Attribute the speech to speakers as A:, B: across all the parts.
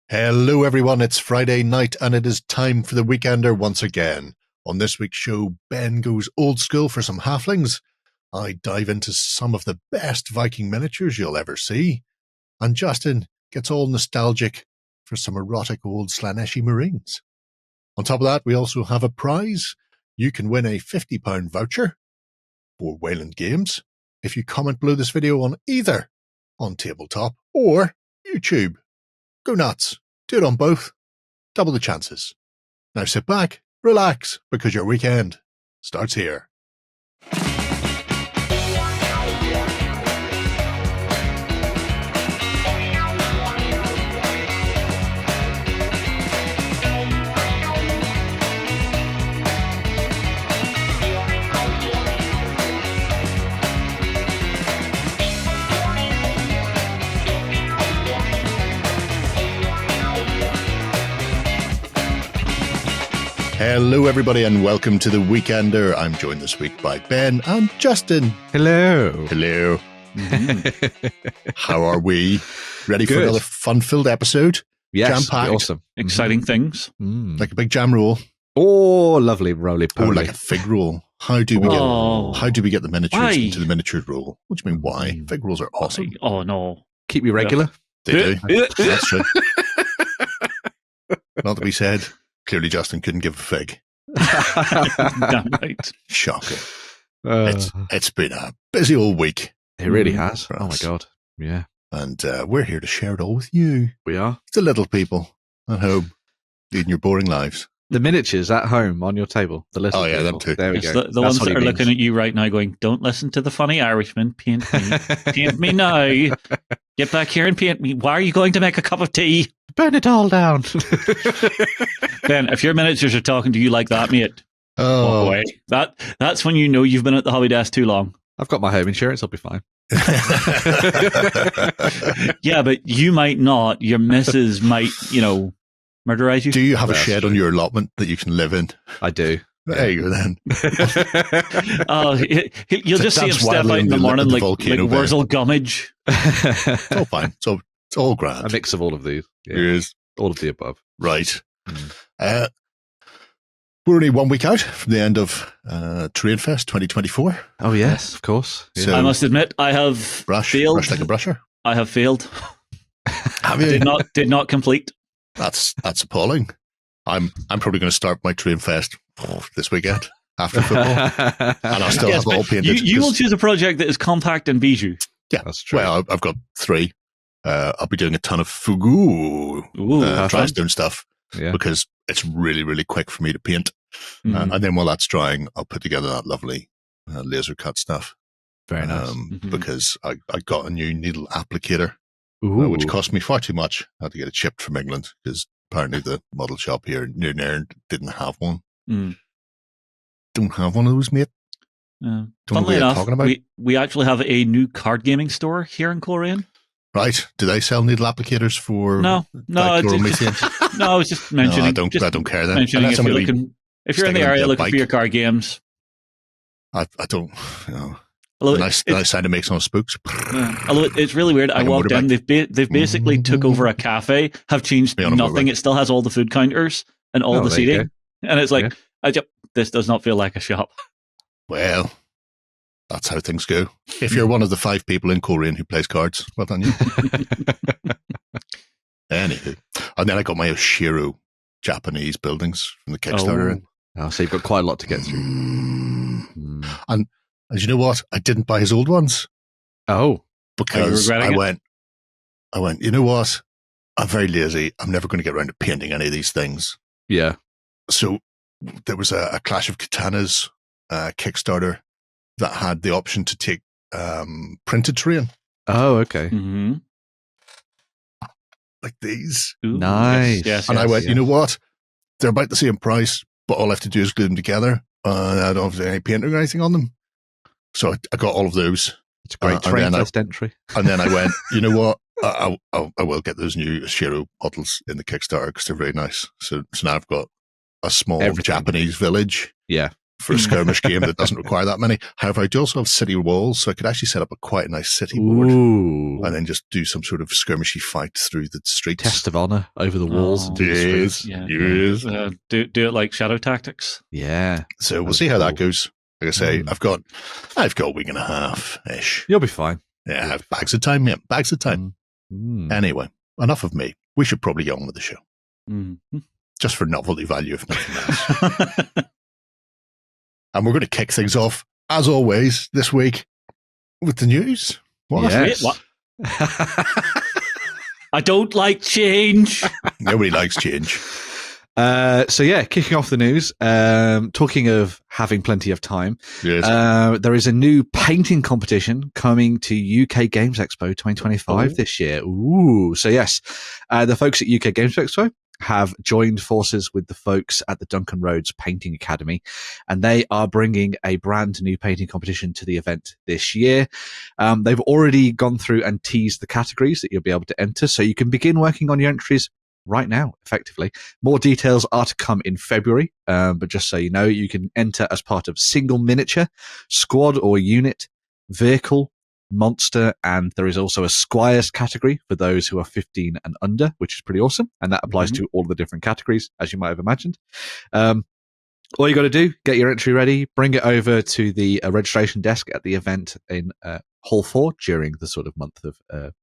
A: Hello everyone, it's Friday night and it is time for the Weekender once again. On this week's show, Ben goes old school for some Halflings. I dive into some of the best Viking miniatures you'll ever see. And Justin gets all nostalgic for some erotic old Slaneshi Marines. On top of that, we also have a prize. You can win a £50 voucher for Wayland Games if you comment below this video on either OnTableTop or YouTube. Go nuts. Do it on both. Double the chances. Now sit back, relax, because your weekend starts here. Hello everybody and welcome to the Weekender. I'm joined this week by Ben and Justin.
B: Hello.
A: Hello. How are we? Ready for another fun-filled episode?
B: Yes,
A: jam-packed.
B: awesome.
C: Exciting things.
A: Like a big jam roll.
B: Oh, lovely roly-poly.
A: Oh, like a fig roll. How do we get the miniatures into the miniatures roll? What do you mean, why? Fig rolls are awesome.
C: Oh, no.
B: Keep you regular.
A: They do. That's true. Not to be said. Clearly, Justin couldn't give a fig.
C: Damn right.
A: Shocking. It's been a busy old week.
B: It really has.
A: For
B: Oh, my
A: us.
B: God. Yeah.
A: And we're here to share it all with you.
B: We are.
A: The little people at home, leading your boring lives.
B: The miniatures at home on your table. The little
A: yeah, them
B: people.
A: too.
B: There we
C: It's
B: go.
C: the ones that are looking at you right now going, don't listen to the funny Irishman. Paint me. Paint me now. Get back here and paint me. Why are you going to make a cup of tea?
B: Burn it all down.
C: Ben, if your miniatures are talking to you like that, mate, walk away. That's when you know you've been at the hobby desk too long.
B: I've got my home insurance. I'll be fine.
C: Yeah, but you might not. Your missus might, murderize you.
A: Do you have a shed on your allotment that you can live in?
B: I do.
A: There you go then.
C: You'll just see him
A: That's
C: step
A: wildly
C: out in the morning like
A: volcano
C: Wurzel Gummidge.
A: It's all fine. So it's all grand.
B: A mix of all of these. Yeah.
A: Yes.
B: All of the above.
A: Right. We're only 1 week out from the end of Trainfest 2024.
B: Oh, yes, of course. Yeah.
A: So-
C: I must admit, I have failed.
A: Brush like a brusher.
C: I have failed.
A: Have you?
C: Did not complete.
A: That's appalling. I'm probably going to start my Trainfest this weekend after football, and I'll still
C: Yes,
A: have it all
C: but
A: painted.
C: you will choose a project that is compact and bijou.
A: Yeah,
B: That's true.
A: Well, I've got 3. I'll be doing a ton of fugu dry-stone stuff
B: Yeah.
A: because it's really, really quick for me to paint.
C: Mhm.
A: And then while that's drying, I'll put together that lovely laser cut stuff.
B: Very nice.
A: Because I got a new needle applicator,
B: Ooh.
A: which cost me far too much. I had to get it shipped from England because apparently the model shop here near Nairn didn't have one.
C: Mm.
A: Don't have one of those, mate. Don't know
C: Funnily
A: what you're
C: enough,
A: talking about.
C: we actually have a new card gaming store here in Coleraine.
A: Right? Do they sell needle applicators for
C: No,
A: dichloromethane?
C: no, I was just mentioning.
A: No, I don't care then.
C: Mentioning
A: Unless
C: if
A: I'm
C: you're
A: gonna be
C: looking, if you're in the
A: sticking
C: area
A: a
C: looking
A: bike.
C: for your card games.
A: I don't. You know,
C: Although
A: nice sound to make some spooks.
C: although it's really weird. I
A: Like a
C: walked in.
A: motorbike.
C: They've basically took over a cafe, have changed
A: Me on a
C: nothing.
A: motorbike.
C: It still has all the food counters and all the
B: there you
C: seating, and it's like, this does not feel like a shop.
A: Well, that's how things go. If you're one of the 5 people in Korean who plays cards, well done you. Anywho. And then I got my Oshiro Japanese buildings from the Kickstarter in.
B: Oh, so you've got quite a lot to get through.
A: And you know what? I didn't buy his old ones
B: Oh.
A: because
C: regretting
A: I went, you know what? I'm very lazy. I'm never going to get around to painting any of these things.
B: Yeah.
A: So there was a Clash of Katanas Kickstarter that had the option to take printed terrain,
B: Oh, okay.
C: Mm-hmm.
A: like these.
C: Ooh,
B: Nice.
C: Yes,
A: And I went,
B: yes.
A: you know what? They're about the same price, but all I have to do is glue them together. I don't have any painting or anything on them. So I got all of those.
B: It's a great
A: and
B: train
A: then I-
B: first entry.
A: And then I went, you know what? I will get those new Shiro models in the Kickstarter because they're very nice. So now I've got a small
B: Everything.
A: Japanese village.
B: Yeah.
A: for a skirmish game that doesn't require that many. However, I do also have city walls, so I could actually set up quite a nice city board
B: Ooh.
A: and then just do some sort of skirmishy fight through the streets.
B: Test of honor over the walls and do the streets.
C: Yes. Do it like Shadow Tactics.
B: Yeah.
A: So we'll see how that
B: cool.
A: goes. Like I say, I've got a week and a half ish.
B: You'll be fine.
A: Yeah, I have bags of time. Yeah, bags of time. Anyway, enough of me. We should probably get on with the show. Just for novelty value, if nothing else. And we're going to kick things off, as always, this week with the news. What?
B: Yes.
C: Wait, what? I don't like change.
A: Nobody likes change.
B: Kicking off the news, talking of having plenty of time,
A: Yes.
B: there is a new painting competition coming to UK Games Expo 2025 this year. Ooh. So yes, the folks at UK Games Expo have joined forces with the folks at the Duncan Rhodes Painting Academy, and they are bringing a brand new painting competition to the event this year. They've already gone through and teased the categories that you'll be able to enter, so you can begin working on your entries right now, effectively. More details are to come in February, but just so you know, you can enter as part of single miniature, squad or unit, vehicle, monster, and there is also a squires category for those who are 15 and under, which is pretty awesome, and that applies to all the different categories, as you might have imagined. All you got to do, get your entry ready, bring it over to the registration desk at the event in Hall 4 during the sort of month of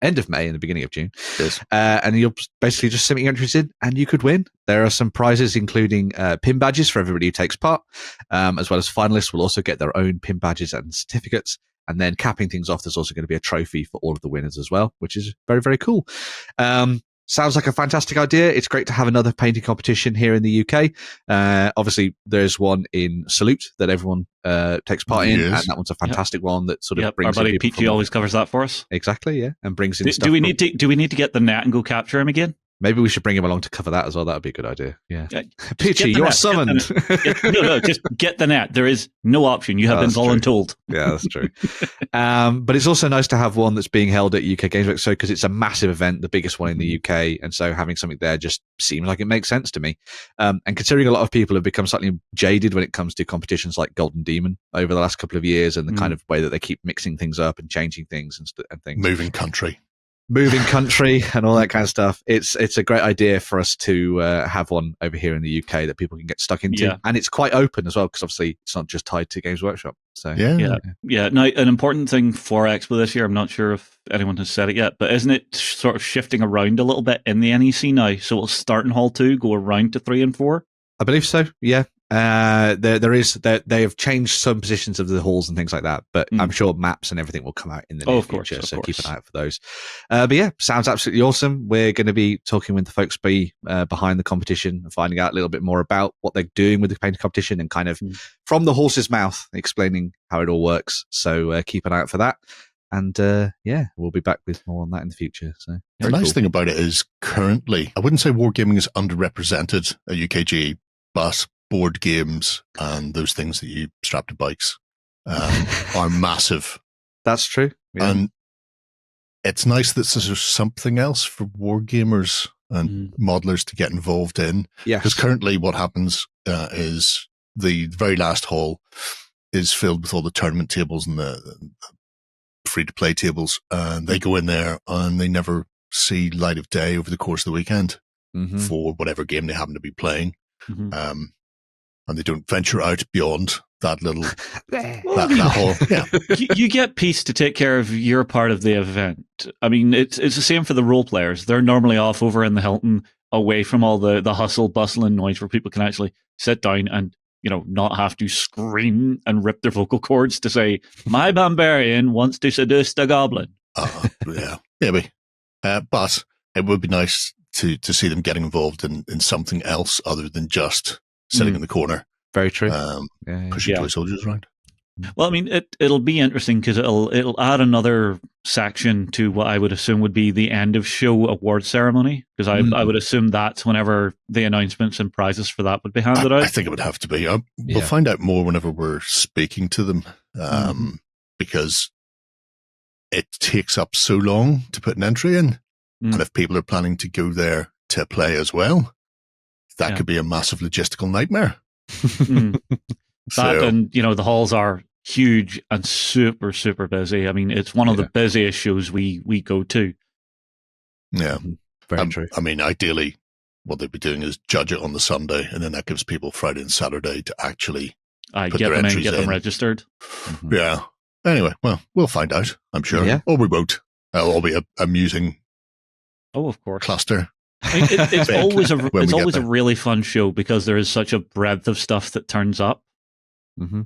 B: end of May and the beginning of June.
A: Yes.
B: And you'll basically just submit your entries in and you could win. There are some prizes, including pin badges for everybody who takes part, as well as finalists will also get their own pin badges and certificates. And then capping things off, there's also going to be a trophy for all of the winners as well, which is very, very cool. Sounds like a fantastic idea. It's great to have another painting competition here in the UK. Obviously, there's one in Salute that everyone takes part in, and that one's a fantastic one that sort of brings
C: our buddy
B: in people
C: PG always covers that for us.
B: Exactly, yeah, and brings in stuff.
C: Do we need to get the net and go capture him again?
B: Maybe we should bring him along to cover that as well. That would be a good idea. Yeah.
C: Peachy,
B: you're summoned.
C: No, just get the net. There is no option. You have been voluntold.
B: Yeah, that's true. But it's also nice to have one that's being held at UK Games Expo because it's a massive event, the biggest one in the UK. And so having something there just seems like it makes sense to me. And considering a lot of people have become slightly jaded when it comes to competitions like Golden Demon over the last couple of years and the kind of way that they keep mixing things up and changing things and things.
A: Moving country and
B: all that kind of stuff. It's a great idea for us to have one over here in the UK that people can get stuck into, and it's quite open as well because obviously it's not just tied to Games Workshop. So
C: yeah. Now, an important thing for Expo this year, I'm not sure if anyone has said it yet, but isn't it sort of shifting around a little bit in the NEC now? So it'll start in Hall 2, go around to 3 and 4.
B: I believe so. Yeah. They have changed some positions of the halls and things like that, but I'm sure maps and everything will come out in the near future. So keep an eye out for those. But yeah, sounds absolutely awesome. We're going to be talking with the folks behind the competition and finding out a little bit more about what they're doing with the painting competition and kind of from the horse's mouth explaining how it all works. So keep an eye out for that. And we'll be back with more on that in the future. So
A: the nice thing about it is currently, I wouldn't say wargaming is underrepresented at UKG, but board games and those things that you strap to bikes are massive.
B: That's true. Yeah.
A: And it's nice that there's something else for wargamers and modelers to get involved in. Because currently what happens is the very last hall is filled with all the tournament tables and the free-to-play tables, and they go in there and they never see light of day over the course of the weekend for whatever game they happen to be playing. And they don't venture out beyond that little that hall. Yeah.
C: You get peace to take care of your part of the event. I mean, it's the same for the role players. They're normally off over in the Hilton, away from all the hustle, bustle, and noise, where people can actually sit down and not have to scream and rip their vocal cords to say, "My barbarian wants to seduce the goblin."
A: Yeah, maybe. But it would be nice to see them getting involved in something else other than just sitting in the corner.
B: Very true.
A: Pushing toy soldiers around.
C: Well, I mean, it'll be interesting because it'll add another section to what I would assume would be the end of show award ceremony, because I would assume that's whenever the announcements and prizes for that would be handed out.
A: I think it would have to be. We'll find out more whenever we're speaking to them, because it takes up so long to put an entry in, and if people are planning to go there to play as well, that could be a massive logistical nightmare.
C: That and the halls are huge and super, super busy. I mean, it's one of the busiest shows we go to.
A: Yeah,
B: very true.
A: I mean, ideally, what they'd be doing is judge it on the Sunday, and then that gives people Friday and Saturday to actually put
C: get
A: their
C: them
A: entries
C: get them
A: in.
C: registered.
A: Yeah. Anyway, well, we'll find out, I'm sure.
B: Yeah.
A: Or we won't. It'll all be an amusing
C: of course.
A: cluster.
C: It's always a really fun show because there is such a breadth of stuff that turns up.
B: Mm-hmm.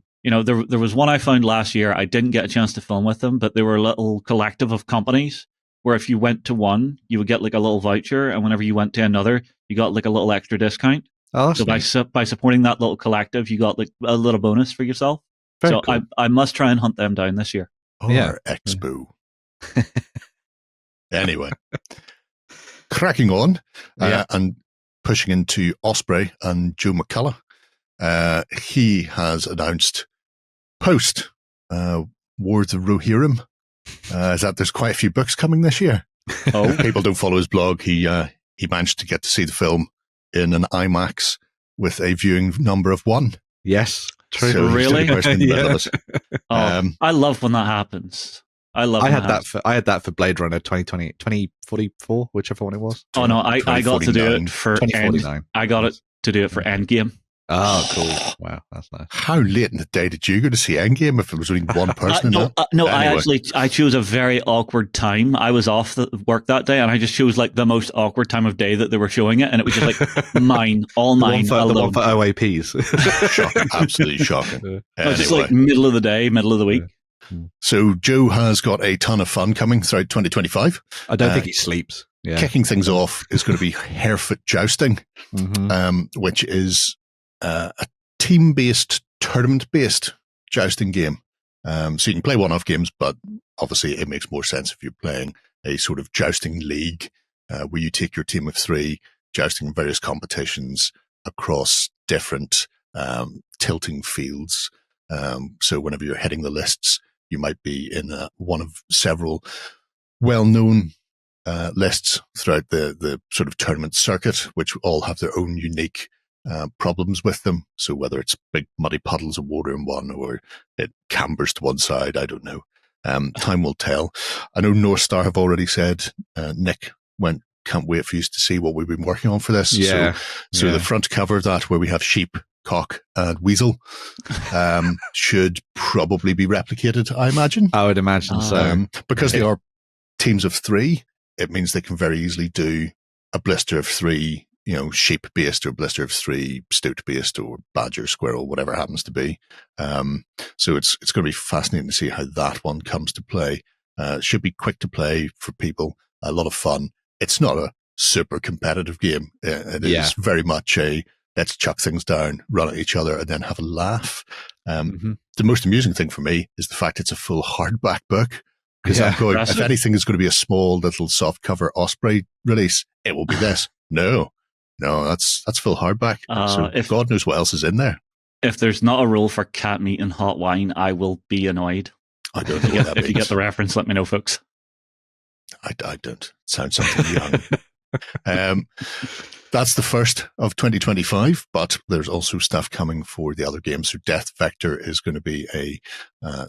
C: There was one I found last year. I didn't get a chance to film with them, but they were a little collective of companies where if you went to one, you would get like a little voucher, and whenever you went to another, you got like a little extra discount.
B: Oh,
C: so by supporting that little collective, you got like a little bonus for yourself. Very cool. I must try and hunt them down this year.
A: Or Expo. Anyway, cracking on and pushing into Osprey and Joe McCullough. He has announced post Wars of Rohirrim is that there's quite a few books coming this year.
C: Oh,
A: people don't follow his blog. He managed to get to see the film in an IMAX with a viewing number of 1.
B: Yes, true.
A: So
C: really? I love when that happens. I
B: had that for Blade Runner 2044, whichever one it was.
C: Oh no, I got to do it for
B: 2049.
C: I got it to do it for Endgame.
B: Oh, cool! Wow, that's nice.
A: How late in the day did you go to see Endgame if it was only one person?
C: No, anyway. I chose a very awkward time. I was off work that day, and I just chose like the most awkward time of day that they were showing it, and it was just like all mine.
B: The one for OAPs.
A: Shocking, absolutely shocking.
C: Anyway. Just like middle of the day, middle of the week.
A: So Joe has got a ton of fun coming throughout 2025.
B: I don't think he sleeps. Yeah.
A: Kicking things off is going to be Harefoot Jousting, which is a team-based, tournament-based jousting game. So you can play one-off games, but obviously it makes more sense if you're playing a sort of jousting league where you take your team of 3, jousting in various competitions across different tilting fields. So whenever you're heading the lists, you might be in one of several well-known lists throughout the sort of tournament circuit, which all have their own unique problems with them. So whether it's big muddy puddles of water in one or it cambers to one side, I don't know. Time will tell. I know North Star have already said, Nick can't wait for you to see what we've been working on for this.
B: Yeah.
A: So the front cover of that, where we have sheep, cock, and weasel, should probably be replicated, I imagine.
B: I would imagine so.
A: Because they are teams of 3, it means they can very easily do a blister of 3, sheep based, or blister of 3 stoat based, or badger, squirrel, whatever happens to be. So it's going to be fascinating to see how that one comes to play. It should be quick to play for people, a lot of fun. It's not a super competitive game. It is very much let's chuck things down, run at each other, and then have a laugh. The most amusing thing for me is the fact it's a full hardback book. Because I'm going, if anything is going to be a small little soft cover Osprey release, it will be this. No, that's full hardback. So God knows what else is in there.
C: If there's not a rule for cat meat and hot wine, I will be annoyed.
A: I don't know what that means.
C: If you get the reference, let me know, folks.
A: I don't. Sound something young. That's the first of 2025, but there's also stuff coming for the other games. So Death Vector is going to be a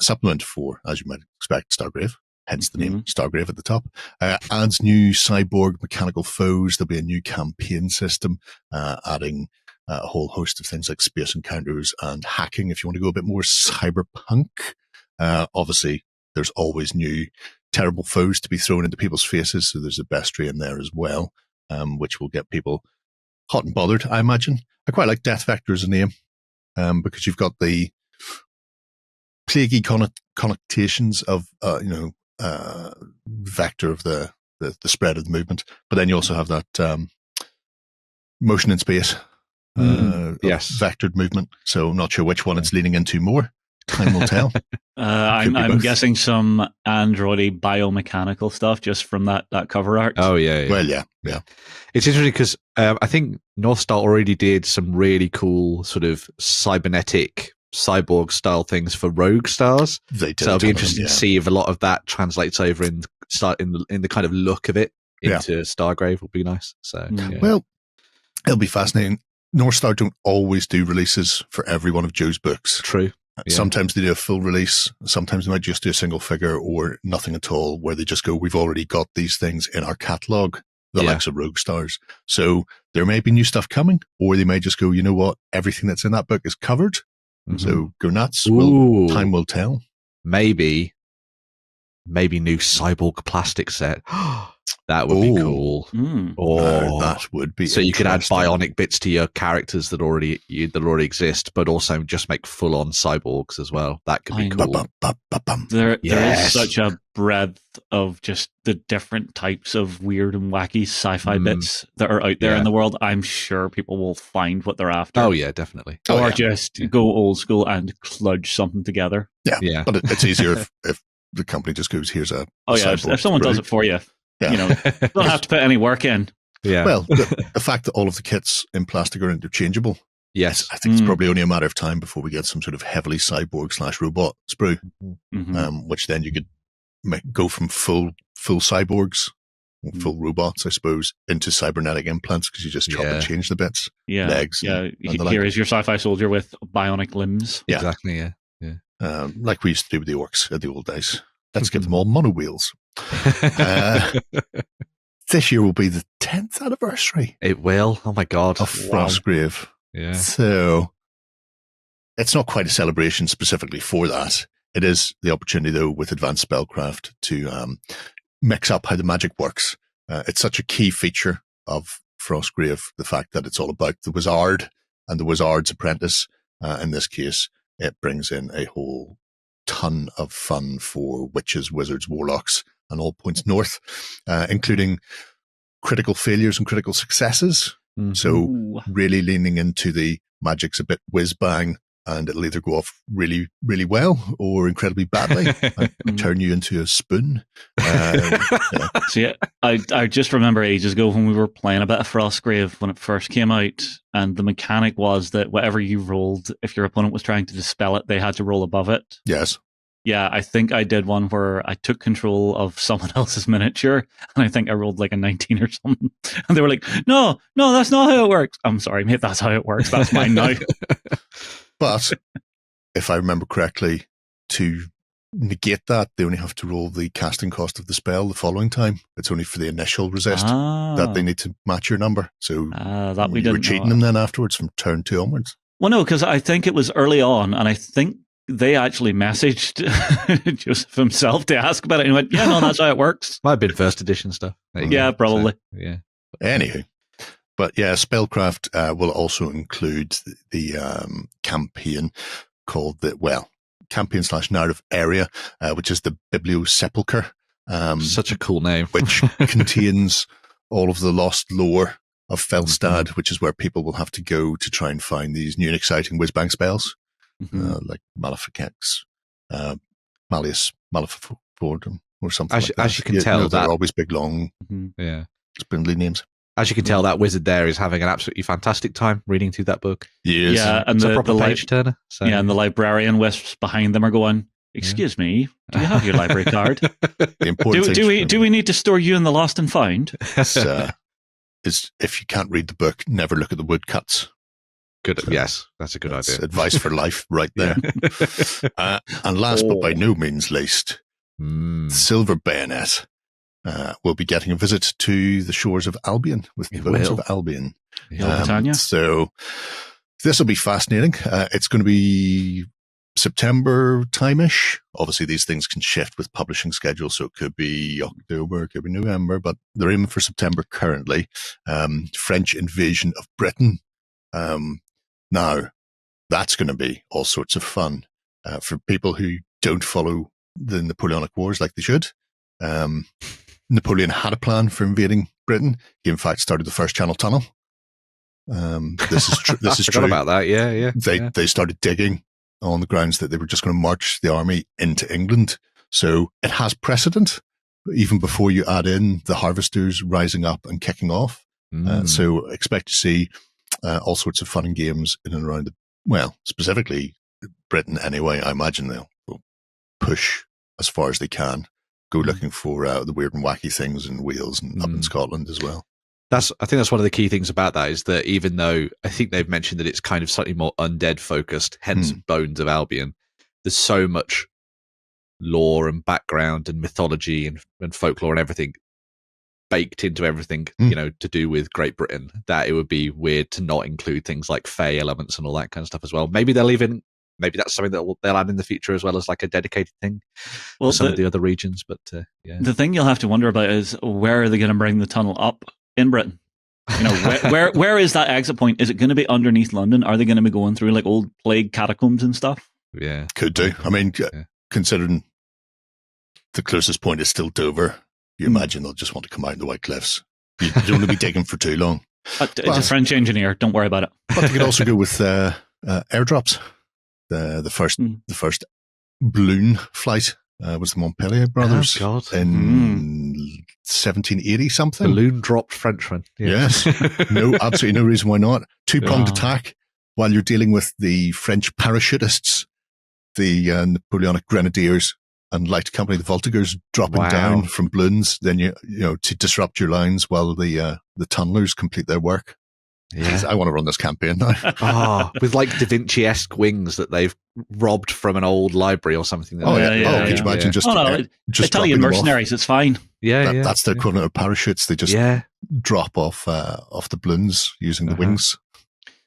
A: supplement for, as you might expect, Stargrave, hence the name Stargrave at the top. Adds new cyborg mechanical foes. There'll be a new campaign system, adding a whole host of things like space encounters and hacking if you want to go a bit more cyberpunk. Obviously, there's always new terrible foes to be thrown into people's faces, so there's a bestiary in there as well, which will get people hot and bothered, I imagine. I quite like Death Vector as a name, because you've got the plaguey connotations of, vector of the spread of the movement, but then you also have that motion in space, vectored movement. So I'm not sure which one it's leaning into more. Time will tell.
C: I'm guessing some androidy biomechanical stuff just from that cover art.
B: Oh, yeah.
A: Well, yeah.
B: It's interesting because I think North Star already did some really cool sort of cybernetic cyborg style things for Rogue Stars.
A: They did.
B: So it'll be interesting to see if a lot of that translates over in the kind of look of it into Stargrave. Will be nice. So
A: well, it'll be fascinating. North Star don't always do releases for every one of Joe's books.
B: True. Yeah.
A: Sometimes they do a full release. Sometimes they might just do a single figure or nothing at all, where they just go, we've already got these things in our catalogue, the likes of Rogue Stars. So there may be new stuff coming, or they may just go, you know what, everything that's in that book is covered. Mm-hmm. So go nuts. Time will tell.
B: Maybe new cyborg plastic set. That would be cool.
A: That would be
B: so you could add bionic bits to your characters that already exist, but also just make full-on cyborgs as well. That could be cool.
C: There is such a breadth of just the different types of weird and wacky sci-fi bits that are out there in the world. I'm sure people will find what they're after.
B: Oh yeah, definitely.
C: Or just go old school and kludge something together.
A: Yeah. But it's easier if the company just goes, here's a
C: if someone does it for you. Yeah. You don't have to put any work in.
B: Yeah.
A: Well, the fact that all of the kits in plastic are interchangeable.
B: Yes.
A: I think it's probably only a matter of time before we get some sort of heavily cyborg/robot sprue, which then you could go from full cyborgs, full robots, I suppose, into cybernetic implants, because you just chop and change the bits.
C: Yeah.
A: Legs.
C: Yeah. Here is your sci-fi soldier with bionic limbs.
A: Yeah.
B: Exactly. Yeah.
A: Like we used to do with the orcs at the old days. Let's give them all mono wheels. This year will be the 10th anniversary.
B: It will. Oh my God.
A: Of Frostgrave.
B: Yeah.
A: So it's not quite a celebration specifically for that. It is the opportunity, though, with advanced spellcraft to mix up how the magic works. It's such a key feature of Frostgrave, the fact that it's all about the wizard and the wizard's apprentice. In this case, it brings in a whole ton of fun for witches, wizards, warlocks, and all points north, including critical failures and critical successes. Mm-hmm. So really leaning into the magic's a bit whiz-bang, and it'll either go off really, really well or incredibly badly and turn you into a spoon.
C: See, I just remember ages ago when we were playing a bit of Frostgrave when it first came out, and the mechanic was that whatever you rolled, if your opponent was trying to dispel it, they had to roll above it.
A: Yes.
C: Yeah, I think I did one where I took control of someone else's miniature, and I think I rolled like a 19 or something. And they were like, no, that's not how it works. I'm sorry, mate, that's how it works. That's mine now.
A: But if I remember correctly, to negate that, they only have to roll the casting cost of the spell the following time. It's only for the initial resist that they need to match your number. So
C: that we
A: you were cheating them then afterwards from turn 2 onwards.
C: Well, no, because I think it was early on, and I think they actually messaged Joseph himself to ask about it, and he went, yeah, no, that's how it works.
B: Might have been first edition stuff.
C: Yeah, probably.
B: So, yeah.
A: Anywho. But yeah, spellcraft will also include the campaign called campaign/narrative area, which is the Bibliosepulchre.
B: Such a cool name.
A: Which contains all of the lost lore of Felstad, which is where people will have to go to try and find these new and exciting whiz-bang spells, like Maleficex, Malleus Maleficorum, or something like that.
B: As you can tell,
A: they're always big, long, spindly names.
B: As you can tell, that wizard there is having an absolutely fantastic time reading through that book.
A: Yes.
C: Yeah, and
B: it's a proper page turner. So.
C: Yeah, and the librarian wisps behind them are going, excuse me, do you have your library card? Do we need to store you in the lost and found?
A: Is if you can't read the book, never look at the woodcuts.
B: Good. So yes, that's a good idea.
A: Advice for life right there. And last but by no means least, Silver Bayonet will be getting a visit to the shores of Albion with the Bones of Albion. So this will be fascinating. It's going to be September time-ish. Obviously, these things can shift with publishing schedules, so it could be October, it could be November, but they're aiming for September currently. French invasion of Britain. Now, that's going to be all sorts of fun for people who don't follow the Napoleonic Wars like they should. Napoleon had a plan for invading Britain. He, in fact, started the first Channel Tunnel. This is true. This is true.
B: About that, yeah.
A: They started digging on the grounds that they were just going to march the army into England. So it has precedent, even before you add in the harvesters rising up and kicking off. So expect to see all sorts of fun and games in and around specifically Britain anyway. I imagine they'll push as far as they can. Go looking for the weird and wacky things in Wales and up in Scotland as well.
B: I think that's one of the key things about that is that even though I think they've mentioned that it's kind of slightly more undead focused, hence Bones of Albion, there's so much lore and background and mythology and folklore and everything baked into everything, to do with Great Britain, that it would be weird to not include things like Fey elements and all that kind of stuff as well. Maybe that's something that they'll add in the future as well as like a dedicated thing for some of the other regions. But
C: the thing you'll have to wonder about is where are they going to bring the tunnel up in Britain? Where is that exit point? Is it going to be underneath London? Are they going to be going through like old plague catacombs and stuff?
B: Yeah,
A: could do. I mean, considering the closest point is still Dover, you imagine they'll just want to come out in the White Cliffs. You don't want to be digging for too long.
C: It's a French engineer. Don't worry about it.
A: But they could also go with airdrops. The first balloon flight was the Montpellier brothers in 1780 something.
B: Balloon dropped Frenchman.
A: Yes. Absolutely no reason why not. Two-pronged attack while you're dealing with the French parachutists, the Napoleonic Grenadiers, and light company, the Voltigeurs, dropping down from balloons. Then you to disrupt your lines while the tunnelers complete their work. Yeah. I want to run this campaign now.
B: With like Da Vinci-esque wings that they've robbed from an old library or something.
A: Could you imagine just
C: Italian mercenaries, it's fine.
A: That's their equivalent of parachutes. They just drop off the balloons using the wings.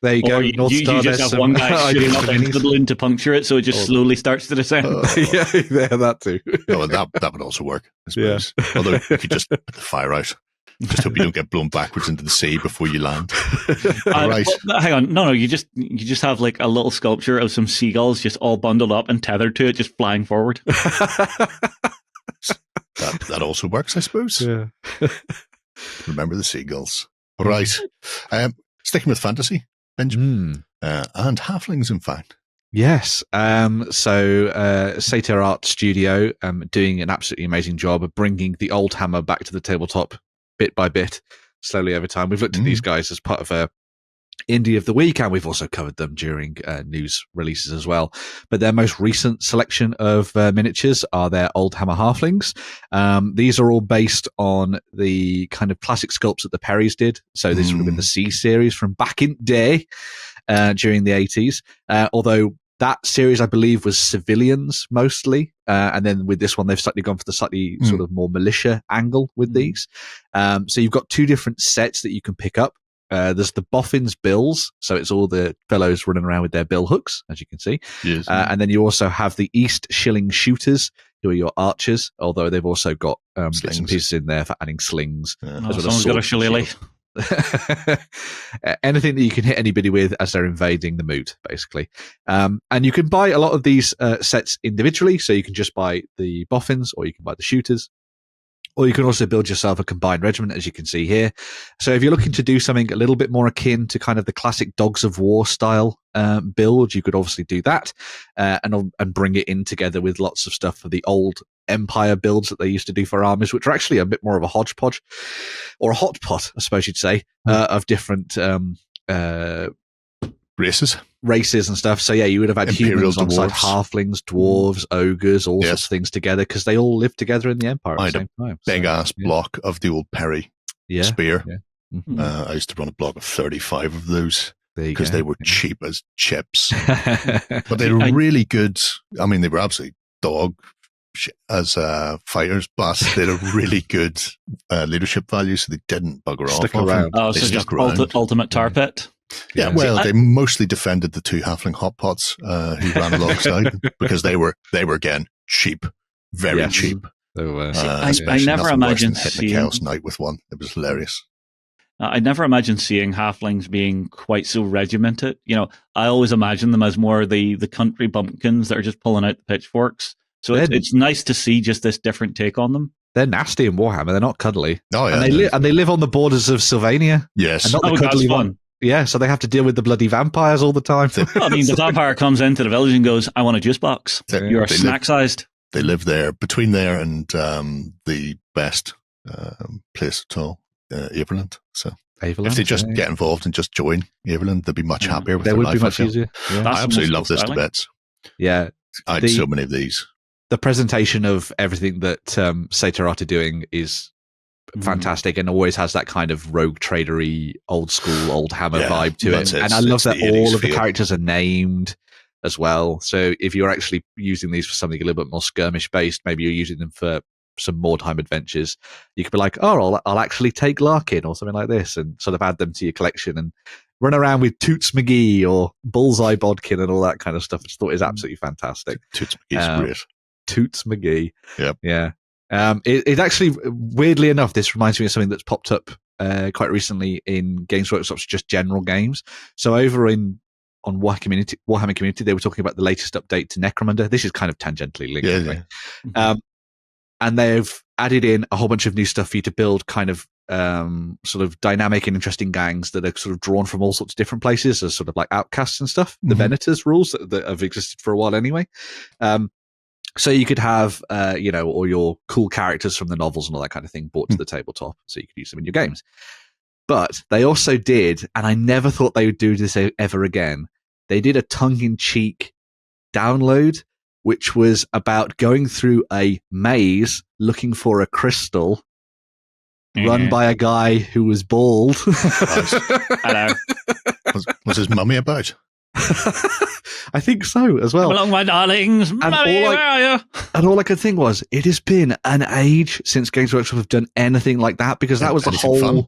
B: There you go.
C: You just have one guy shooting up into the balloon to puncture it, so it just slowly starts to descend.
B: That too.
A: No, that would also work, I suppose. Although you could just put the fire out. Just hope you don't get blown backwards into the sea before you land. Right.
C: Well, hang on. No, you just have like a little sculpture of some seagulls just all bundled up and tethered to it, just flying forward.
A: That also works, I suppose. Yeah. Remember the seagulls. Right. Sticking with fantasy, Benjamin. And halflings, in fact.
B: Yes. So Satyr Art Studio doing an absolutely amazing job of bringing the Oldhammer back to the tabletop bit by bit, slowly over time. We've looked at these guys as part of a Indie of the Week, and we've also covered them during news releases as well. But their most recent selection of miniatures are their Oldhammer Halflings. These are all based on the kind of classic sculpts that the Perrys did. So this would have been the C series from back in day during the 80s. Although that series, I believe, was civilians mostly. And then with this one, they've slightly gone for the slightly sort of more militia angle with these. So you've got two different sets that you can pick up. There's the Boffins Bills. So it's all the fellows running around with their bill hooks, as you can see.
A: Yes.
B: And then you also have the East Shilling Shooters, who are your archers, although they've also got bits and pieces in there for adding slings.
C: Someone's got a shillelagh.
B: Anything that you can hit anybody with as they're invading the moot, basically. And you can buy a lot of these sets individually, so you can just buy the boffins or you can buy the shooters, or you can also build yourself a combined regiment, as you can see here. So if you're looking to do something a little bit more akin to kind of the classic Dogs of War style build, you could obviously do that and bring it in together with lots of stuff for the old Empire builds that they used to do for armies, which are actually a bit more of a hodgepodge or a hot pot, I suppose you'd say, of different races and stuff. So yeah, you would have had
A: Imperial
B: humans alongside halflings, dwarves, ogres, all sorts of things together, because they all lived together in the Empire at the same time.
A: Big ass block of the old Perry spear.
B: Yeah.
A: I used to run a block of 35 of those because they were cheap as chips. But they were really good. I mean, they were absolutely dog as fighters, but they had a really good leadership value, so they didn't bugger
B: Stick
A: off.
B: around.
C: Oh, so just ultimate tar pit.
A: Yeah, well, they mostly defended the two halfling hot pots who ran alongside because they were again cheap, very cheap.
C: I never imagined
A: hitting a Chaos Knight with one. It was hilarious.
C: I never imagined seeing halflings being quite so regimented. You know, I always imagine them as more the country bumpkins that are just pulling out the pitchforks. So it's nice to see just this different take on them.
B: They're nasty in Warhammer. They're not cuddly.
A: Oh yeah,
B: and they live on the borders of Sylvania.
A: Yes,
B: and not the cuddly one. Yeah, so they have to deal with the bloody vampires all the time.
C: I mean, the vampire comes into the village and goes, "I want a juice box. You're snack-sized."
A: They live there, between there and the best place at all, Everland. So if they just get involved and just join Everland, they'd be much happier with their life.
B: They would be much easier. Yeah.
A: I absolutely love this to bits.
B: Yeah.
A: I had so many of these.
B: The presentation of everything that Satyr Art are doing is fantastic, and always has that kind of rogue tradery, old school Oldhammer vibe to it. And I love
A: it's
B: that
A: the
B: all
A: 80s
B: of the
A: feel.
B: characters are named as well. So if you're actually using these for something a little bit more skirmish based, maybe you're using them for some more time adventures, you could be like, oh, I'll actually take Larkin or something like this, and sort of add them to your collection and run around with Toots McGee or Bullseye Bodkin and all that kind of stuff. I just thought it was absolutely fantastic.
A: Toots McGee's great.
B: Toots McGee.
A: Yep.
B: Yeah. It actually, weirdly enough, this reminds me of something that's popped up quite recently in Games Workshop's just general games. So over on Warhammer Community, they were talking about the latest update to Necromunda. This is kind of tangentially linked. Anyway. And they've added in a whole bunch of new stuff for you to build kind of sort of dynamic and interesting gangs that are sort of drawn from all sorts of different places as sort of like outcasts and stuff. The Venators rules that have existed for a while anyway. So you could have, all your cool characters from the novels and all that kind of thing brought to the tabletop, so you could use them in your games. But they also did, and I never thought they would do this ever again, they did a tongue-in-cheek download, which was about going through a maze looking for a crystal run by a guy who was bald.
C: Hello.
A: Was his mummy about?
B: I think so as well.
C: Come along, my darlings. Mummy, where are you?
B: And all I could think was, it has been an age since Games Workshop have done anything like that, because that was the whole
A: fun.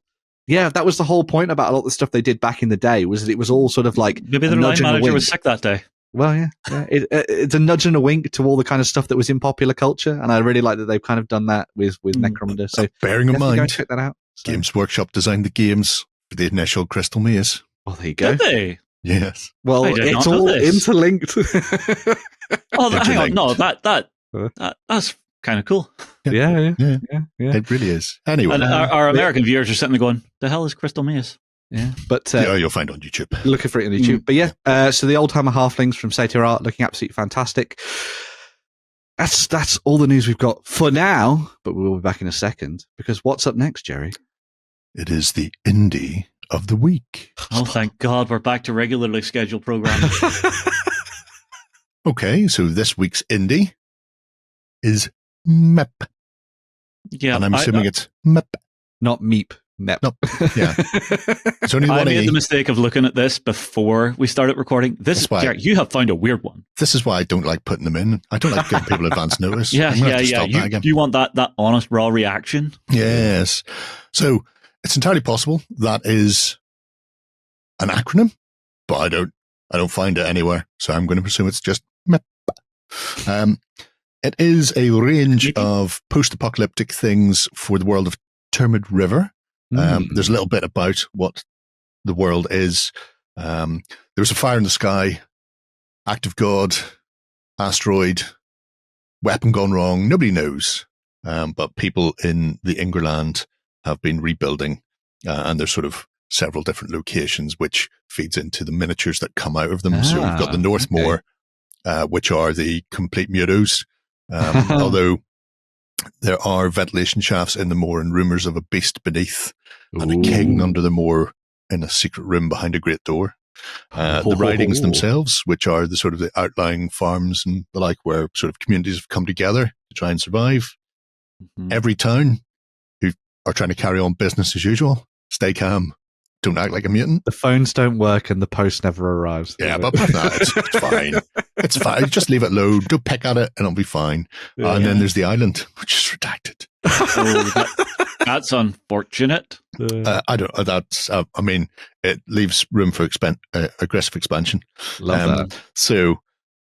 B: Yeah, that was the whole point about a lot of the stuff they did back in the day, was that it was all sort of like
C: maybe the line manager was sick that day.
B: Well, yeah. It's a nudge and a wink to all the kind of stuff that was in popular culture, and I really like that they've kind of done that with Necromunda. So
A: bearing in mind,
B: check that out. So.
A: Games Workshop designed the games for the initial Crystal Maze.
B: Oh, there you go.
C: Did they?
A: Yes.
B: Well, it's all interlinked.
C: Hang on. No, that's kind of cool.
B: Yeah.
A: It really is. Anyway.
C: And our American viewers are sitting there going, the hell is Crystal Maze?
B: Yeah, but
A: you'll find it on YouTube.
B: Looking for it on YouTube. But yeah, so the Oldhammer Halflings from Satyr art looking absolutely fantastic. That's all the news we've got for now, but we'll be back in a second, because what's up next, Jerry?
A: It is the Indie of the Week.
C: Oh, thank God, we're back to regularly scheduled programming.
A: Okay, so this week's Indie is MEP.
C: Yeah,
A: and I'm assuming it's MEP.
B: Not MEP.
A: Nope. Yeah. It's only
C: I made the mistake of looking at this before we started recording. Jerry, you have found a weird one.
A: This is why I don't like putting them in. I don't like giving people advance notice.
C: Yeah. You want that honest, raw reaction?
A: Yes. So it's entirely possible that is an acronym, but I don't find it anywhere. So I'm going to presume it's just MEP. It is a range of post-apocalyptic things for the world of Termid River. There's a little bit about what the world is. There was a fire in the sky, act of God, asteroid, weapon gone wrong. Nobody knows. But people in the Ingerland have been rebuilding, and there's sort of several different locations, which feeds into the miniatures that come out of them. So we've got the Northmoor, which are the complete mutos. Although there are ventilation shafts in the moor and rumours of a beast beneath and a king under the moor in a secret room behind a great door. The ridings themselves, which are the sort of the outlying farms and the like, where sort of communities have come together to try and survive. Every town who are trying to carry on business as usual. Stay calm. Don't act like a mutant.
B: The phones don't work and the post never arrives.
A: Yeah, but it's fine. It's fine. Just leave it low. Don't peck at it and it'll be fine. And then there's the island, which is redacted.
C: That's unfortunate.
A: I don't. I mean, it leaves room for aggressive expansion.
B: Love that.
A: So,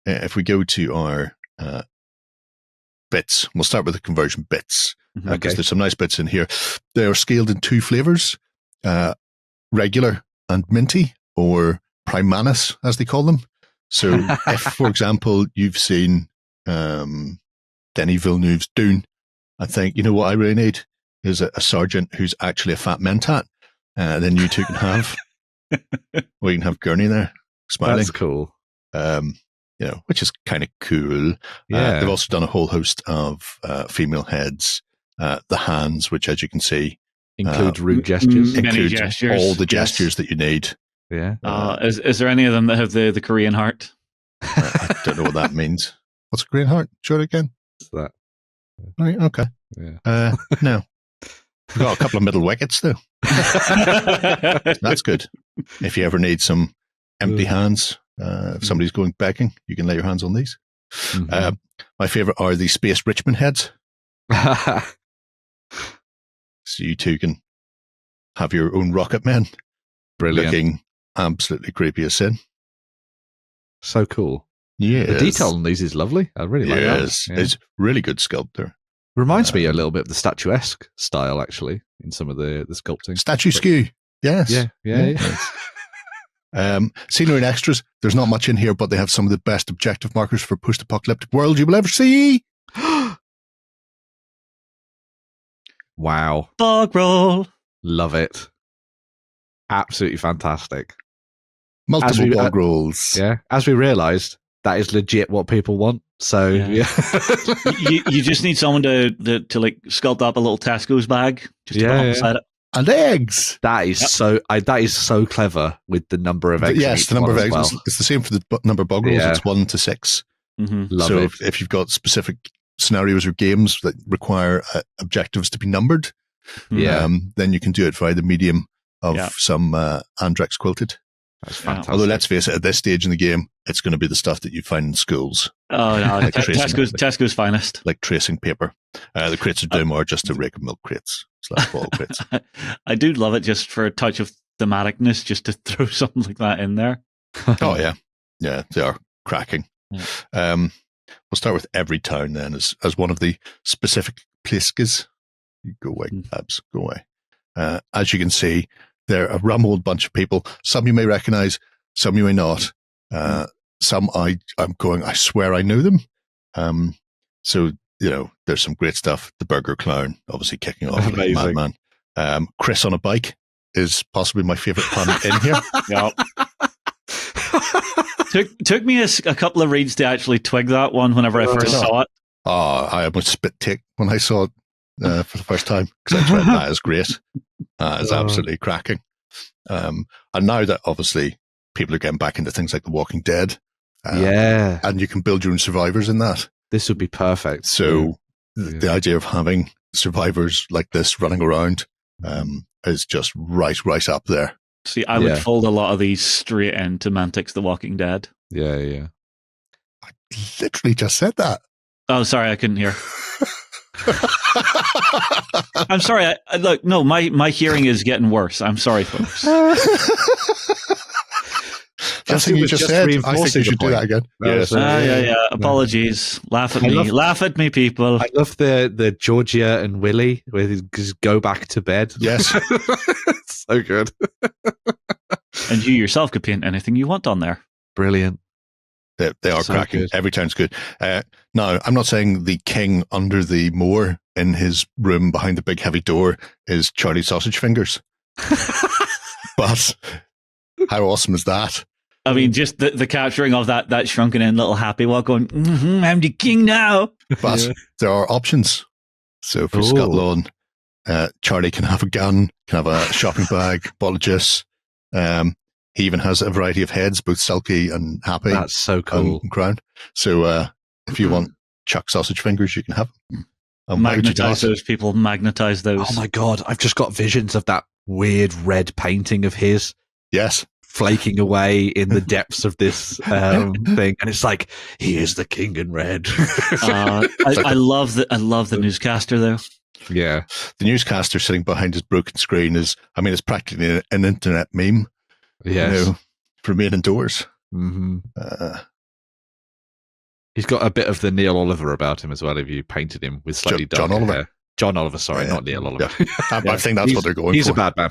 A: if we go to our bits, we'll start with the conversion bits because there's some nice bits in here. They are scaled in 2 flavors: regular and minty, or Primanus, as they call them. So, if, for example, you've seen Denis Villeneuve's Dune, I think, you know what I really need is a sergeant who's actually a fat mentat. Then you two can have, or you can have Gurney there smiling.
B: That's cool.
A: Which is kind of cool.
B: Yeah.
A: They've also done a whole host of female heads. The hands, which, as you can see,
B: include rude gestures.
C: Many gestures.
A: All the gestures that you need.
B: Yeah.
C: Is there any of them that have the Korean heart?
A: I don't know what that means. What's a Korean heart? Show it again.
B: What's that?
A: Right, okay.
B: Yeah.
A: No. We've got a couple of middle wickets, though. That's good. If you ever need some empty hands, if somebody's going begging, you can lay your hands on these.
B: Mhm.
A: My favorite are the Space Richmond heads. So you two can have your own rocket men.
B: Brilliant.
A: Looking absolutely creepy as sin.
B: So cool.
A: Yes.
B: The detail on these is lovely. I really like that.
A: Yes.
B: Yeah.
A: It's really good sculptor.
B: Reminds me a little bit of the statuesque style, actually, in some of the sculpting.
A: Statue skew. Yes.
B: Yeah.
A: Scenery and extras. There's not much in here, but they have some of the best objective markers for post-apocalyptic world you will ever see.
B: Wow.
C: Bog roll.
B: Love it. Absolutely fantastic.
A: Multiple bog rolls.
B: Yeah. As we realised, that is legit what people want. So yeah.
C: you just need someone to like sculpt up a little Tesco's bag just to put up beside it.
A: And eggs.
B: That is that is so clever with the number of eggs.
A: Yes, the number of eggs.
B: Well.
A: It's the same for the number of bog rolls.
B: Yeah.
A: It's 1 to 6.
C: Mm-hmm.
B: Love
A: so
B: it.
A: if you've got specific scenarios or games that require objectives to be numbered, then you can do it via the medium of some Andrex quilted.
B: That's fantastic.
A: Although let's face it, at this stage in the game, it's going to be the stuff that you find in schools.
C: Oh no,
A: Like
C: Tesco's finest.
A: Like tracing paper. The crates of doom are just a rake of milk crates / ball crates.
C: I do love it just for a touch of thematicness, just to throw something like that in there.
A: Oh yeah, they are cracking.
C: Yeah.
A: We'll start with every town then as one of the specific places. You go away, Babs, go away. As you can see, they're a rum old bunch of people. Some you may recognize, some you may not. Some I'm going, I swear I know them. So, there's some great stuff. The Burger Clown, obviously kicking off like a madman. Chris on a bike is possibly my favorite pun in here.
C: Took me a couple of reads to actually twig that one whenever I first saw it.
A: Oh, I almost spit take when I saw it for the first time because I thought that is great. It's absolutely cracking. And now that obviously people are getting back into things like The Walking Dead, and you can build your own survivors in that.
B: This would be perfect.
A: So the idea of having survivors like this running around is just right up there.
C: See, I would fold a lot of these straight into Mantic's The Walking Dead.
B: Yeah.
A: I literally just said that.
C: Oh, sorry, I couldn't hear. I'm sorry. Look, no, my hearing is getting worse. I'm sorry, folks.
A: That's what you just said. I think you should do that again.
C: Yeah. Apologies. Laugh at me. Laugh at me, people.
B: I love the Georgia and Willie where they just go back to bed.
A: Yes.
B: So good.
C: And you yourself could paint anything you want on there.
B: Brilliant.
A: They are
B: so
A: cracking.
B: Good.
A: Every time's good. Now, I'm not saying the king under the moor in his room behind the big heavy door is Charlie Sausage Fingers. But how awesome is that?
C: I mean, just the capturing of that shrunken in little happy walk going, I'm the king now.
A: But there are options. So for Scott Lawn, Charlie can have a gun, can have a shopping bag, bottle of juice. He even has a variety of heads, both sulky and happy.
B: That's so cool.
A: And crown. So if you want Chuck Sausage Fingers, you can have them.
C: Magnetize those people, magnetize those.
B: Oh my God, I've just got visions of that weird red painting of his.
A: Yes.
B: Flaking away in the depths of this thing. And it's like, he is the king in red.
C: I love the newscaster though.
B: Yeah.
A: The newscaster sitting behind his broken screen is, it's practically an internet meme.
B: Yes.
A: For remaining indoors.
B: Mm-hmm. He's got a bit of the Neil Oliver about him as well, if you painted him with slightly darker hair. John Oliver, sorry, not Neil Oliver.
A: Yeah. I think that's what they're going
B: he's
A: for.
B: He's a bad man.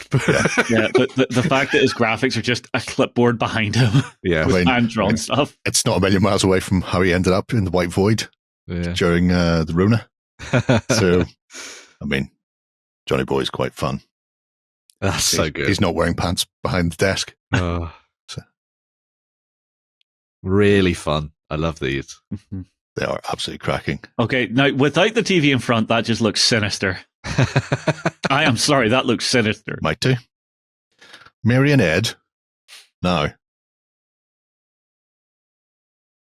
C: But the fact that his graphics are just a clipboard behind him with hand-drawn stuff.
A: It's not a million miles away from how he ended up in the White Void during the Rona. So, Johnny Boy's quite fun.
B: That's so good.
A: He's not wearing pants behind the desk.
B: Really fun. I love these.
A: They are absolutely cracking.
C: Okay, now without the TV in front, that just looks sinister. I am sorry, that looks sinister.
A: Might do. Mary and Ed. Now,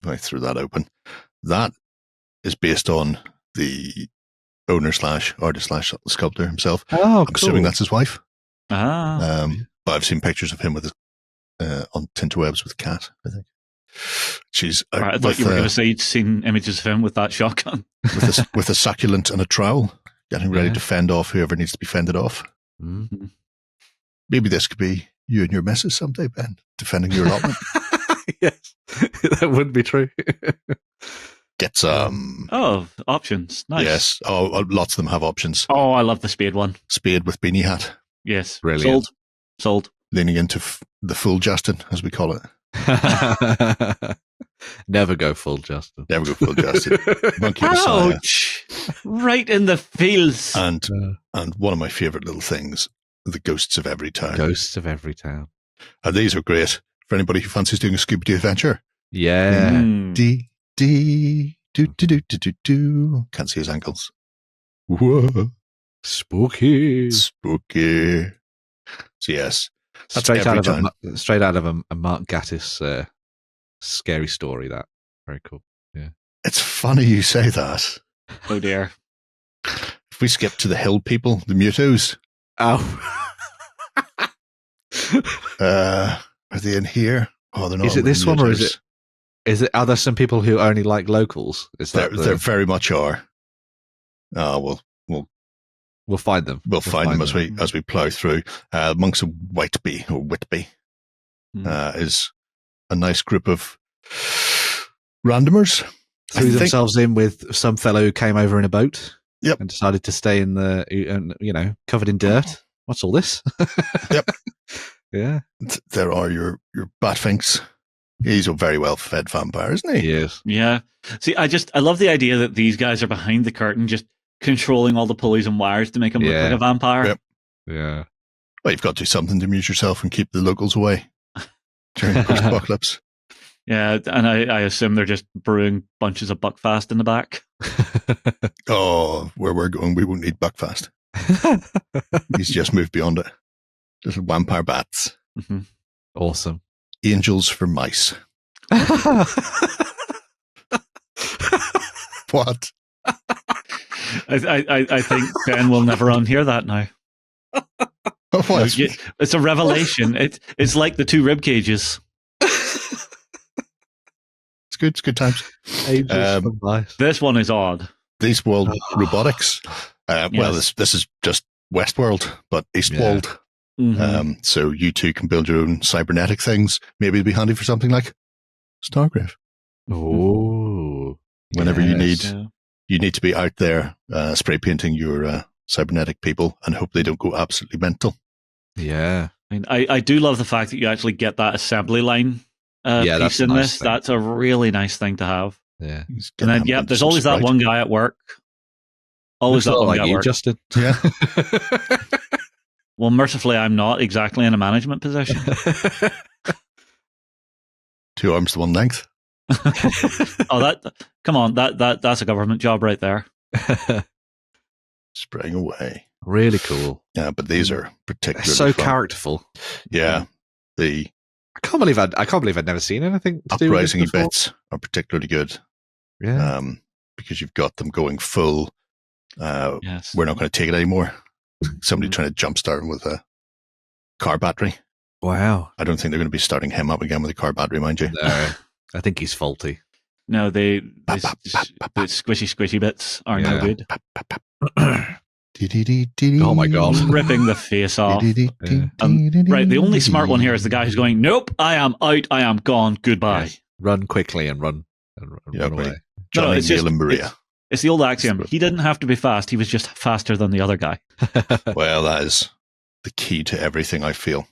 A: I threw that open. That is based on the owner slash artist slash sculptor himself.
B: Oh,
A: I'm assuming that's his wife.
C: Ah.
A: But I've seen pictures of him with on Tinterwebs with a cat, I think. She's
C: Right, I thought you were going to say you'd seen images of him with that shotgun.
A: with a succulent and a trowel, getting ready
B: Yeah.
A: to fend off whoever needs to be fended off.
B: Mm-hmm.
A: Maybe this could be you and your missus someday, Ben, defending your allotment.
B: Yes, that wouldn't be true.
A: Get some.
C: Oh, options. Nice.
A: Yes. Oh, lots of them have options.
C: Oh, I love the spade one.
A: Spade with beanie hat.
C: Yes.
B: Brilliant.
C: Sold.
A: Leaning into the full Justin, as we call it.
B: Never go full Justin.
A: Never go full Justin. Monkey Messiah.
C: Ouch! Right in the feels.
A: And one of my favourite little things, the ghosts of every town.
B: Ghosts of every town.
A: And these are great for anybody who fancies doing a Scooby-Doo adventure.
B: Yeah.
C: Mm.
A: Do. Can't see his ankles. Whoa.
B: Spooky.
A: Spooky. So yes, that's
B: Straight
A: every
B: out
A: town.
B: of a Mark Gatiss scary story. That very cool. Yeah.
A: It's funny you say that.
C: Oh dear.
A: If we skip to the hill people, the Mutos,
B: Oh.
A: are they in here? Oh, they're not.
B: Is it this one or is it? Is it? Are there some people who only like locals? Is that
A: There very much are. Oh,
B: we'll find them.
A: we'll find them as we plough through. Monks of Whitby or Whitby is a nice group of randomers.
B: Threw themselves in with some fellow who came over in a boat.
A: Yep.
B: And decided to stay in covered in dirt. What's all this?
A: Yep.
B: Yeah.
A: There are your Batfinks. He's a very well fed vampire, isn't he?
B: He is.
C: Yeah. See, I love the idea that these guys are behind the curtain, just controlling all the pulleys and wires to make him look like a vampire.
A: Yep.
B: Yeah.
A: Well, you've got to do something to amuse yourself and keep the locals away during the post-apocalypse.
C: Yeah, and I assume they're just brewing bunches of Buckfast in the back.
A: Oh, where we're going, we won't need Buckfast. He's just moved beyond it. Little vampire bats.
C: Mm-hmm.
B: Awesome.
A: Angels for mice. What?
C: I think Ben will never unhear that now.
A: What?
C: It's a revelation. It's like the two rib cages.
A: It's good. It's good times.
B: Angels for mice.
C: This one is odd.
A: These world robotics. Well,
C: Yes.
A: this is just Westworld, but Eastworld.
C: Mhm.
A: So you two can build your own cybernetic things. Maybe it'd be handy for something like Stargrave.
B: Oh.
A: Whenever you need
C: Yeah.
A: you need to be out there spray painting your cybernetic people and hope they don't go absolutely mental.
B: Yeah.
C: I mean, I do love the fact that you actually get that assembly line
B: that's
C: piece
B: a
C: in
B: nice
C: this.
B: thing.
C: That's a really nice thing to have.
B: Yeah.
C: And then, there's always that one guy at work. Always
B: Looks
C: that
B: a lot
C: one
B: like
C: guy at
B: you,
C: work.
B: Justin.
A: Yeah.
C: Well, mercifully, I'm not exactly in a management position.
A: 2 arms to 1 length.
C: Come on, that's a government job right there.
A: Spraying away.
B: Really cool.
A: Yeah, but these are particularly
B: So
A: fun.
B: characterful.
A: Yeah. The
B: I can't believe I'd never seen anything to do with this
A: uprising
B: before.
A: bits are particularly good.
B: Yeah.
A: Because you've got them going full.
C: Yes.
A: We're not going to take it anymore. Somebody trying to jumpstart him with a car battery.
B: Wow.
A: I don't think they're going to be starting him up again with a car battery, mind you.
B: No. I think he's faulty.
C: No, the squishy bits are no
B: Yeah.
C: good.
B: Oh my God.
C: Ripping the face off. Right, the only smart one here is the guy who's going, nope, I am out, I am gone, goodbye.
B: Yes. Run quickly and run
A: Yeah,
B: away.
A: right. Johnny,
C: it's
A: Neil,
C: just-
A: and Maria.
C: It's the old axiom. He didn't have to be fast, he was just faster than the other guy.
A: Well, that is the key to everything, I feel.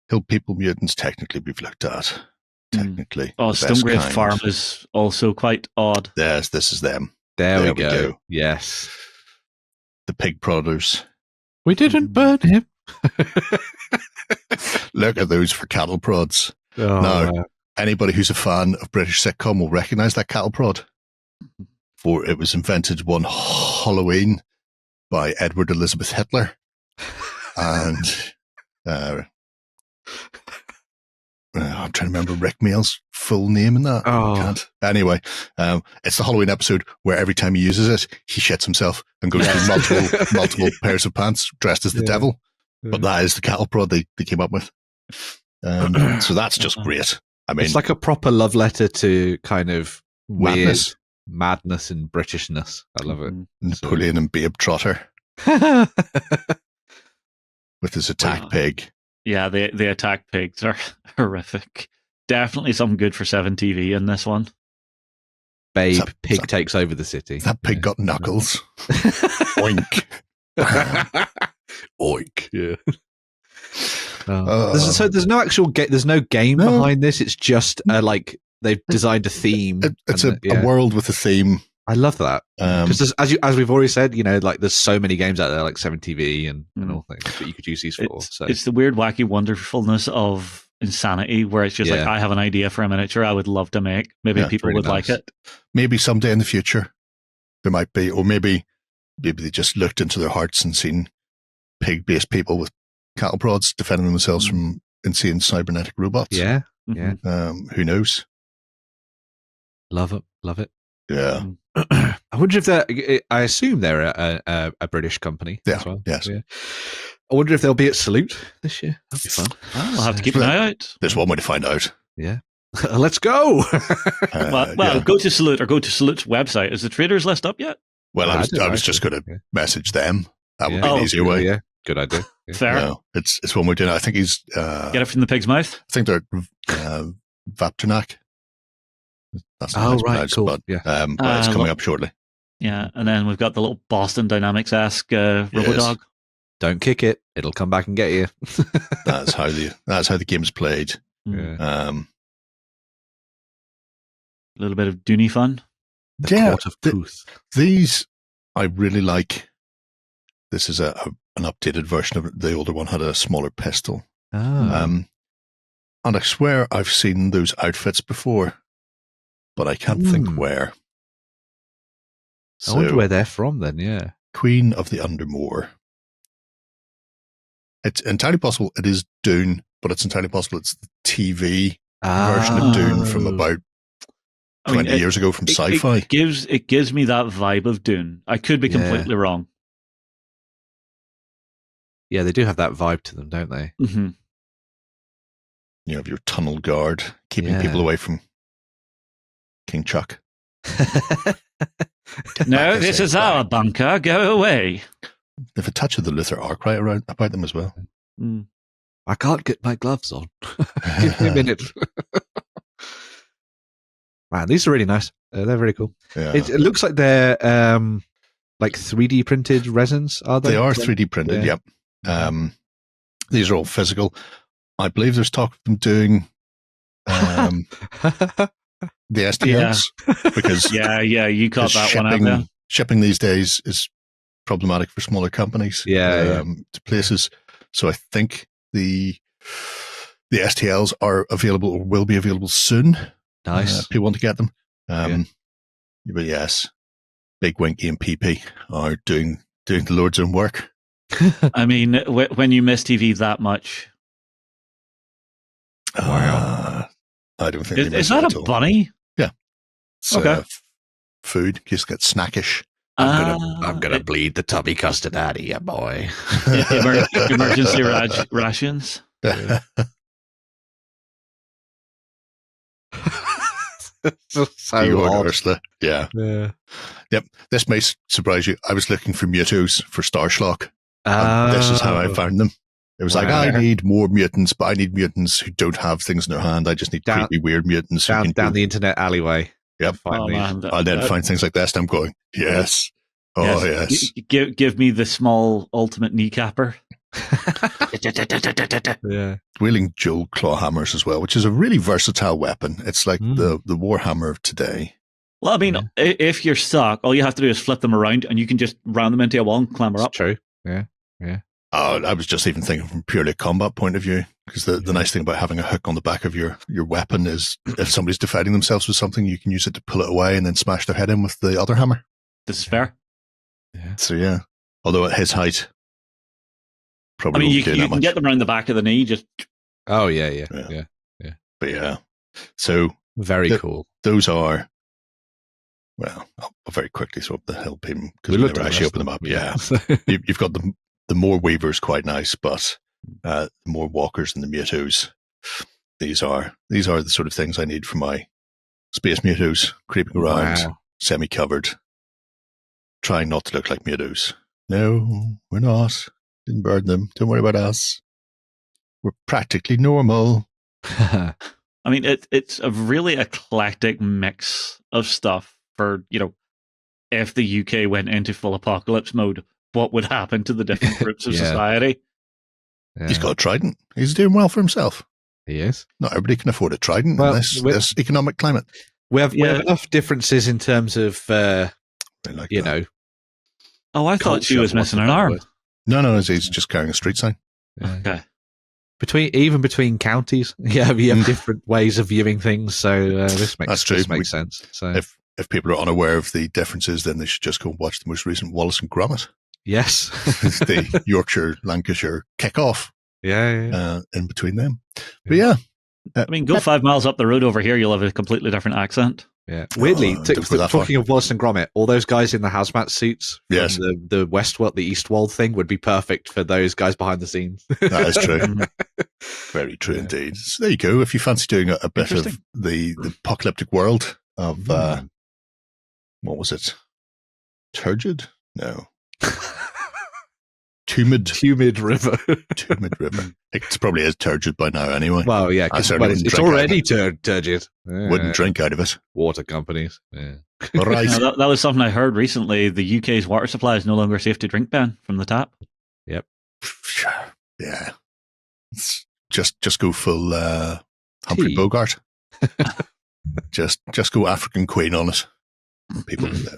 A: Hill people mutants, technically, we've looked at. Technically.
C: Oh,
A: the best
C: Stonegrave
A: kind.
C: Farm is also quite odd.
A: Yes, this is them.
B: There
A: There
B: we
A: we
B: go.
A: go.
B: Yes.
A: The pig prodders.
B: We didn't burn him.
A: Look at those for cattle prods.
B: Oh,
A: No.
B: wow.
A: Anybody who's a fan of British sitcom will recognize that cattle prod. For it was invented one Halloween by Edward Elizabeth Hitler. And I'm trying to remember Rick Mail's full name in that.
B: Oh.
A: I can't. Anyway, it's the Halloween episode where every time he uses it, he shits himself and goes through multiple pairs of pants dressed as the devil. But that is the cattle prod they came up with. So that's just great. I mean,
B: it's like a proper love letter to kind of weird madness and Britishness. I love it.
A: Napoleon and Babe Trotter with his attack pig.
C: Yeah, the attack pigs are horrific. Definitely something good for 7TV in this one.
B: Babe, pig takes over the city.
A: That pig got knuckles. Oink.
B: Oink. Yeah. There's no actual there's no game behind this. It's just like they've designed a theme.
A: It's a world with a theme.
B: I love that because as we've already said, like there's so many games out there like 7TV and all things that you could use these for.
C: It's the weird, wacky wonderfulness of Insanity, where it's just like, I have an idea for a miniature I would love to make. Maybe people would like it.
A: Maybe someday in the future there might be, or maybe they just looked into their hearts and seen pig-based people with cattle prods defending themselves from insane cybernetic robots.
B: Yeah.
A: Who knows?
B: Love it.
A: Yeah.
B: I wonder if they're. I assume they're a British company as well.
A: Yes.
B: Yeah. I wonder if they'll be at Salute this year. That'd be fun.
C: We'll have to keep an eye out.
A: There's one way to find out.
B: Yeah. Let's go.
C: Go to Salute or go to Salute's website. Is the traders list up yet?
A: Well, I was just going to message them. That would be an easier way.
B: Yeah. Good idea. Yeah.
C: Fair.
A: No, it's one we're doing. I think he's
C: get it from the pig's mouth.
A: I think they're Vapternak. That's
B: right, cool.
A: But, but it's coming up shortly.
C: Yeah, and then we've got the little Boston Dynamics-esque Robodog.
B: Don't kick it; it'll come back and get you.
A: that's how the game's played.
B: Yeah.
C: A little bit of Dooney fun.
B: The Court of Puth.
A: These I really like. This is an updated version of it. The older one had a smaller pistol. And I swear I've seen those outfits before, but I can't think where.
B: I wonder where they're from then, yeah.
A: Queen of the Undermoor. It's entirely possible it is Dune, but it's entirely possible it's the TV version of Dune from about 20 years ago from Sci-Fi.
C: It gives me that vibe of Dune. I could be completely wrong.
B: Yeah, they do have that vibe to them, don't they?
C: Mm-hmm.
A: You have your tunnel guard keeping people away from King Chuck.
C: No, this is our bunker. Go away.
A: They have a touch of the Luther Arkwright around about them as well.
B: I can't get my gloves on. Give me a minute. Man, these are really nice. They're very cool.
A: Yeah.
B: It looks like they're like 3D printed resins, are they?
A: They are 3D printed, yep. These are all physical. I believe there's talk of them doing the STLs because
C: you caught that one out there.
A: Shipping these days is problematic for smaller companies to places. So I think the STLs are available or will be available soon.
B: Nice.
A: If people want to get them. But yes, Big Winky and PP are doing the Lord's own work.
C: I mean, when you miss TV that much.
A: I don't think
C: is that a bunny?
A: Yeah. It's,
C: okay.
A: Food. You just get snackish.
B: I'm gonna bleed the tubby custard out of you, boy.
C: Emergency rations.
B: So odd.
A: Ursula. Yeah. Yep. This may surprise you. I was looking for Mutos for Starschlock. This is how I found them. It was like, I need more mutants, but I need mutants who don't have things in their hand. I just need creepy, weird mutants.
B: Down the internet alleyway.
A: Yep.
C: I'll
A: then find things like this, and I'm going, yes. Oh, yes.
C: Give me the small ultimate kneecapper.
A: Wielding dual claw hammers as well, which is a really versatile weapon. It's like the Warhammer of today.
C: Well, I mean, if you're stuck, all you have to do is flip them around and you can just round them into a wall and clamber up.
B: True. Yeah.
A: I was just even thinking from purely a combat point of view, because the nice thing about having a hook on the back of your weapon is if somebody's defending themselves with something, you can use it to pull it away and then smash their head in with the other hammer.
C: This is fair.
B: Yeah.
A: So yeah, although at his height, probably.
C: I mean, you can get them around the back of the knee. Just.
B: Oh yeah.
A: But yeah, so
B: Very cool.
A: those are, well, I'll very quickly throw up the help him because
B: We
A: we
B: looked
A: never
B: at the
A: actually
B: rest
A: open them
B: of
A: up.
B: them,
A: Yeah. You've got the more weavers, quite nice, but the more walkers and the mutos. These are the sort of things I need for my space mutos, creeping around,
B: Wow.
A: semi-covered, trying not to look like mutos. No, we're not. Didn't burn them. Don't worry about us. We're practically normal.
C: I mean, it's a really eclectic mix of stuff for, if the UK went into full apocalypse mode, what would happen to the different groups of
B: Yeah.
C: society?
B: Yeah.
A: He's got a trident. He's doing well for himself.
B: He is.
A: Not everybody can afford a trident in this economic climate.
B: We have enough differences in terms of,
A: know.
C: Oh, I thought she
B: culture,
C: was
B: for want
C: missing
B: of
C: an
B: a better
C: arm.
B: word.
A: No, he's just carrying a street sign.
B: Yeah.
C: Okay.
B: Between counties, you have different ways of viewing things. So this makes sense. So
A: if people are unaware of the differences, then they should just go and watch the most recent Wallace and Gromit.
B: yes,
A: The Yorkshire Lancashire kickoff.
B: yeah.
A: In between them, but yeah.
C: I mean, go 5 miles up the road over here, you'll have a completely different accent.
B: Yeah. Weirdly,
A: don't go that far.
B: talking of Wallace and Gromit, all those guys in the hazmat suits from
A: Yes.
B: the Westworld, the Eastwold thing would be perfect for those guys behind the scenes.
A: That is true. Very true indeed. So there you go. If you fancy doing a bit of the apocalyptic world of what was it? Turgid? No.
B: Tumid River.
A: Tumid River. It probably is turgid by now anyway.
B: Well, yeah,
A: I certainly wouldn't
B: it's
A: drink
B: already turgid.
A: Wouldn't drink out of it.
B: Water companies. Yeah.
A: Right.
C: That was something I heard recently. The UK's water supply is no longer safe to drink ban from the tap.
B: Yep.
A: Yeah. It's just go full Humphrey Bogart. just go African Queen on it. People will know.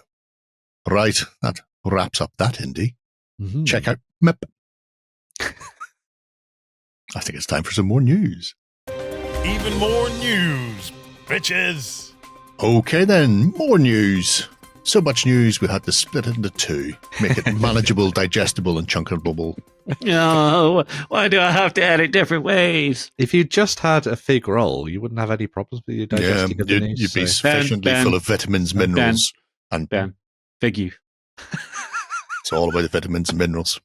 A: Right. That wraps up that indie.
B: Mm-hmm.
A: Check out MIP. I think it's time for some more news.
D: Even more news, bitches.
A: Okay then, more news. So much news we had to split it into two. Make it manageable, digestible and chunkable.
C: No, why do I have to edit different ways?
B: If you just had a fig roll, you wouldn't have any problems with your digesting of the news.
A: You'd be sufficiently full of vitamins, minerals, and
C: fig you.
A: It's all about the vitamins and minerals.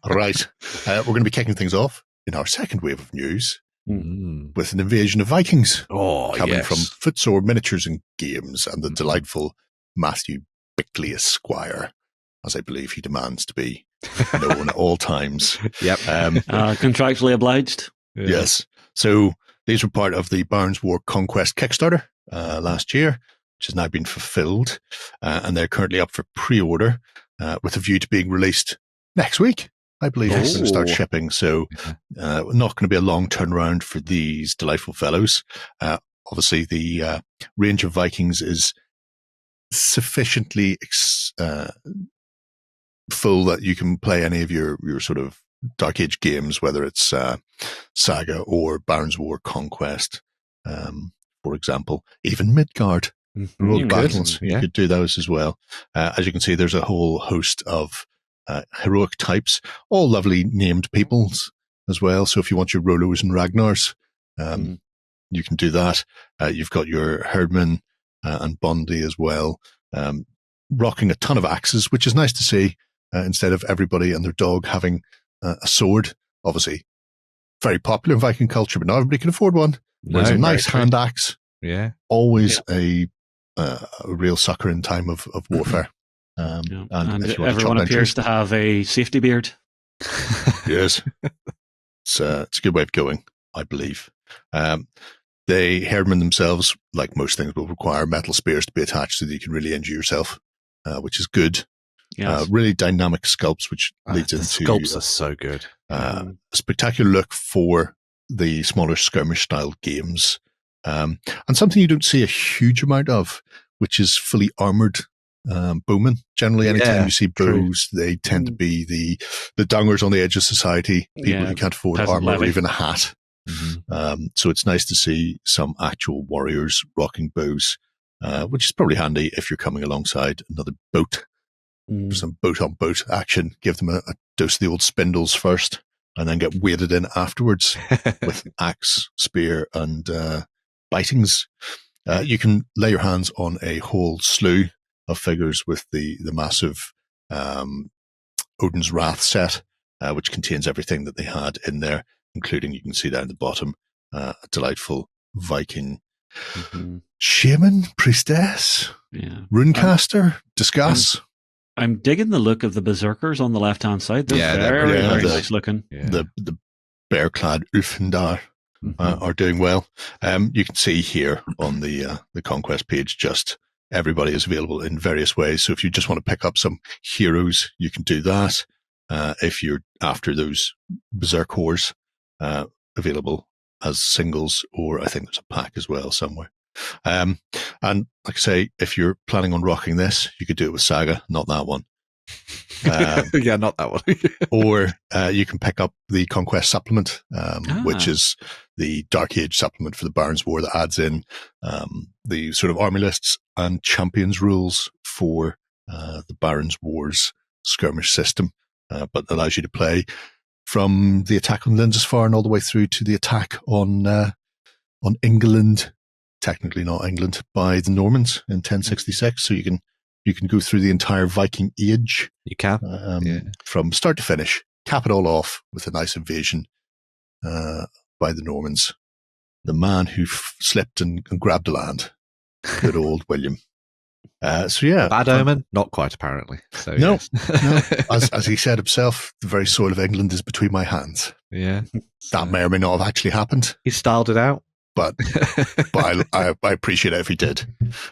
A: Right. We're going to be kicking things off in our second wave of news with an invasion of Vikings. Coming from Footsore Miniatures and Games and the delightful Matthew Bickley Esquire, as I believe he demands to be known at all times.
B: Yep.
C: Contractually obliged.
B: Yeah.
A: Yes. So these were part of the Barnes War Conquest Kickstarter last year, which has now been fulfilled. And they're currently up for pre-order with a view to being released next week. I believe it's going to start shipping. So not going to be a long turnaround for these delightful fellows. Obviously, the range of Vikings is sufficiently full that you can play any of your sort of Dark Age games, whether it's Saga or Barons War Conquest, for example, even Midgard. World Battles, you could do those as well. As you can see, there's a whole host of heroic types, all lovely named peoples as well. So if you want your Rolos and Ragnars, you can do that. You've got your Herdman and Bondi as well, rocking a ton of axes, which is nice to see, instead of everybody and their dog having a sword. Obviously, very popular in Viking culture, but not everybody can afford one. There's a nice hand axe.
B: Yeah.
A: Always a real sucker in time of warfare.
C: And
A: if you want
C: everyone
A: to
C: appears to have a safety beard.
A: Yes. It's a good way of going, I believe. They Herdmen themselves, like most things, will require metal spears to be attached so that you can really injure yourself, which is good.
C: Yes.
A: Really dynamic sculpts, which leads into
B: sculpts are so good.
A: A spectacular look for the smaller skirmish style games. And something you don't see a huge amount of, which is fully armored bowmen. Generally, anytime you see bows, they tend to be the dongers on the edge of society, people who can't afford armor or even a hat. So it's nice to see some actual warriors rocking bows, which is probably handy if you're coming alongside another boat. Some boat on boat action. Give them a dose of the old spindles first. and then get weighted in afterwards with axe, spear, and bitings. You can lay your hands on a whole slew of figures with the massive Odin's Wrath set, which contains everything that they had in there, including, you can see down at the bottom, a delightful Viking shaman, priestess, runecaster. Discuss.
E: I'm digging the look of the berserkers on the left-hand side. They're very nice looking.
A: Yeah. The bear-clad Ufendar are doing well. You can see here on the Conquest page, just everybody is available in various ways. So if you just want to pick up some heroes, you can do that. If you're after those berserk whores, available as singles, or I think there's a pack as well somewhere. And like I say, if you're planning on rocking this, you could do it with Saga, not that one.
B: Yeah, not that one.
A: Or you can pick up the Conquest supplement, which is the Dark Age supplement for the Barons War that adds in the sort of army lists and champions rules for the Barons Wars skirmish system, but allows you to play from the attack on Lindisfarne all the way through to the attack on England, technically not England, by the Normans in 1066. So you can go through the entire Viking age.
B: You can.
A: From start to finish, cap it all off with a nice invasion by the Normans. The man who slipped and grabbed the land. Good old William. So yeah.
B: Bad omen? Not quite, apparently. So,
A: no. As he said himself, the very soil of England is between my hands.
B: Yeah.
A: That may or may not have actually happened.
B: He styled it out.
A: But I appreciate it if he did.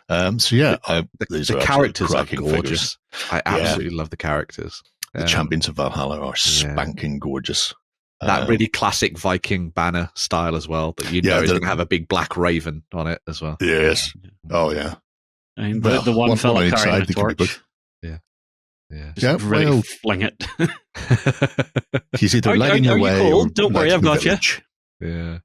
A: So yeah,
B: the characters are gorgeous.
A: Figures.
B: I absolutely love the characters.
A: The champions of Valhalla are spanking gorgeous.
B: That really classic Viking banner style as well. That is going to have a big black raven on it as well.
A: Yes. Oh yeah.
E: And the one fella carrying a torch.
B: Just
E: really fling it.
A: He's either lighting your way.
E: Or don't worry, I've got you.
B: Yeah.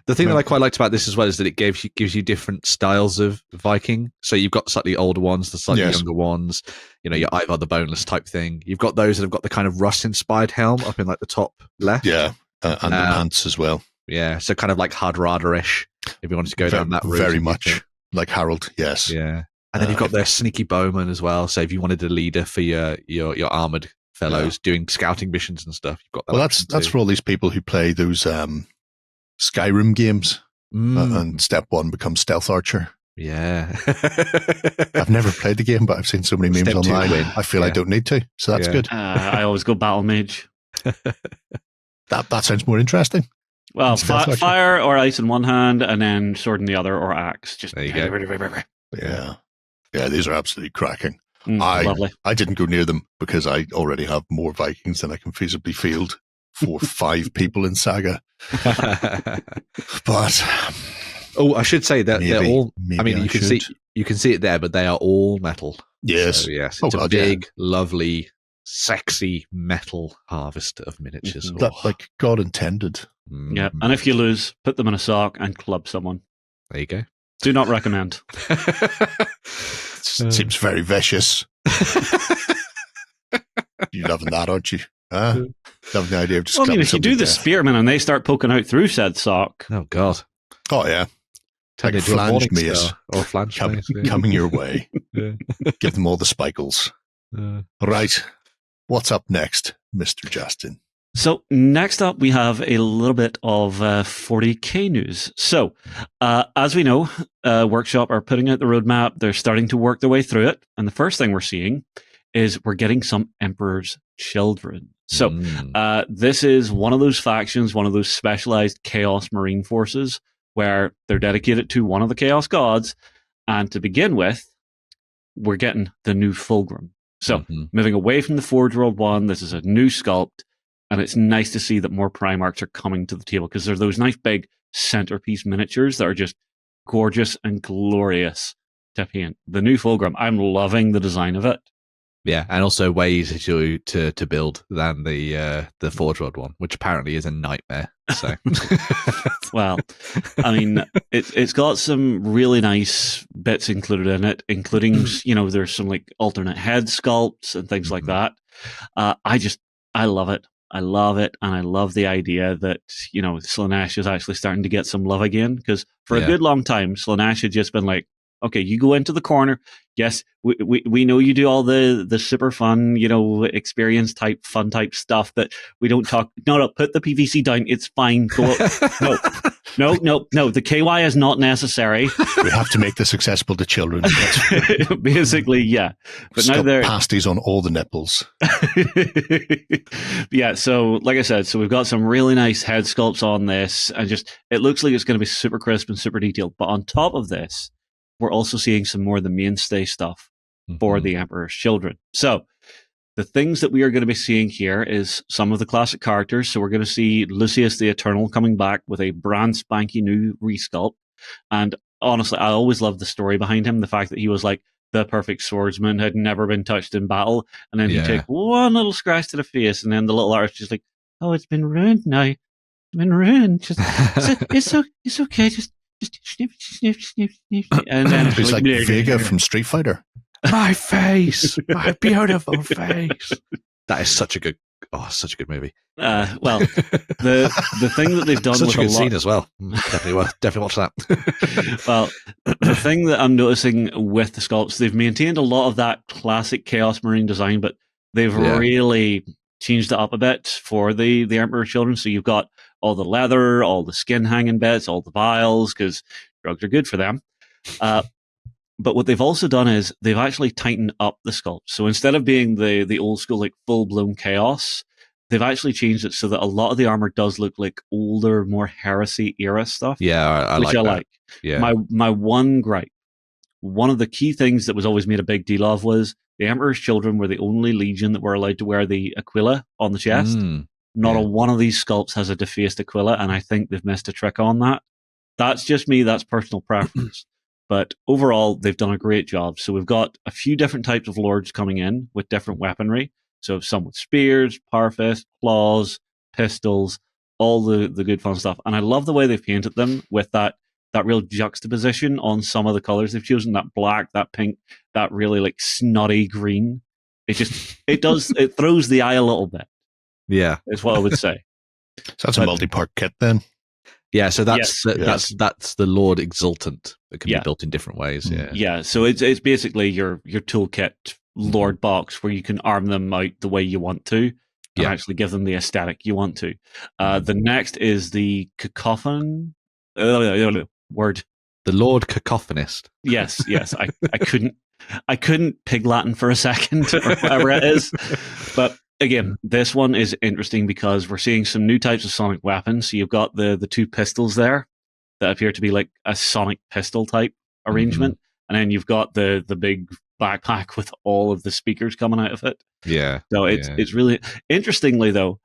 B: The thing that I quite liked about this as well is that it gives you different styles of Viking. So you've got slightly older ones, the slightly younger ones. You know, your Ivar the Boneless type thing. You've got those that have got the kind of Rust-inspired helm up in like the top left.
A: Yeah, and the pants as well.
B: Yeah, so kind of like Hardrada-ish, if you wanted to go down that route.
A: Very much like Harold, yes.
B: Yeah. And then you've got their sneaky bowman as well. So if you wanted a leader for your armoured fellows doing scouting missions and stuff, you've got that.
A: Well, that's for all these people who play those Skyrim games, and step one becomes Stealth Archer.
B: Yeah.
A: I've never played the game, but I've seen so many memes online. I feel I don't need to, so that's good.
E: I always go Battle Mage.
A: That sounds more interesting.
E: Well, fire or ice in one hand, and then sword in the other, or axe. Just
B: there you go.
A: Yeah, these are absolutely cracking.
E: Lovely.
A: I didn't go near them because I already have more Vikings than I can feasibly field for 5 people in Saga. But
B: I should say that they're all. I mean, you can see it there, but they are all metal.
A: Yes,
B: so, yes. It's a big, lovely, sexy metal harvest of miniatures.
A: That, like God intended.
E: Yeah, and if you lose, put them in a sock and club someone.
B: There you go.
E: Do not recommend.
A: Seems very vicious. You're loving that, aren't you? Loving the idea of just.
E: Well, I mean, if you do the spearmen and they start poking out through said sock.
B: Oh God.
A: Oh yeah. Like flanged mace
B: or flange
A: coming your way. Give them all the spikles. Right. What's up next, Mr. Justin?
E: So next up, we have a little bit of 40K news. So as we know, Workshop are putting out the roadmap. They're starting to work their way through it. And the first thing we're seeing is we're getting some Emperor's Children. So this is one of those factions, one of those specialized Chaos Marine forces where they're dedicated to one of the Chaos gods. And to begin with, we're getting the new Fulgrim. So moving away from the Forge World one, this is a new sculpt. And it's nice to see that more Primarchs are coming to the table because they're those nice big centerpiece miniatures that are just gorgeous and glorious to paint. The new Fulgrim, I'm loving the design of it.
B: Yeah, and also way easier to build than the Forge World one, which apparently is a nightmare. So,
E: well, I mean, it's got some really nice bits included in it, including there's some like alternate head sculpts and things like that. I love it. I love it, and I love the idea that, Slaanesh is actually starting to get some love again, because for a good long time, Slaanesh had just been like, okay, you go into the corner. Yes, we know you do all the super fun, experience type, fun type stuff that we don't talk. No, put the PVC down. It's fine. Go No. The KY is not necessary.
A: We have to make this accessible to children.
E: Basically, yeah. But
A: Stop
E: now they're
A: pasties on all the nipples.
E: Yeah, so like I said, we've got some really nice head sculpts on this, and it looks like it's going to be super crisp and super detailed. But on top of this, we're also seeing some more of the mainstay stuff for the Emperor's Children. So the things that we are going to be seeing here is some of the classic characters. So we're going to see Lucius the Eternal coming back with a brand spanky new resculpt. And honestly, I always loved the story behind him. The fact that he was like the perfect swordsman, had never been touched in battle. And then he'd take one little scratch to the face, and then the little artist just like, oh, it's been ruined now. It's been ruined. It's okay. Just sniff. And then
A: it's like Vega from Street Fighter.
B: My face, my beautiful face. That is such a good movie.
E: Well, the thing that they've done
B: such
E: with
B: a good
E: a lot,
B: scene as well. Definitely watch that.
E: Well, the thing that I'm noticing with the sculpts, they've maintained a lot of that classic Chaos Marine design, but they've really changed it up a bit for the Emperor's Children. So you've got all the leather, all the skin hanging bits, all the vials, because drugs are good for them. But what they've also done is they've actually tightened up the sculpt. So instead of being the old school, like full-blown chaos, they've actually changed it so that a lot of the armor does look like older, more heresy era stuff.
B: Yeah, I
E: which I
B: that.
E: like.
B: Yeah.
E: My one gripe, one of the key things that was always made a big deal of was the Emperor's Children were the only legion that were allowed to wear the Aquila on the chest. Not a one of these sculpts has a defaced Aquila, and I think they've missed a trick on that. That's just me. That's personal preference. But overall, they've done a great job. So we've got a few different types of lords coming in with different weaponry. So some with spears, parfist, claws, pistols, all the good fun stuff. And I love the way they've painted them with that real juxtaposition on some of the colors they've chosen. That black, that pink, that really like snotty green. It throws the eye a little bit.
B: Yeah,
E: is what I would say.
A: So that's a multi-part kit then.
B: Yeah, so that's the Lord Exultant that can be built in different ways.
E: Yeah. So it's basically your toolkit Lord box where you can arm them out the way you want to and actually give them the aesthetic you want to. The next is the cacophon word.
B: The Lord Cacophonist.
E: Yes. I couldn't pig Latin for a second or whatever it is, but. Again, this one is interesting because we're seeing some new types of sonic weapons. So you've got the two pistols there that appear to be like a sonic pistol type arrangement. And then you've got the big backpack with all of the speakers coming out of it.
B: Yeah.
E: So it's really... Interestingly, though,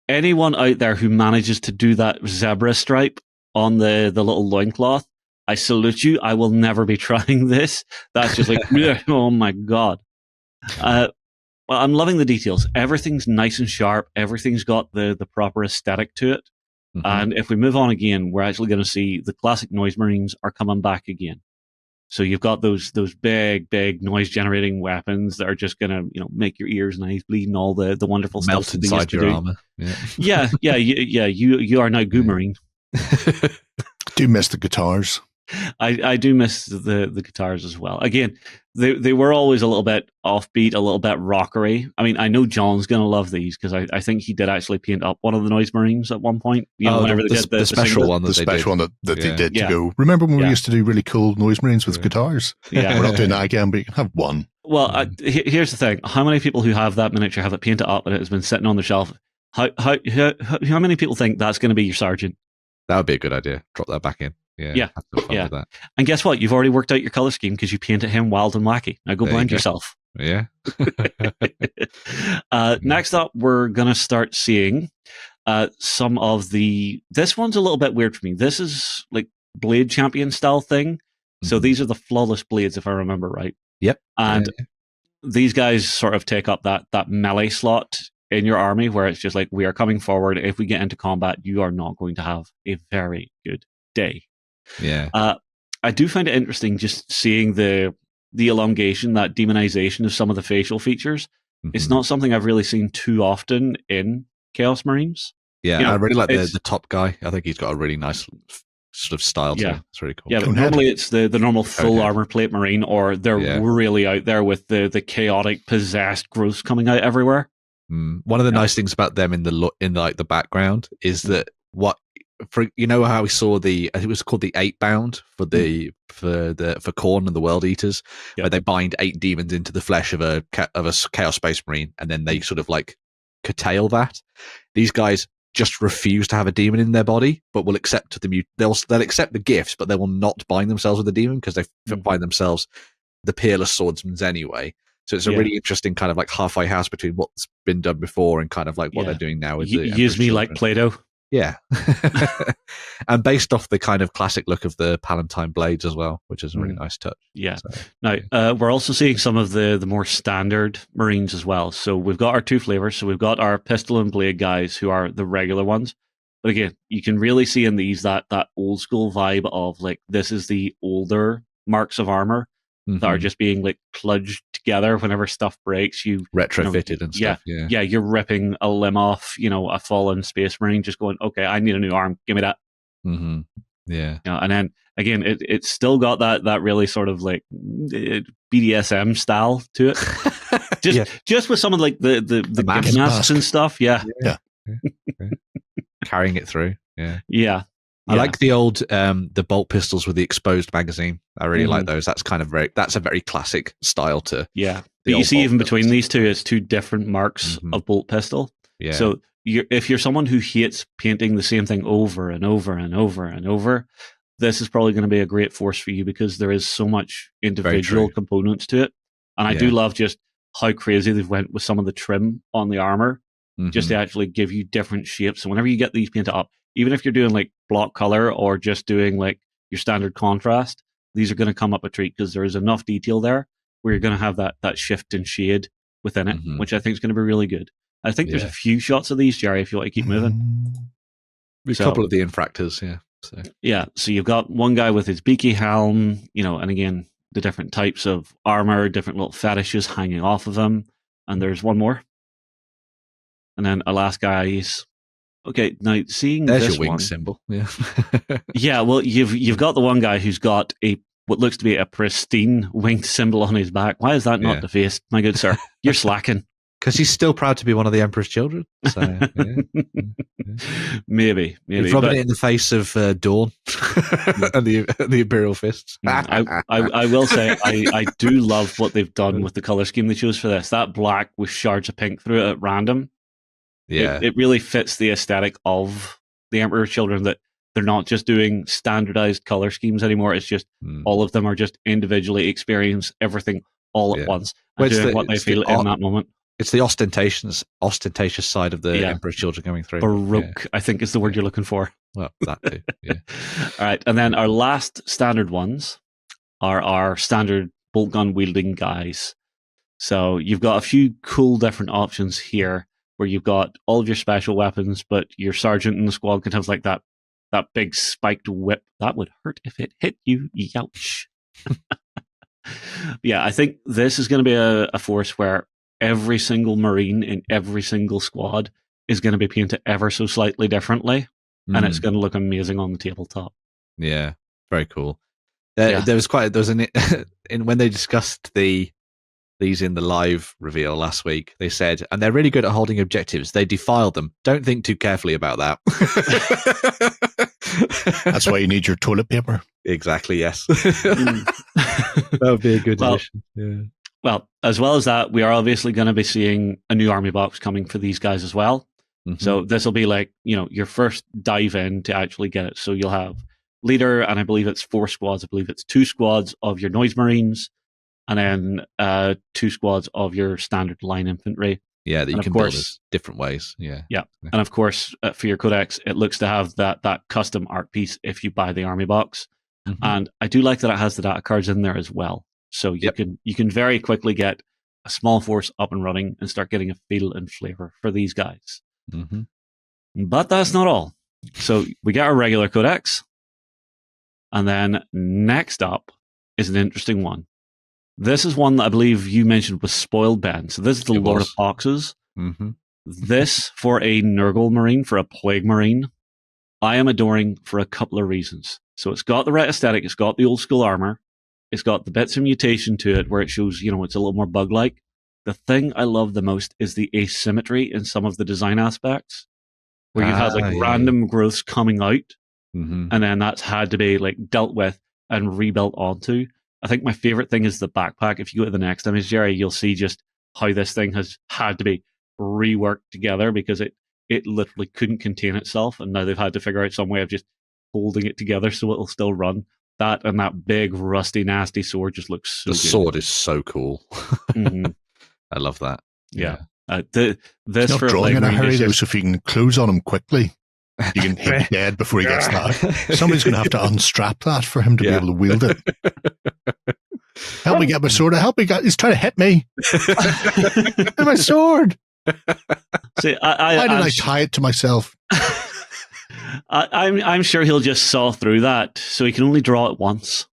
E: anyone out there who manages to do that zebra stripe on the little loincloth, I salute you. I will never be trying this. That's just like, oh my God. Well, I'm loving the details. Everything's nice and sharp. Everything's got the proper aesthetic to it. And if we move on again, we're actually going to see the classic Noise Marines are coming back again. So you've got those big noise generating weapons that are just going to make your ears and eyes bleed and all the wonderful
B: melt
E: stuff
B: inside your armor.
E: Yeah. You are now Goo Marine.
A: Do miss the guitars.
E: I do miss the guitars as well. Again, they were always a little bit offbeat, a little bit rockery. I mean, I know John's going to love these because I think he did actually paint up one of the Noise Marines at one point. Whenever they did the
B: special one,
A: the special one that they did to go. Remember when we used to do really cool Noise Marines with guitars?
E: Yeah,
A: we're not doing that again, but you can have one.
E: Well, here's the thing: how many people who have that miniature have it painted up and it has been sitting on the shelf? How many people think that's going to be your sergeant?
B: That would be a good idea. Drop that back in. Yeah. With that.
E: And guess what? You've already worked out your color scheme because you painted him wild and wacky. Now go blind yourself.
B: Yeah.
E: Next up, we're going to start seeing some of this one's a little bit weird for me. This is like Blade Champion style thing. So these are the flawless blades, if I remember right.
B: Yep.
E: And these guys sort of take up that melee slot in your army where it's just like, we are coming forward. If we get into combat, you are not going to have a very good day.
B: Yeah.
E: I do find it interesting just seeing the elongation, that demonization of some of the facial features. It's not something I've really seen too often in Chaos Marines.
B: Yeah,
E: You know,
B: I really like
E: it's-
B: the top guy. I think he's got a really nice sort of style to
E: Yeah.
B: him. It's really cool.
E: Yeah, but
A: Conehead.
E: normally it's the normal full
B: Conehead.
E: armor plate Marine, or they're
B: Yeah.
E: really out there with the chaotic possessed growths coming out everywhere.
B: One of the nice things about them in the background is that how we saw I think it was called the 8 bound for Khorne and the World Eaters, where they bind 8 demons into the flesh of a Chaos Space Marine, and then they sort of like curtail that. These guys just refuse to have a demon in their body, but will accept they'll accept the gifts, but they will not bind themselves with a demon because they bind themselves the peerless swordsmen anyway. So it's a really interesting kind of like halfway house between what's been done before and kind of like what they're doing now with the
E: use me like Play-Doh.
B: Yeah. And based off the kind of classic look of the Palatine blades as well, which is a really nice touch.
E: Yeah.
B: So,
E: now, we're also seeing some of the more standard Marines as well. So we've got our 2 flavors. So we've got our pistol and blade guys who are the regular ones. But again, you can really see in these that old school vibe of like, this is the older marks of armor that are just being like kludged together whenever stuff breaks. You
B: retrofitted and stuff.
E: Yeah, you're ripping a limb off, a fallen Space Marine, just going, okay, I need a new arm. Give me that.
B: Mm-hmm. Yeah.
E: And then again, it's still got that really sort of like BDSM style to it. Just with some of like the masks and stuff. Yeah.
B: Carrying it through. Yeah.
E: Yeah.
B: I like the old the bolt pistols with the exposed magazine. I really like those. That's kind of that's a very classic style to.
E: Yeah. But you see, even between these two, it's 2 different marks of bolt pistol.
B: Yeah.
E: So if you're someone who hates painting the same thing over and over and over and over, this is probably going to be a great force for you because there is so much individual components to it. And I do love just how crazy they've went with some of the trim on the armor, just to actually give you different shapes. So whenever you get these painted up, even if you're doing like block color or just doing like your standard contrast, these are going to come up a treat because there is enough detail there where you're going to have that shift in shade within it, which I think is going to be really good. I think there's a few shots of these, Jerry, if you want to keep moving.
B: A couple of the infractors, yeah.
E: So you've got one guy with his beaky helm, and again, the different types of armor, different little fetishes hanging off of him. And there's one more. And then a last guy's... Okay, now seeing
B: there's
E: this
B: your wing
E: one,
B: symbol. Yeah.
E: Yeah, well, you've got the one guy who's got what looks to be a pristine winged symbol on his back. Why is that not defaced, my good sir? You're slacking.
B: Because he's still proud to be one of the Emperor's children. So,
E: Maybe.
B: He's rubbing it in the face of Dawn and the Imperial Fists.
E: I will say I do love what they've done with the color scheme they chose for this. That black with shards of pink through it at random.
B: Yeah,
E: it really fits the aesthetic of the Emperor's Children, that they're not just doing standardized color schemes anymore. It's just all of them are just individually experience everything all at once and doing what they feel in that moment.
B: It's the ostentatious side of the Emperor's Children coming through.
E: Baroque, I think is the word you're looking for.
B: Well, that too. Yeah.
E: All right, and then our last standard ones are our standard bolt gun wielding guys. So you've got a few cool different options here, where you've got all of your special weapons, but your sergeant in the squad can have like that big spiked whip. That would hurt if it hit you. Youch. Yeah, I think this is going to be a force where every single Marine in every single squad is going to be painted ever so slightly differently, and it's going to look amazing on the tabletop.
B: Yeah, very cool. There was when they discussed these in the live reveal last week, they said, and they're really good at holding objectives. They defile them. Don't think too carefully about that.
A: That's why you need your toilet paper.
B: Exactly, yes. That would be a good addition. Yeah.
E: Well, as well as that, we are obviously going to be seeing a new army box coming for these guys as well. So this will be like, your first dive in to actually get it. So you'll have leader, and I believe it's 4 squads. I believe it's 2 squads of your noise Marines, and then 2 squads of your standard line infantry.
B: Yeah, that you can build different ways. Yeah.
E: And of course, for your codex, it looks to have that custom art piece if you buy the army box. And I do like that it has the data cards in there as well. So you can very quickly get a small force up and running and start getting a feel and flavor for these guys. But that's not all. So we get our regular codex, and then next up is an interesting one. This is one that I believe you mentioned was spoiled, Ben. So this is the Lord of Boxes. This for a Nurgle Marine, for a Plague Marine, I am adoring for a couple of reasons. So it's got the right aesthetic, it's got the old school armor, it's got the bits of mutation to it where it shows, it's a little more bug-like. The thing I love the most is the asymmetry in some of the design aspects, where you've had random growths coming out, and then that's had to be dealt with and rebuilt onto. I think my favorite thing is the backpack. If you go to the next image, Jerry, you'll see just how this thing has had to be reworked together because it literally couldn't contain itself, and now they've had to figure out some way of just holding it together so it'll still run. That and that big, rusty, nasty sword just looks so good.
B: The sword is so cool. I love that.
E: Yeah.
A: He's not drawing in a hurry, though, so if you can close on him quickly, you can hit him dead before he gets that. Somebody's going to have to unstrap that for him to be able to wield it. Help me get my sword. Help me get... He's trying to hit me. My sword.
E: See,
A: why did I tie it to myself?
E: I'm sure he'll just saw through that, so he can only draw it once.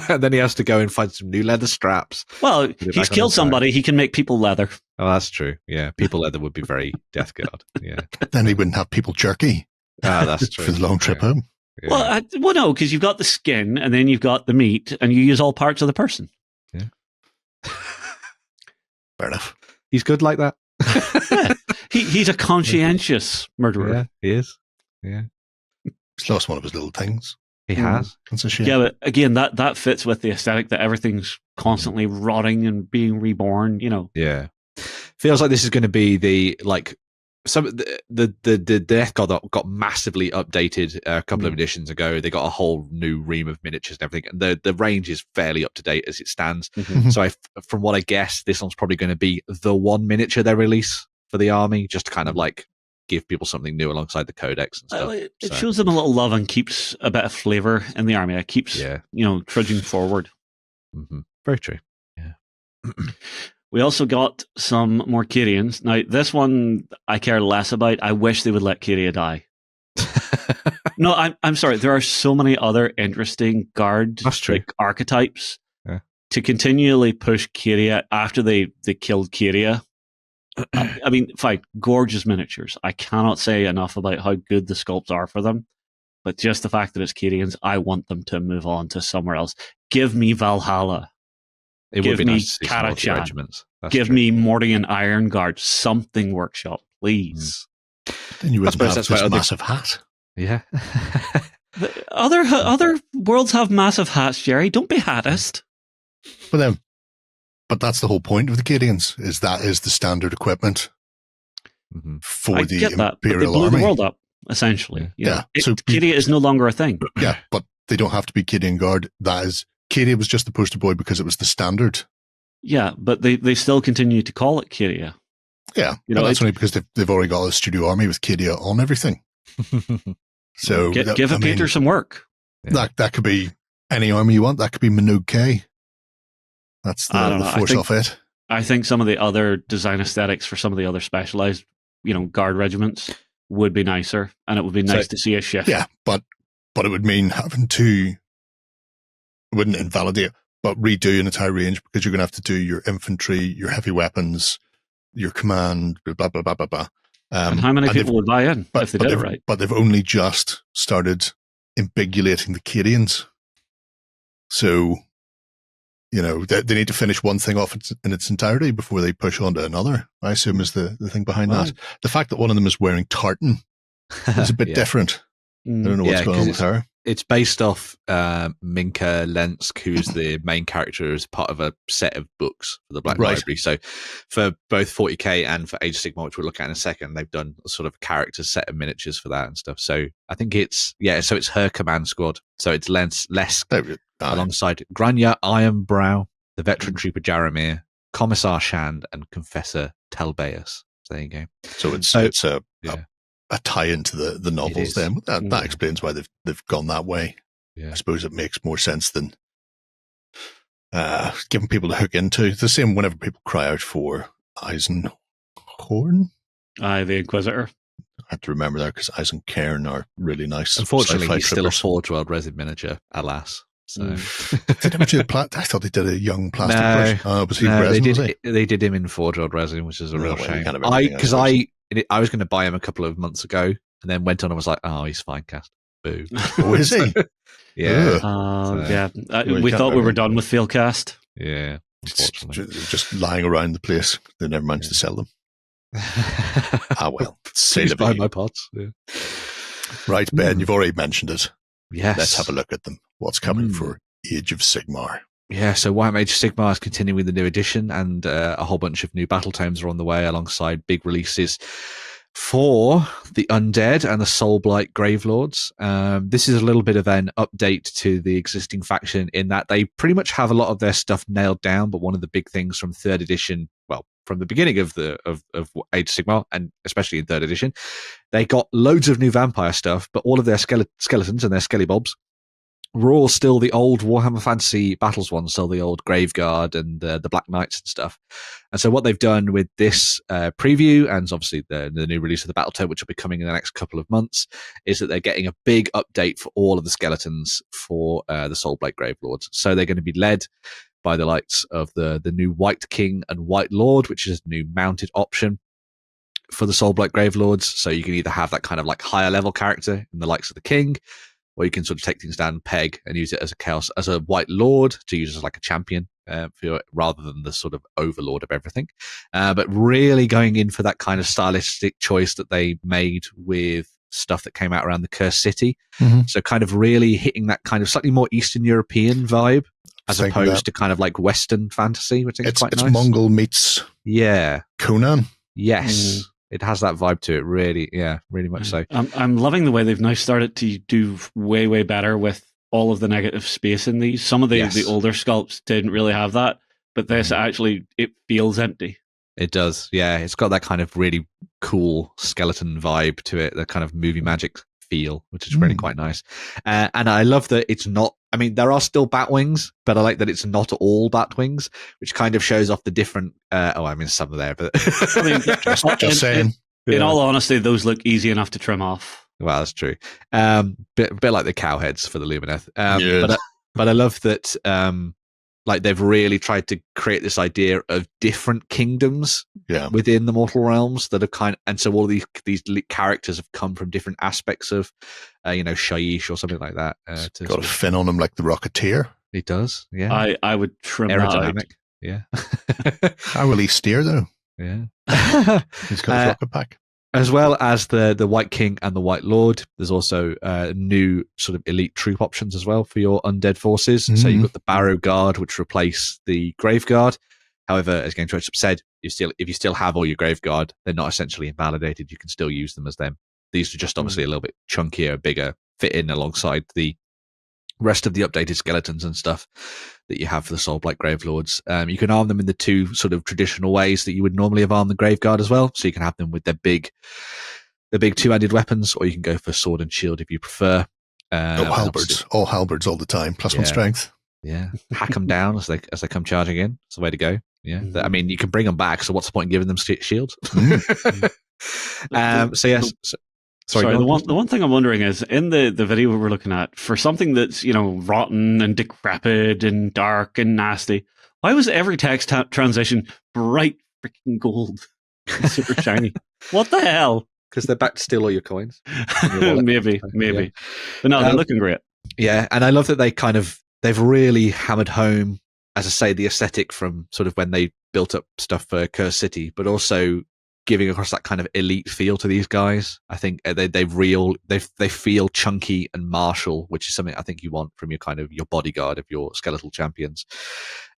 B: And then he has to go and find some new leather straps.
E: Well, he's killed somebody. He can make people leather.
B: Oh, that's true. Yeah, people leather would be very Death Guard. Yeah.
A: Then he wouldn't have people jerky.
B: That's true.
A: For the long trip home.
B: Yeah.
E: Well, no, because you've got the skin, and then you've got the meat, and you use all parts of the person.
B: Yeah.
A: Fair enough.
B: He's good like that.
E: Yeah. He's a conscientious murderer.
B: Yeah, he is. Yeah.
A: He's lost one of his little things.
B: He has.
A: That's a shame.
E: Yeah, but again, that fits with the aesthetic that everything's constantly rotting and being reborn,
B: Yeah. Feels like this is going to be the Death Guard got massively updated a couple of editions ago. They got a whole new ream of miniatures and everything. And the range is fairly up to date as it stands. So from what I guess, this one's probably going to be the one miniature they release for the army, just to kind of give people something new alongside the codex and stuff.
E: It shows them a little love and keeps a bit of flavor in the army. It keeps, trudging forward.
B: Very true. Yeah.
E: We also got some more Kyrians. Now, this one I care less about. I wish they would let Kyria die. No, I'm sorry. There are so many other interesting guard archetypes to continually push Kyria after they killed Kyria. I mean, fine, gorgeous miniatures. I cannot say enough about how good the sculpts are for them. But just the fact that it's Kyrians, I want them to move on to somewhere else. Give me Valhalla.
B: Give me
E: Karachan. Give me Mordian Iron Guard. Something Workshop, please.
A: Then you would have this massive hat.
B: Yeah.
E: Other worlds have massive hats, Jerry. Don't be hatist.
A: But that's the whole point of the Kyrians, is that is the standard equipment for the Imperial
E: Army. They blew the world up, essentially. So Kyria is no longer a thing.
A: Yeah, but they don't have to be Kyrian Guard. Kyria was just the poster boy because it was the standard.
E: Yeah, but they still continue to call it Kyria.
A: Yeah, that's only because they've already got a studio army with Kyria on everything. So
E: give a painter some work.
A: That could be any army you want. That could be Minogue K. That's the force of it.
E: I think some of the other design aesthetics for some of the other specialized, guard regiments would be nicer, and it would be nice to see a shift.
A: Yeah, but it would mean having to, it wouldn't invalidate, but redo an entire range, because you're going to have to do your infantry, your heavy weapons, your command, blah, blah, blah, blah, blah.
E: And how many people would buy in if they did it right?
A: But they've only just started imbigulating the Kyrians. So, they need to finish one thing off in its entirety before they push on to another, I assume is the thing behind that. The fact that one of them is wearing tartan is a bit different. I don't know what's going on with her.
B: It's based off Minka Lensk, who's the main character, as part of a set of books for the Black Library. So for both 40K and for Age of Sigmar, which we'll look at in a second, they've done a sort of a character set of miniatures for that and stuff. So I think it's her command squad. So it's Lesk alongside Grania Ironbrow, the veteran trooper Jaromir, Commissar Shand, and Confessor Telbeus. So there you go.
A: So it's a tie into the novels then. That explains why they've gone that way. Yeah. I suppose it makes more sense than giving people to hook into. It's the same whenever people cry out for Eisenhorn.
E: The Inquisitor.
A: I had to remember that because Eisencairn are really nice.
B: Unfortunately, he's still a Forge World resin miniature, alas. So
A: Did they ever do I thought they did a young plastic
B: No.
A: version. Oh, was he resin, was he?
B: They did him in forged resin, which is a real
A: well,
B: shame.
A: kind of everything
B: Because
A: else,
B: I was going to buy him a couple of months ago, and then went on and was like, oh, he's fine cast. Boo.
A: Oh, is he?
B: Yeah.
E: Yeah.
A: Well, you
E: We
A: can't
E: thought we were
A: remember.
E: done with Fieldcast.
B: Yeah. Unfortunately.
A: Just lying around the place. They never managed to sell them. Ah, well. Say
B: Please
A: the
B: buy
A: be.
B: my pots. Yeah.
A: Right, Ben, you've already mentioned it.
B: Yes.
A: Let's have a look at them. What's coming for Age of Sigmar?
B: Yeah, so Warhammer Age of Sigmar is continuing with the new edition, and a whole bunch of new battle tomes are on the way alongside big releases for the Undead and the Soulblight Gravelords. This is a little bit of an update to the existing faction in that they pretty much have a lot of their stuff nailed down, but one of the big things from 3rd edition, well, from the beginning of Age of Sigmar, and especially in 3rd edition, they got loads of new vampire stuff, but all of their skeletons and their skellybobs were all still the old Warhammer Fantasy Battles ones, so the old Graveguard and the Black Knights and stuff. And so what they've done with this preview, and obviously the new release of the Battle Tome, which will be coming in the next couple of months, is that they're getting a big update for all of the skeletons for the Soulblight Gravelords. So they're going to be led by the likes of the new White King and White Lord, which is a new mounted option for the Soulblight Gravelords. So you can either have that kind of like higher level character in the likes of the King, or you can sort of take things down, peg, and use it as a White Lord to use as like a champion rather than the sort of overlord of everything. But really going in for that kind of stylistic choice that they made with stuff that came out around the Cursed City.
A: Mm-hmm.
B: So kind of really hitting that kind of slightly more Eastern European vibe as opposed to kind of like Western fantasy, which I think is quite nice.
A: It's Mongol meets Conan.
B: Yes. It has that vibe to it, really. Yeah, really much so.
E: I'm loving the way they've now started to do way, way better with all of the negative space in these. Some of the older sculpts didn't really have that, but this actually, it feels empty.
B: It does, yeah. It's got that kind of really cool skeleton vibe to it, that kind of movie magic feel, which is really quite nice. And I love that it's not, I mean, there are still Batwings, but I like that it's not all Batwings, which kind of shows off the different, some are there, but
E: I mean,
A: just saying.
E: In all honesty, those look easy enough to trim off.
B: Well, that's true. Bit like the cow heads for the Lumineth. But I love that, like they've really tried to create this idea of different kingdoms within the mortal realms that are and so all these characters have come from different aspects of, Shaiish or something like that.
A: Got a fin on him like the Rocketeer.
B: He does, yeah.
E: I would trim
B: aerodynamic,
E: that out.
B: Yeah.
A: How will he steer though?
B: Yeah.
A: He's got a rocket pack.
B: As well as the White King and the White Lord, there's also new sort of elite troop options as well for your undead forces. So you've got the Barrow Guard, which replace the Grave Guard. However, as Game Choice said, if you still have all your Grave Guard, they're not essentially invalidated. You can still use them as them. These are just obviously a little bit chunkier, bigger, fit in alongside the rest of the updated skeletons and stuff that you have for the Soulblight Gravelords. You can arm them in the two sort of traditional ways that you would normally have armed the Graveguard as well. So you can have them with their big two-handed weapons, or you can go for sword and shield if you prefer.
A: Halberds. All halberds all the time. +1 strength.
B: Yeah. Hack them down as they come charging in. It's the way to go. Yeah. I mean, you can bring them back, so what's the point in giving them shields? So yes.
E: Sorry, the one thing I'm wondering is, in the video we were looking at, for something that's, rotten and decrepit and dark and nasty, why was every text transition bright freaking gold? Super shiny. What the hell?
B: Because they're back to steal all your coins.
E: Maybe.
B: Yeah.
E: But no, they're looking great.
B: Yeah, and I love that they've really hammered home, as I say, the aesthetic from sort of when they built up stuff for Cursed City, but also giving across that kind of elite feel to these guys. I think they feel chunky and martial, which is something I think you want from your bodyguard of your skeletal champions.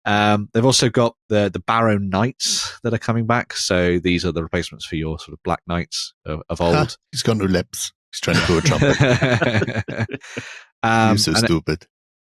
B: They've also got the Barrow Knights that are coming back. So these are the replacements for your sort of Black Knights of old.
A: He's got no lips. He's trying to blow a trumpet. He's so stupid.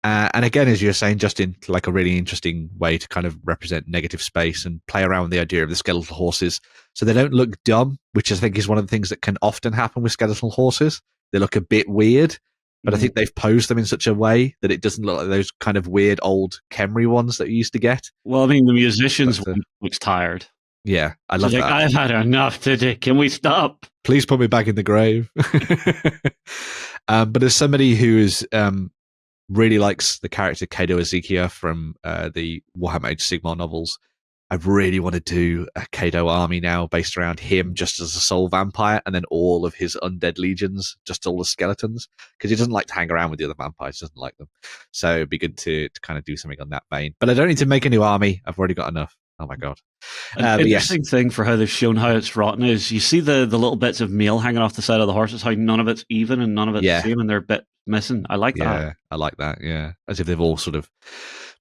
B: And again, as you're saying, just in like a really interesting way to kind of represent negative space and play around with the idea of the skeletal horses. So they don't look dumb, which I think is one of the things that can often happen with skeletal horses. They look a bit weird, but I think they've posed them in such a way that it doesn't look like those kind of weird old Khemri ones that you used to get.
E: Well, I mean, the musicians one looks tired.
B: Yeah, I love that.
E: I've had enough today. Can we stop?
B: Please put me back in the grave. But as somebody who is really likes the character Kado Ezekiel from the Warhammer Age of Sigmar novels. I really want to do a Kado army now based around him just as a sole vampire, and then all of his undead legions, just all the skeletons, because he doesn't like to hang around with the other vampires, doesn't like them. So it'd be good to kind of do something on that vein. But I don't need to make a new army. I've already got enough. Oh my god.
E: An interesting thing for how they've shown how it's rotten is you see the little bits of mail hanging off the side of the horses, how none of it's even and none of it's the same, and they're a bit missing. I like that.
B: Yeah, I like that, yeah. As if they've all sort of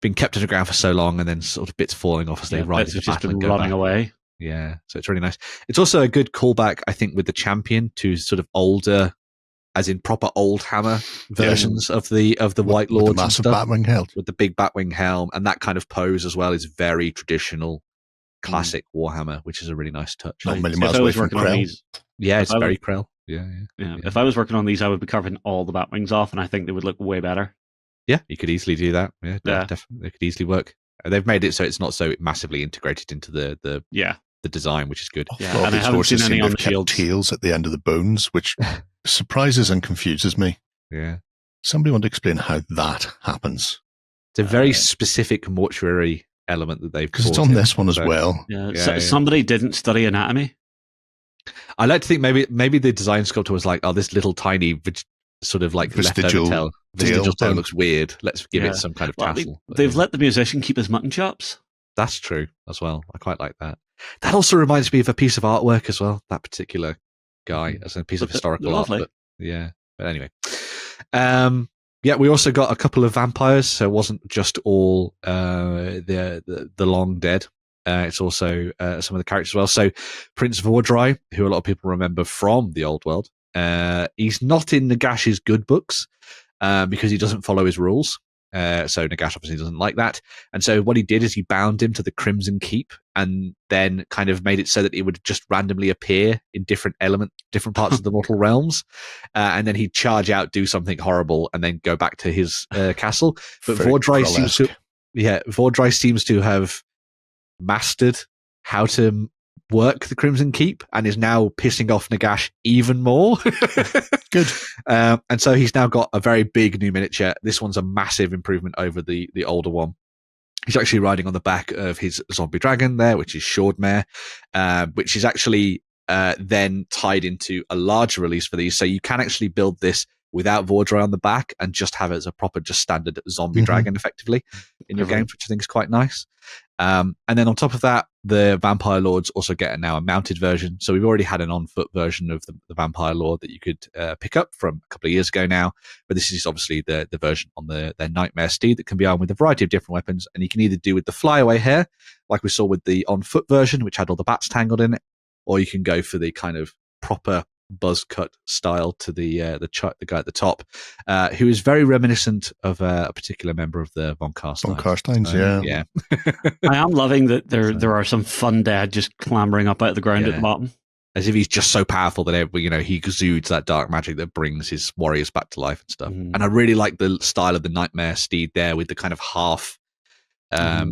B: been kept on the ground for so long and then sort of bits falling off as they ride into battle and go
E: running
B: back.
E: away.
B: Yeah, so it's really nice. It's also a good callback, I think, with the champion to sort of older, as in proper Oldhammer versions of the White Lords
A: with the massive
B: and stuff,
A: Batwing helm.
B: with the big Batwing helm, and that kind of pose as well is very traditional, classic Warhammer, which is a really nice touch.
A: Not many miles away from Krell.
B: Yeah, it's very Krell. Yeah.
E: If I was working on these, I would be carving all the Batwings off, and I think they would look way better.
B: Yeah, you could easily do that. Yeah, definitely, they could easily work. They've made it so it's not so massively integrated into the design, which is good.
E: Yeah, and I haven't seen any on the shields.
A: Heels at the end of the bones, which surprises and confuses me.
B: Yeah.
A: Somebody want to explain how that happens?
B: It's a very specific mortuary element that they've,
A: because it's on this one as well.
E: Somebody didn't study anatomy.
B: I like to think maybe the design sculptor was like, oh, this little tiny sort of like vestigial tail looks weird. Let's give it some kind of tassel.
E: They've let the musician keep his mutton chops.
B: That's true as well. I quite like that. That also reminds me of a piece of artwork as well. That particular guy as a piece of historical art. But anyway. We also got a couple of vampires, so it wasn't just all the long dead. It's also some of the characters as well. So Prince Vordry, who a lot of people remember from the old world, he's not in Nagash's good books because he doesn't follow his rules. So Nagash obviously doesn't like that. And so what he did is he bound him to the Crimson Keep and then kind of made it so that it would just randomly appear in different parts of the mortal realms. And then he'd charge out, do something horrible, and then go back to his castle. But Vordry seems to have mastered how to work the Crimson Keep and is now pissing off Nagash even more.
A: Good.
B: And so he's now got a very big new miniature. This one's a massive improvement over the older one. He's actually riding on the back of his zombie dragon there, which is Shordmare, which is actually then tied into a larger release for these. So you can actually build this without Vordry on the back and just have it as a proper, just standard zombie dragon effectively in your games, which I think is quite nice. And then on top of that, the Vampire Lords also get now a mounted version. So we've already had an on-foot version of the Vampire Lord that you could pick up from a couple of years ago now. But this is obviously the version on their Nightmare Steed that can be armed with a variety of different weapons. And you can either do with the flyaway hair, like we saw with the on-foot version, which had all the bats tangled in it, or you can go for the kind of proper buzz cut style to the guy at the top, who is very reminiscent of a particular member of the Von Carsteins.
A: Yeah.
E: I am loving that there are some fun dead just clambering up out of the ground at the bottom.
B: As if he's just so powerful that he exudes that dark magic that brings his warriors back to life and stuff. And I really like the style of the Nightmare Steed there with the kind of half face.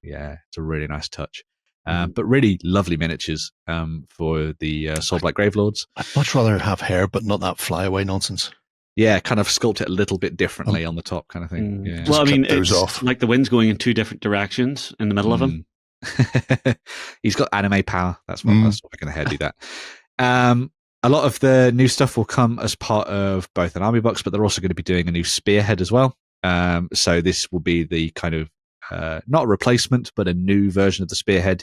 B: Yeah, it's a really nice touch. But really lovely miniatures for the Soulblight Gravelords.
A: I'd much rather have hair, but not that flyaway nonsense.
B: Yeah, kind of sculpt it a little bit differently on the top kind of thing. Yeah.
E: Well, I mean, it's like the wind's going in two different directions in the middle of him.
B: He's got anime power. That's why I can do that. A lot of the new stuff will come as part of both an army box, but they're also going to be doing a new spearhead as well. So this will be the kind of not a replacement, but a new version of the spearhead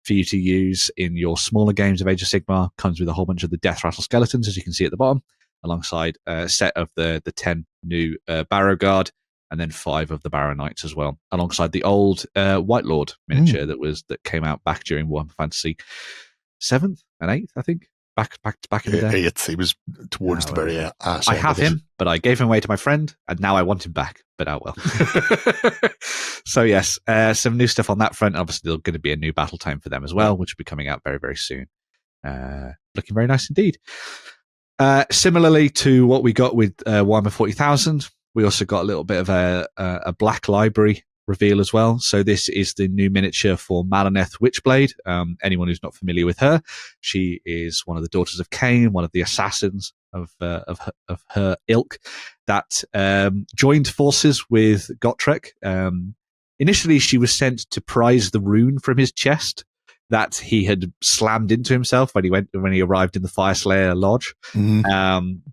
B: for you to use in your smaller games of Age of Sigmar. Comes with a whole bunch of the Death Rattle skeletons, as you can see at the bottom, alongside a set of the 10 new Barrow Guard, and then 5 of the Barrow Knights as well, alongside the old White Lord miniature that came out back during Warhammer Fantasy 7th and 8th, I think. Back in the day.
A: He was towards the very ass.
B: I have him, but I gave him away to my friend, and now I want him back. But well. So yes, some new stuff on that front. Obviously, there's going to be a new battle tome for them as well, which will be coming out very, very soon. Looking very nice indeed. Similarly to what we got with Warhammer 40,000, we also got a little bit of a black library reveal as well. So this is the new miniature for Malineth Witchblade. Anyone who's not familiar with her, she is one of the daughters of Cain, one of the assassins of her ilk that joined forces with Gotrek. Initially, she was sent to prize the rune from his chest that he had slammed into himself when he arrived in the Fireslayer Lodge.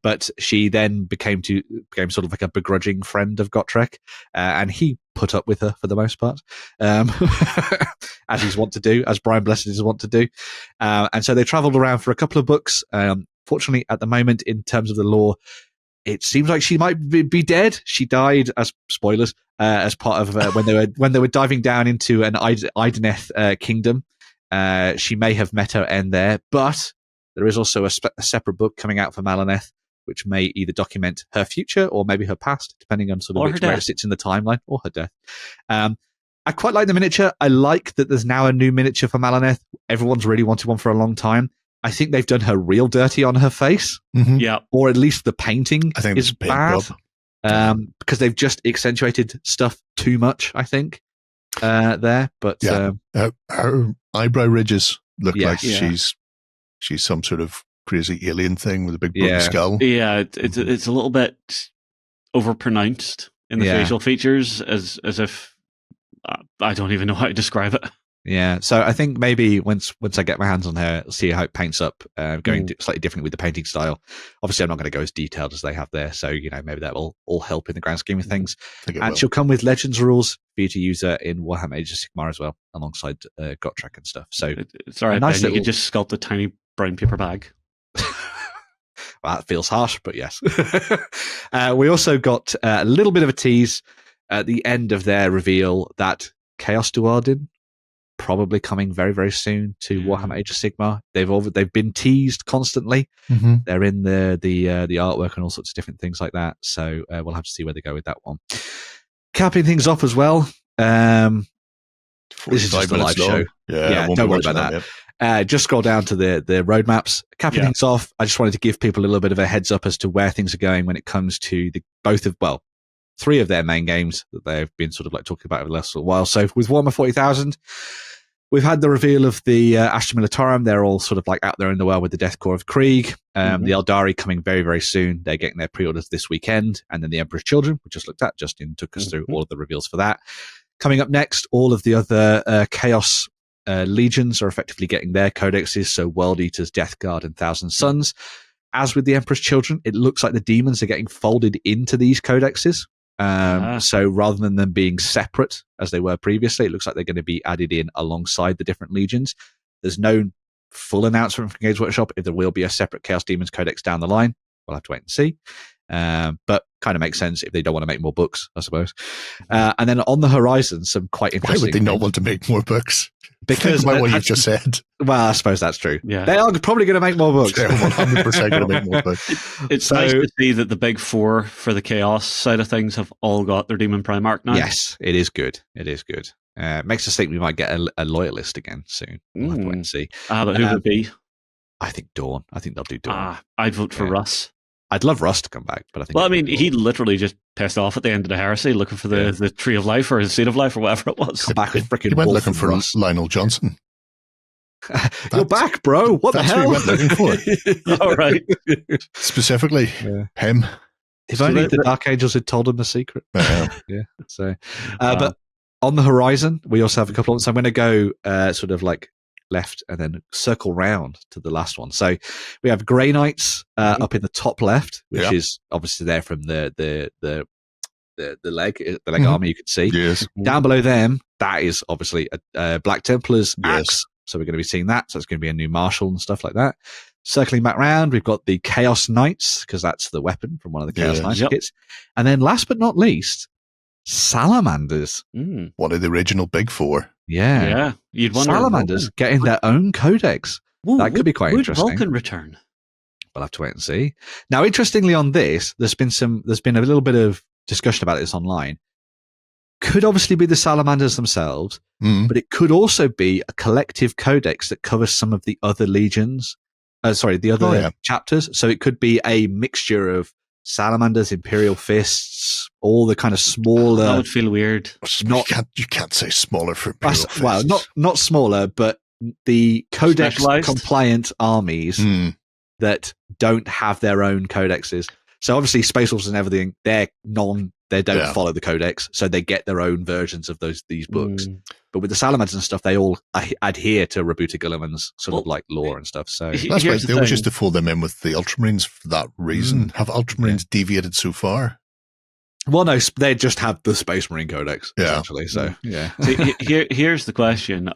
B: But she then became sort of like a begrudging friend of Gotrek, and he put up with her for the most part, as he's wont to do, as Brian Blessed is wont to do. And so they travelled around for a couple of books. Fortunately, at the moment, in terms of the lore, it seems like she might be dead. She died, as spoilers, as part of when they were diving down into an Ideneth kingdom. She may have met her end there, but there is also a separate book coming out for Malineth, which may either document her future or maybe her past, depending on sort of where it sits in the timeline, or her death. I quite like the miniature. I like that there's now a new miniature for Malineth. Everyone's really wanted one for a long time. I think they've done her real dirty on her face.
E: Yeah.
B: Or at least the painting
A: I think
B: is
A: it's a paint
B: bad. Because they've just accentuated stuff too much, I think, there. But
A: her eyebrow ridges look like
B: Yeah.
A: she's some sort of crazy alien thing with a big broken skull.
E: Yeah, it's a little bit overpronounced in the facial features, as if I don't even know how to describe it.
B: Yeah, so I think maybe once I get my hands on her, see how it paints up, going slightly different with the painting style. Obviously, I'm not going to go as detailed as they have there, so maybe that will all help in the grand scheme of things. And she'll come with Legends rules for you to use her in Warhammer Age of Sigmar as well, alongside Gotrek and stuff. So
E: it's all right, nice Ben, you could just sculpt a tiny brown paper bag.
B: Well, that feels harsh, but yes. We also got a little bit of a tease at the end of their reveal that Chaos Duardin probably coming very, very soon to Warhammer Age of Sigmar. They've been teased constantly. They're in the artwork and all sorts of different things like that. So we'll have to see where they go with that one. Capping things off as well. This is just a live show. Yeah, don't worry about that. Just scroll down to the roadmaps. Capping things off, I just wanted to give people a little bit of a heads up as to where things are going when it comes to three of their main games that they've been sort of like talking about over the last little while. So with Warhammer 40,000, we've had the reveal of the Astra Militarum. They're all sort of like out there in the world with the Death Corps of Krieg. The Eldari coming very, very soon. They're getting their pre-orders this weekend. And then the Emperor's Children, we just looked at. Justin took us through all of the reveals for that. Coming up next, all of the other Chaos legions are effectively getting their codexes. So World Eaters, Death Guard, and Thousand Suns. As with the Emperor's Children, it looks like the demons are getting folded into these codexes. So rather than them being separate as they were previously, it looks like they're going to be added in alongside the different legions. There's no full announcement from Games Workshop if there will be a separate Chaos Demons Codex down the line. We'll have to wait and see. But kind of makes sense if they don't want to make more books, I suppose. And then on the horizon, some quite interesting.
A: Why would they not want to make more books?
B: Because
A: think about what you've just said.
B: Well, I suppose that's true.
E: Yeah.
B: They are probably going to make more books.
A: They're 100% going to make more books.
E: It's nice to see that the big four for the Chaos side of things have all got their Demon Primarch now.
B: Yes, it is good. It is good. Makes us think we might get a loyalist again soon. We'll have to wait and see.
E: But who would it be?
B: I think Dawn. I think they'll do Dawn.
E: I'd vote for Russ.
B: I'd love Russ to come back, but I think.
E: Well, I mean, he literally just pissed off at the end of the Heresy, looking for the Tree of Life or the Seed of Life or whatever it was.
B: Come back with freaking.
A: He went looking for Lionel Johnson.
B: You're back, bro. What the hell?
A: That's what he went looking for.
E: All right.
A: Specifically, him.
B: If only the Dark Angels had told him the secret.
A: Yeah.
B: So, but on the horizon, we also have a couple of. So I'm going to go sort of like left and then circle round to the last one. So we have Grey Knights up in the top left, which is obviously there from the leg armor you can see.
A: Yes.
B: Down below them, that is obviously a Black Templar's axe. So we're going to be seeing that. So it's going to be a new marshal and stuff like that. Circling back round, we've got the Chaos Knights, because that's the weapon from one of the Chaos Knights kits. And then last but not least, Salamanders.
A: One of the original big four.
B: Yeah.
E: You'd wonder.
B: Salamanders getting their own codex. That could be quite interesting.
E: Would Vulcan return?
B: We'll have to wait and see. Now, interestingly on this, there's been a little bit of discussion about this online. Could obviously be the Salamanders themselves, but it could also be a collective codex that covers some of the other legions. The other chapters. So it could be a mixture of Salamanders, Imperial Fists, all the kind of
E: That
B: smaller.
E: would feel weird.
A: You can't say smaller for Imperial Fists.
B: Well, not smaller, but the codex
E: Specialized?
B: compliant armies
A: Hmm.
B: that don't have their own codexes. So obviously Space Wolves and everything, they don't
A: Yeah.
B: follow the codex, so they get their own versions of these books.
E: Mm.
B: But with the Salamanders and stuff, they all adhere to Rabuta Gulliman's sort of
E: Well,
B: like lore and stuff. So
E: he-
A: That's why
E: Here's the
A: they always
E: thing.
A: used to fold them in with the Ultramarines for that reason. Have Ultramarines deviated so far?
B: well, no, they just have the Space Marine Codex
A: Yeah.
B: essentially. So yeah,
E: See, here's the question: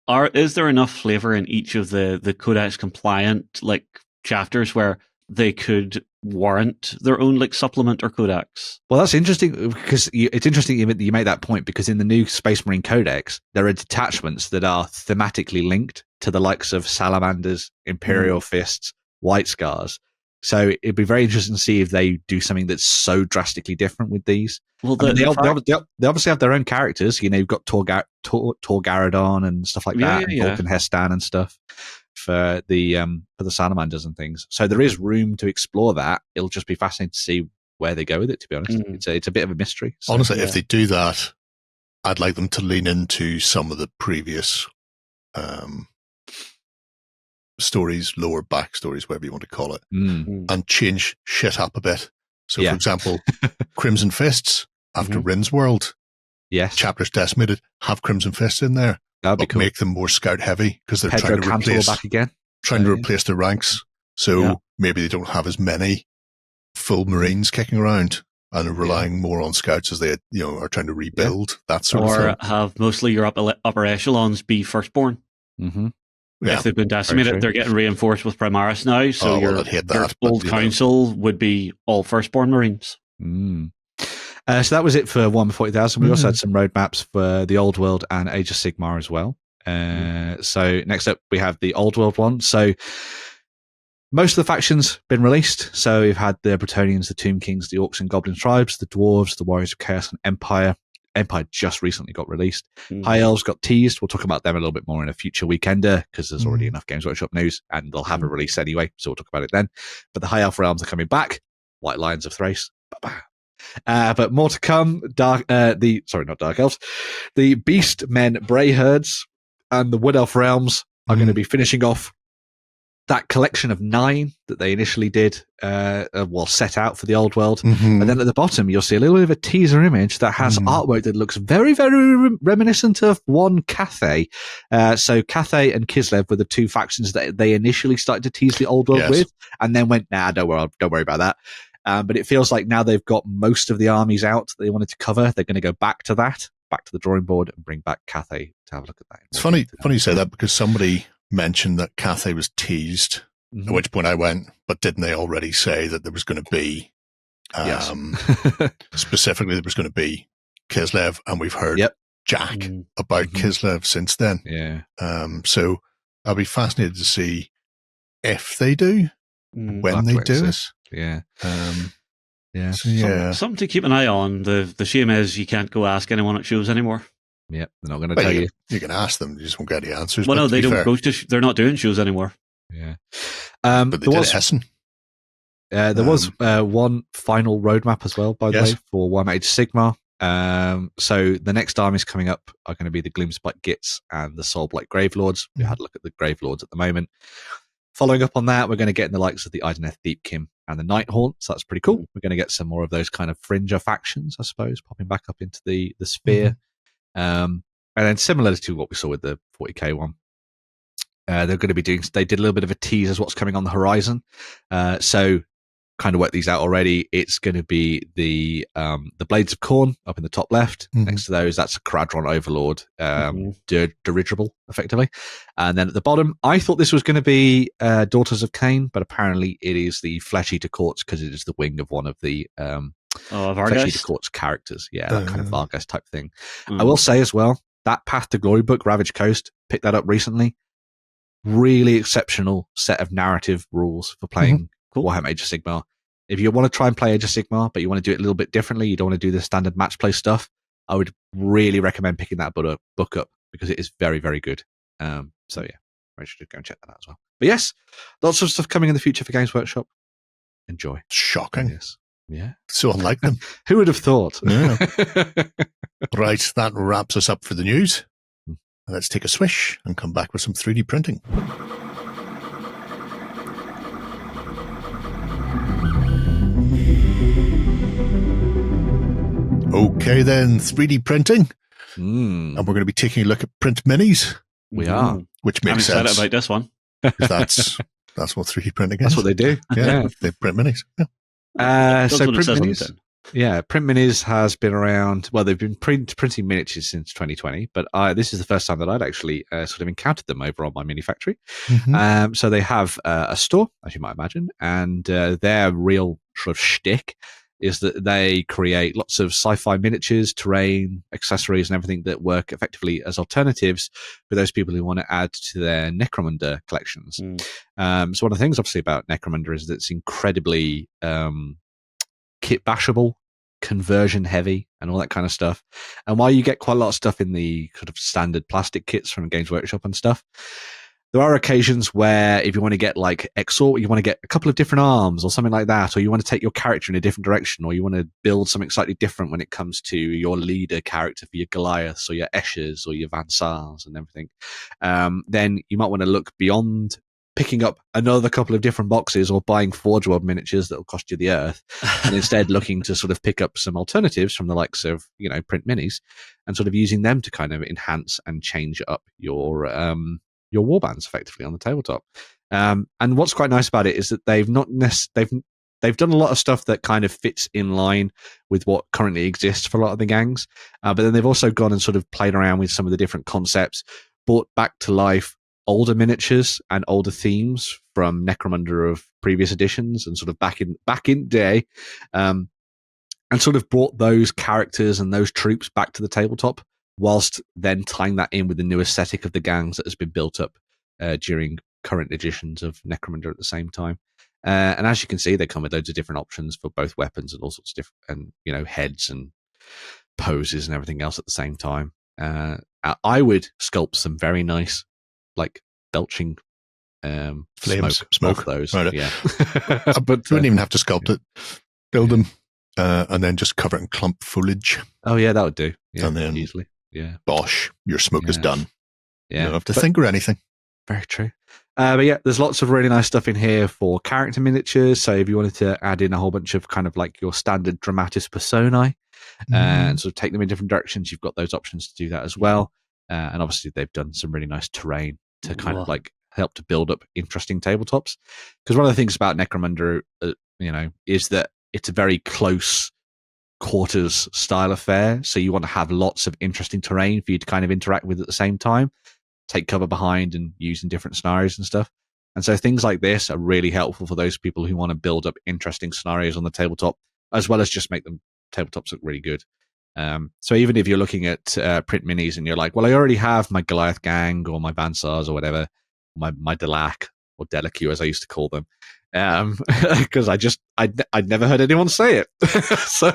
E: is there enough flavor in each of the codex compliant like chapters where they could warrant their own like supplement or codex?
B: well, that's interesting because it's interesting you make that point because in the new Space Marine Codex, there are detachments that are thematically linked to the likes of Salamanders, Imperial Fists, White Scars. So it'd be very interesting to see if they do something that's so drastically different with these.
E: Well,
B: I mean, they obviously have their own characters. You know, you've got Torgaradon and stuff like that, and Vulcan Hestan and stuff for the Salamanders and things. So there is room to explore that. It'll just be fascinating to see where they go with it. To be honest, it's a bit of a mystery. So,
A: Honestly, if they do that, I'd like them to lean into some of the previous stories, lower backstories, whatever you want to call it, and change shit up a bit. So, for example, Crimson Fists after Rin's World,
B: yes,
A: chapters decimated, have Crimson Fists in there.
B: that'd be
A: But
B: cool.
A: make them more scout heavy because they're
B: Pedro
A: trying to
B: Cantor
A: replace
B: back again.
A: replace their ranks. So maybe they don't have as many full Marines kicking around and are relying more on scouts as they are trying to rebuild that sort of
E: or
A: thing.
E: have mostly your upper echelons be firstborn.
B: Mm-hmm.
A: Yeah.
E: If they've been decimated, they're getting reinforced with Primaris now. So
A: I'd hate
E: your
A: that, but,
E: old council would be all firstborn Marines.
B: So that was it for Warhammer 40,000. We also had some roadmaps for the Old World and Age of Sigmar as well. So next up, we have the Old World one. So most of the factions been released. So we've had the Bretonnians, the Tomb Kings, the Orcs and Goblin tribes, the Dwarves, the Warriors of Chaos, and Empire. Empire just recently got released. High Elves got teased. We'll talk about them a little bit more in a future weekender because there's already enough Games Workshop news and they'll have a release anyway. So we'll talk about it then. But the High Elf realms are coming back. White Lions of Thrace. But more to come. Not Dark Elves. The Beast Men Bray Herds and the Wood Elf realms are going to be finishing off that collection of 9 that they initially did, set out for the Old World. And then at the bottom, you'll see a little bit of a teaser image that has artwork that looks very, very reminiscent of one Cathay. So Cathay and Kislev were the 2 factions that they initially started to tease the Old World with, and then went, nah, don't worry about that. But it feels like now they've got most of the armies out that they wanted to cover. They're going to go back to the drawing board and bring back Cathay to have a look at that.
A: It's funny you say that because somebody mentioned that Cathay was teased, at which point I went, but didn't they already say that there was going to be, specifically there was going to be Kislev, and we've heard Jack about Kislev since then.
B: Yeah.
A: So I'll be fascinated to see if they do, when they do it.
B: Yeah.
E: Something to keep an eye on. The shame is you can't go ask anyone at shows anymore.
B: Yep, they're not going to tell you.
A: You can ask them, you just won't get any answers.
E: Well, no, they don't go to. They're not doing shows anymore.
B: Yeah,
A: but they did Essen.
B: There was one final roadmap as well, by the way, for Warhammer Age of Sigmar. So the next armies coming up are going to be the Gloomspite Gits and the Soulblight Gravelords. We had a look at the Gravelords at the moment. Following up on that, we're going to get in the likes of the Ideneth Deepkin and the Nighthaunt. So that's pretty cool. We're going to get some more of those kind of fringer factions, I suppose, popping back up into the sphere. And then similar to what we saw with the 40K one, they're going to be doing, they did a little bit of a tease as what's coming on the horizon. So kind of worked these out already. It's going to be the Blades of Khorne up in the top left. Next to those, that's a Caradron Overlord, dirigible, effectively. And then at the bottom, I thought this was going to be Daughters of Cain, but apparently it is the Flesh Eater Courts because it is the wing of one of the Flesh Eater Courts characters. Yeah, that kind of Vargas type thing. I will say as well, that Path to Glory book, Ravaged Coast, picked that up recently. Really exceptional set of narrative rules for playing Warhammer Age of Sigmar. If you want to try and play Age of Sigmar, but you want to do it a little bit differently, you don't want to do the standard match play stuff, I would really recommend picking that book up because it is very, very good. So yeah, I should go and check that out as well. But yes, lots of stuff coming in the future for Games Workshop. Enjoy.
A: Shocking.
B: Yes. Yeah.
A: So unlike them.
B: Who would have thought?
A: Yeah. Right, that wraps us up for the news. Let's take a swish and come back with some 3D printing. Okay then, 3D printing. And we're going to be taking a look at print minis.
B: We are.
A: Which makes
E: I'm excited
A: sense.
E: about this one.
A: That's what 3D printing is.
B: That's what they do.
A: Yeah. They print minis. Yeah.
E: That's
B: So
E: what it
B: print
E: says on the
B: minis.
E: tin.
B: Yeah, print minis has been around. Well, they've been printing miniatures since 2020, but this is the first time that I'd actually sort of encountered them over on my mini factory.
A: Mm-hmm.
B: So they have a store, as you might imagine, and their real sort of shtick is that they create lots of sci-fi miniatures, terrain, accessories, and everything that work effectively as alternatives for those people who want to add to their Necromunda collections. So one of the things, obviously, about Necromunda is that it's incredibly kit bashable, conversion heavy, and all that kind of stuff. And while you get quite a lot of stuff in the kind of standard plastic kits from Games Workshop and stuff, there are occasions where if you want to get like Exort, you want to get a couple of different arms or something like that, or you want to take your character in a different direction, or you want to build something slightly different when it comes to your leader character for your Goliaths or your Eschers or your Van Sars and everything, then you might want to look beyond picking up another couple of different boxes or buying Forge World miniatures that will cost you the earth, and instead looking to sort of pick up some alternatives from the likes of, print minis and sort of using them to kind of enhance and change up your warbands effectively on the tabletop. And what's quite nice about it is that they've done a lot of stuff that kind of fits in line with what currently exists for a lot of the gangs. But then they've also gone and sort of played around with some of the different concepts, brought back to life older miniatures and older themes from Necromunda of previous editions and sort of back in day, and sort of brought those characters and those troops back to the tabletop, whilst then tying that in with the new aesthetic of the gangs that has been built up during current editions of Necromunda at the same time. And as you can see, they come with loads of different options for both weapons and all sorts of different, and heads and poses and everything else at the same time. I would sculpt some very nice, like belching
A: Flames,
B: smoke off those.
A: Right.
B: Yeah,
A: but you wouldn't even have to sculpt it. Build them, and then just cover it in clump foliage.
B: Oh yeah, that would do. Yeah,
A: and then
B: easily. Yeah,
A: bosh, your smoke is done.
B: Yeah,
A: you don't have to think or anything.
B: Very true. But yeah, there's lots of really nice stuff in here for character miniatures. So if you wanted to add in a whole bunch of kind of like your standard dramatis personae and sort of take them in different directions, you've got those options to do that as well. And obviously they've done some really nice terrain to kind of like help to build up interesting tabletops. Because one of the things about Necromunda, is that it's a very close quarters style affair. So you want to have lots of interesting terrain for you to kind of interact with at the same time, take cover behind and use in different scenarios and stuff. And so things like this are really helpful for those people who want to build up interesting scenarios on the tabletop, as well as just make them tabletops look really good. So even if you're looking at print minis and you're like, well, I already have my Goliath gang or my Bansars or whatever, my Delac or Delaque as I used to call them, because I'd never heard anyone say it. So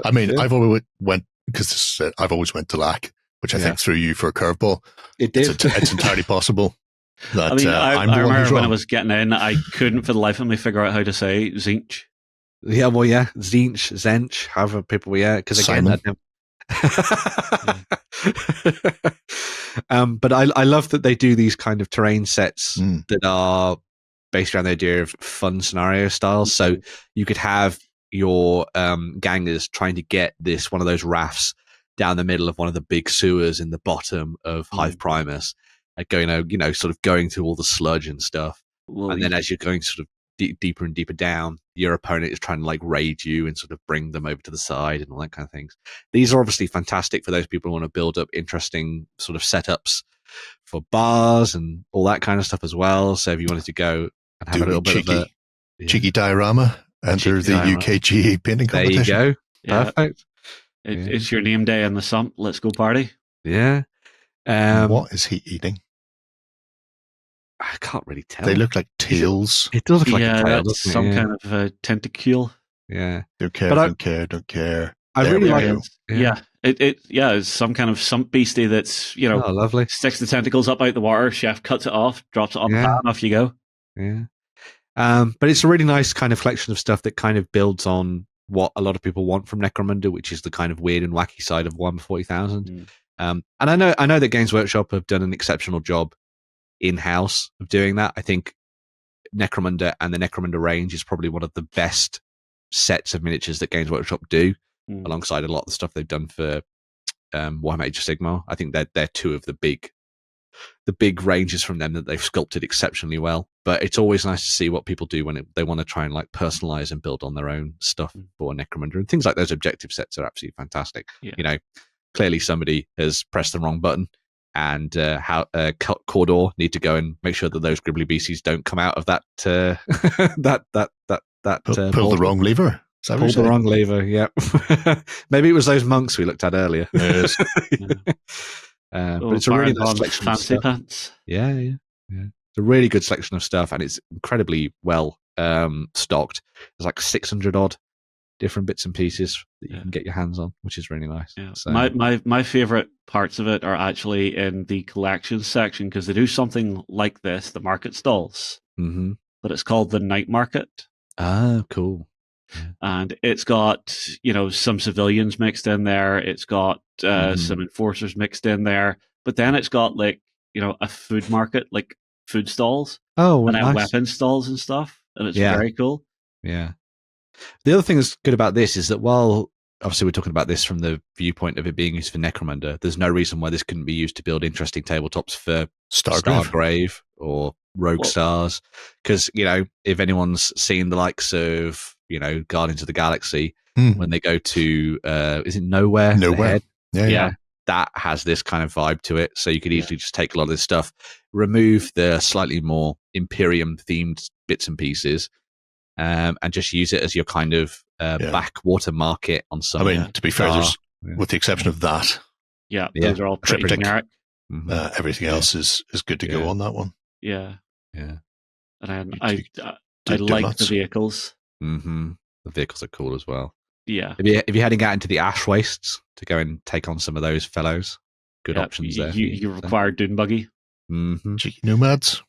A: I mean, I've always went Delac, which I think threw you for a curveball.
B: It did.
A: It's entirely possible. That,
E: I remember when I was getting in, I couldn't for the life of me figure out how to say Zinch.
B: Yeah, well, yeah, Zench, however people, because again, but I love that they do these kind of terrain sets that are based around the idea of fun scenario styles. So you could have your gangers trying to get one of those rafts down the middle of one of the big sewers in the bottom of Hive Primus, sort of going through all the sludge and stuff. Well, and then as you're going sort of deeper and deeper down, your opponent is trying to like raid you and sort of bring them over to the side and all that kind of things. These are obviously fantastic for those people who want to build up interesting sort of setups for bars and all that kind of stuff as well. So if you wanted to go and have a little bit of a
A: cheeky diorama, enter the UKGA painting competition.
B: There you go. Perfect.
E: It's your name day in the sump. Let's go party.
B: Yeah.
A: What is he eating?
B: I can't really tell.
A: They look like tails.
B: It does look like a tail.
E: That's some kind of tentacule.
B: Yeah.
A: Don't care.
B: I really like
E: it. It's some kind of sump beastie that's,
B: lovely.
E: Sticks the tentacles up out the water. Chef cuts it off, drops it on the pan, off you go.
B: Yeah. But it's a really nice kind of collection of stuff that kind of builds on what a lot of people want from Necromunda, which is the kind of weird and wacky side of Warhammer 40,000. And I know that Games Workshop have done an exceptional job in-house of doing that. I think Necromunda and the Necromunda range is probably one of the best sets of miniatures that Games Workshop do, alongside a lot of the stuff they've done for Warhammer Age of Sigmar. I think they're two of the big ranges from them that they've sculpted exceptionally well. But it's always nice to see what people do when they want to try and like personalize and build on their own stuff for Necromunda. And things like those objective sets are absolutely fantastic. Yeah. You know, clearly somebody has pressed the wrong button, and Cordor need to go and make sure that those Gribbly Beasties don't come out of that
A: pull the wrong lever.
B: Pulled the wrong lever. Yeah. Maybe it was those monks we looked at earlier.
A: Yes.
B: But it's a really nice selection of stuff.
E: Pants.
B: Yeah. It's a really good selection of stuff, and it's incredibly well stocked. There's like 600 odd different bits and pieces that you can get your hands on, which is really nice.
E: Yeah.
B: So,
E: my favorite parts of it are actually in the collections section, because they do something like this, the market stalls, but it's called the night market.
B: Oh, cool. Yeah.
E: And it's got, some civilians mixed in there. It's got some enforcers mixed in there. But then it's got a food market, like food stalls.
B: Oh,
E: and
B: nice.
E: Weapon stalls and stuff. And it's very cool.
B: Yeah. The other thing that's good about this is that while obviously we're talking about this from the viewpoint of it being used for Necromunda, there's no reason why this couldn't be used to build interesting tabletops for Stargrave or Rogue Stars. Because, if anyone's seen the likes of, Guardians of the Galaxy, when they go to, is it Nowhere?
A: Nowhere. Yeah.
B: That has this kind of vibe to it. So you could easily just take a lot of this stuff, remove the slightly more Imperium themed bits and pieces, and just use it as your kind of backwater market on some.
A: I mean, to be fair, with the exception of that,
E: those are all pretty generic.
A: Everything else is good to go on that one.
E: Yeah.
B: And
E: I like the vehicles.
B: The vehicles are cool as well.
E: Yeah.
B: If you're heading out into the ash wastes to go and take on some of those fellows, good options there.
E: You require Dune Buggy.
A: Cheeky nomads.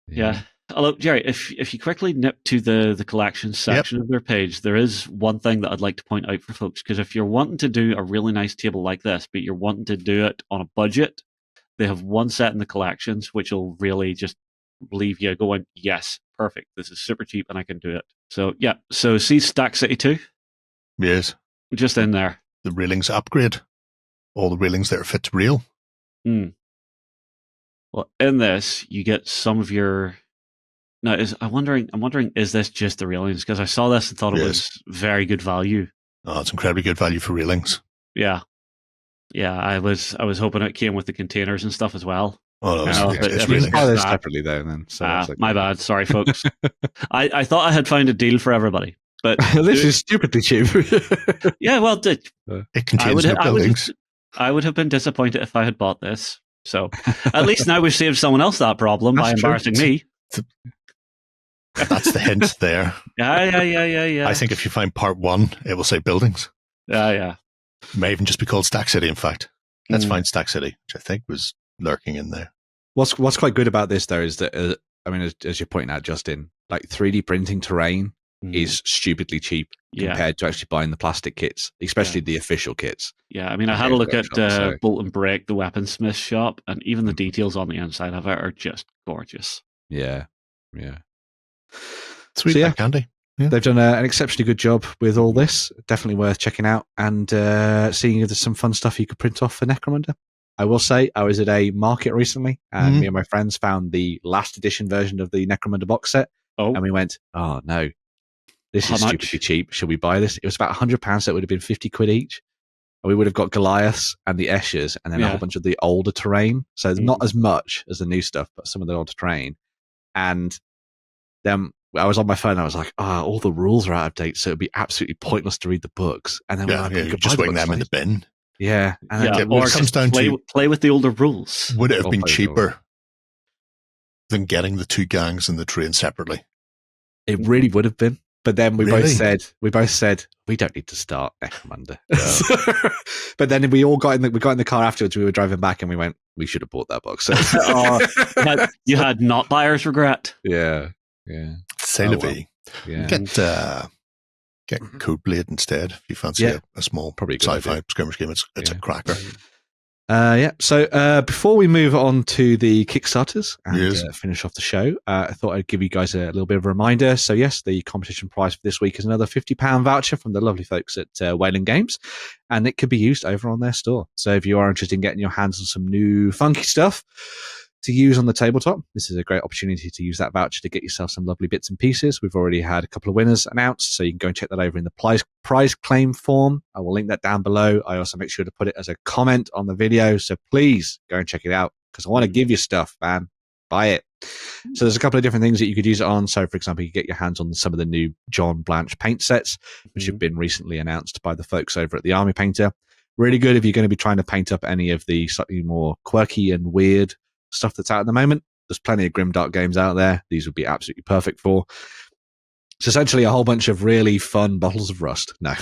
E: Yeah. Although, Jerry, if you quickly nip to the collection section of their page, there is one thing that I'd like to point out for folks, because if you're wanting to do a really nice table like this, but you're wanting to do it on a budget, they have one set in the collections which will really just leave you going, yes, perfect, this is super cheap and I can do it. So, so see Stack City 2?
A: Yes.
E: Just in there.
A: The railings upgrade. All the railings that are fit to rail.
E: Well, in this, you get some of your... Now, I'm wondering, is this just the railings? Because I saw this and thought it was very good value.
A: Oh, it's incredibly good value for railings.
E: Yeah. I was hoping it came with the containers and stuff as well.
A: Oh, no, it's railings.
B: Oh, they're separately there then. So
E: my bad. Sorry, folks. I thought I had found a deal for everybody. But
B: this is stupidly cheap.
E: Yeah, well,
A: it contains no buildings.
E: I would have been disappointed if I had bought this. So at least now we've saved someone else that problem by embarrassing me.
A: That's the hint there.
E: Yeah.
A: I think if you find part 1, it will say buildings.
E: Yeah.
A: It may even just be called Stack City, in fact. Let's find Stack City, which I think was lurking in there.
B: What's quite good about this, though, is that, as you're pointing out, Justin, like 3D printing terrain is stupidly cheap compared to actually buying the plastic kits, especially the official kits.
E: Yeah, I mean, I had a look at Bolt and Break, the weaponsmith shop, and even the details on the inside of it are just gorgeous.
B: Yeah.
A: Sweet,
B: so,
A: candy. Yeah.
B: They've done an exceptionally good job with all this. Definitely worth checking out and seeing if there's some fun stuff you could print off for Necromunda. I will say, I was at a market recently, and me and my friends found the last edition version of the Necromunda box set, and we went, oh no, this is stupidly cheap. Should we buy this? It was about £100, so it would have been 50 quid each. And we would have got Goliaths and the Eschers, and then a whole bunch of the older terrain. So not as much as the new stuff, but some of the older terrain. And then I was on my phone, and I was like, all the rules are out of date, so it'd be absolutely pointless to read the books. And then
A: you could just wing them in the bin.
B: Yeah. And
E: or it comes down to play with the older rules.
A: Would it have been cheaper than getting the 2 gangs in the train separately?
B: It really would have been. But then we both said we don't need to start Necromunda. No. But then we got in the car afterwards. We were driving back, and we went, we should have bought that box set.
E: You had not buyer's regret.
B: Yeah.
A: C'est la
B: Oh, well.
A: vie.
B: Yeah.
A: Get Codeblade instead if you fancy a small
B: Probably a good
A: sci-fi
B: idea.
A: skirmish game. It's a cracker.
B: So before we move on to the Kickstarters and
A: Yes.
B: finish off the show, I thought I'd give you guys a little bit of a reminder. So yes, the competition prize for this week is another £50 voucher from the lovely folks at Wayland Games, and it could be used over on their store. So if you are interested in getting your hands on some new funky stuff to use on the tabletop, this is a great opportunity to use that voucher to get yourself some lovely bits and pieces. We've already had a couple of winners announced, so you can go and check that over in the prize claim form. I will link that down below. I also make sure to put it as a comment on the video, so please go and check it out because I want to give you stuff, man. Buy it. So there's a couple of different things that you could use it on. So, for example, you get your hands on some of the new John Blanche paint sets, which have been recently announced by the folks over at the Army Painter. Really good if you're going to be trying to paint up any of the slightly more quirky and weird stuff that's out at the moment. There's plenty of grimdark games out there. These would be absolutely perfect for. It's essentially a whole bunch of really fun bottles of rust. No.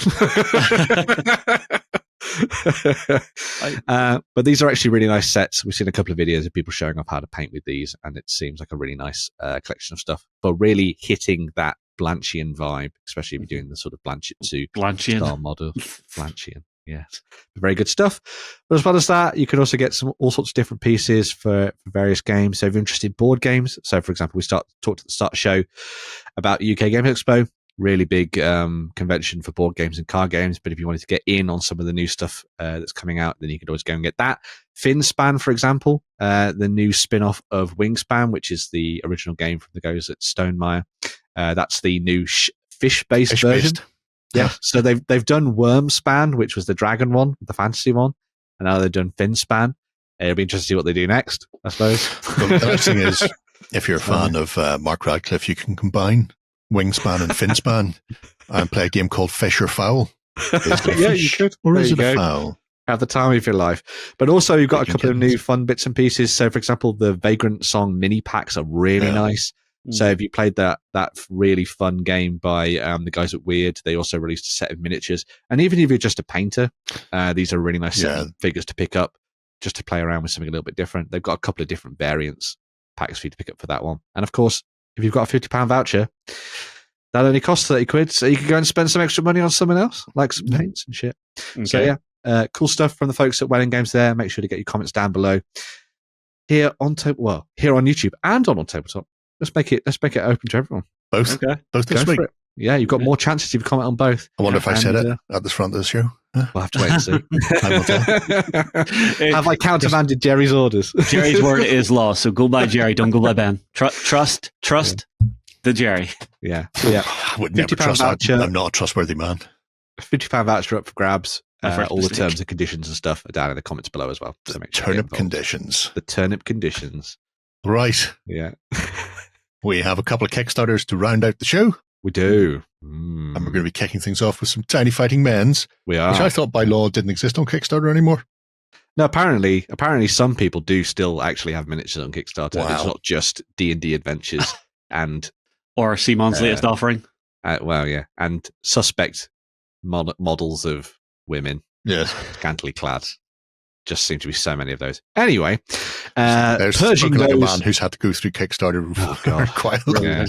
B: But these are actually really nice sets. We've seen a couple of videos of people showing off how to paint with these, and it seems like a really nice collection of stuff for really hitting that Blanchian vibe, especially if you're doing the sort of Blanchett style model. Blanchian. Yes, very good stuff. But as well as that, you can also get all sorts of different pieces for various games. So if you're interested in board games, so for example, we talked at the start of the show about UK Games Expo, really big convention for board games and card games. But if you wanted to get in on some of the new stuff that's coming out, then you could always go and get that. Finspan, for example, the new spin-off of Wingspan, which is the original game from the guys at Stonemaier. That's the new fish-based version. Yeah, so they've done Wormspan, which was the dragon one, the fantasy one, and now they've done Finspan. It'll be interesting to see what they do next, I suppose.
A: Well, the nice thing is, if you're a fan of Mark Radcliffe, you can combine Wingspan and Finspan and play a game called Fish or Fowl.
B: Yeah, you could.
A: Or is it a fowl?
B: Have the time of your life. But also, you've got a couple of new fun bits and pieces. So, for example, the Vagrant Song mini packs are really nice. So if you played that really fun game by the guys at Weird, they also released a set of miniatures. And even if you're just a painter, these are really nice set of figures to pick up just to play around with something a little bit different. They've got a couple of different variants packs for you to pick up for that one. And of course, if you've got a £50 voucher, that only costs £30, so you can go and spend some extra money on someone else, like some paints and shit. Okay. So cool stuff from the folks at Wayland Games there. Make sure to get your comments down below. Here on YouTube and on TableTop. Let's make it open to everyone.
A: Both this week.
B: Yeah, you've got more chances if you comment on both.
A: I wonder if I said it at the front of the show.
B: We'll have to wait and see. Have I countermanded Jerry's orders?
E: Jerry's word is law, so go by Jerry, don't go by Ben. Trust the Jerry.
B: Yeah.
A: I would never trust that. I'm not a trustworthy man.
B: £50 voucher up for grabs. All the terms and conditions and stuff are down in the comments below as well. So make sure
A: turnip conditions.
B: The turnip conditions.
A: Right.
B: Yeah.
A: We have a couple of Kickstarters to round out the show.
B: We do.
A: And we're going to be kicking things off with some Tiny Fighting Men's.
B: We are.
A: Which I thought by law didn't exist on Kickstarter anymore.
B: No, apparently some people do still actually have miniatures on Kickstarter. Wow. It's not just D&D Adventures and...
E: Or Simon's latest offering.
B: And suspect models of women.
A: Yes.
B: Scantily clad. Just seem to be so many of those. Anyway,
A: there's
B: purging
A: like
B: those,
A: a man who's had to go through Kickstarter quite a lot.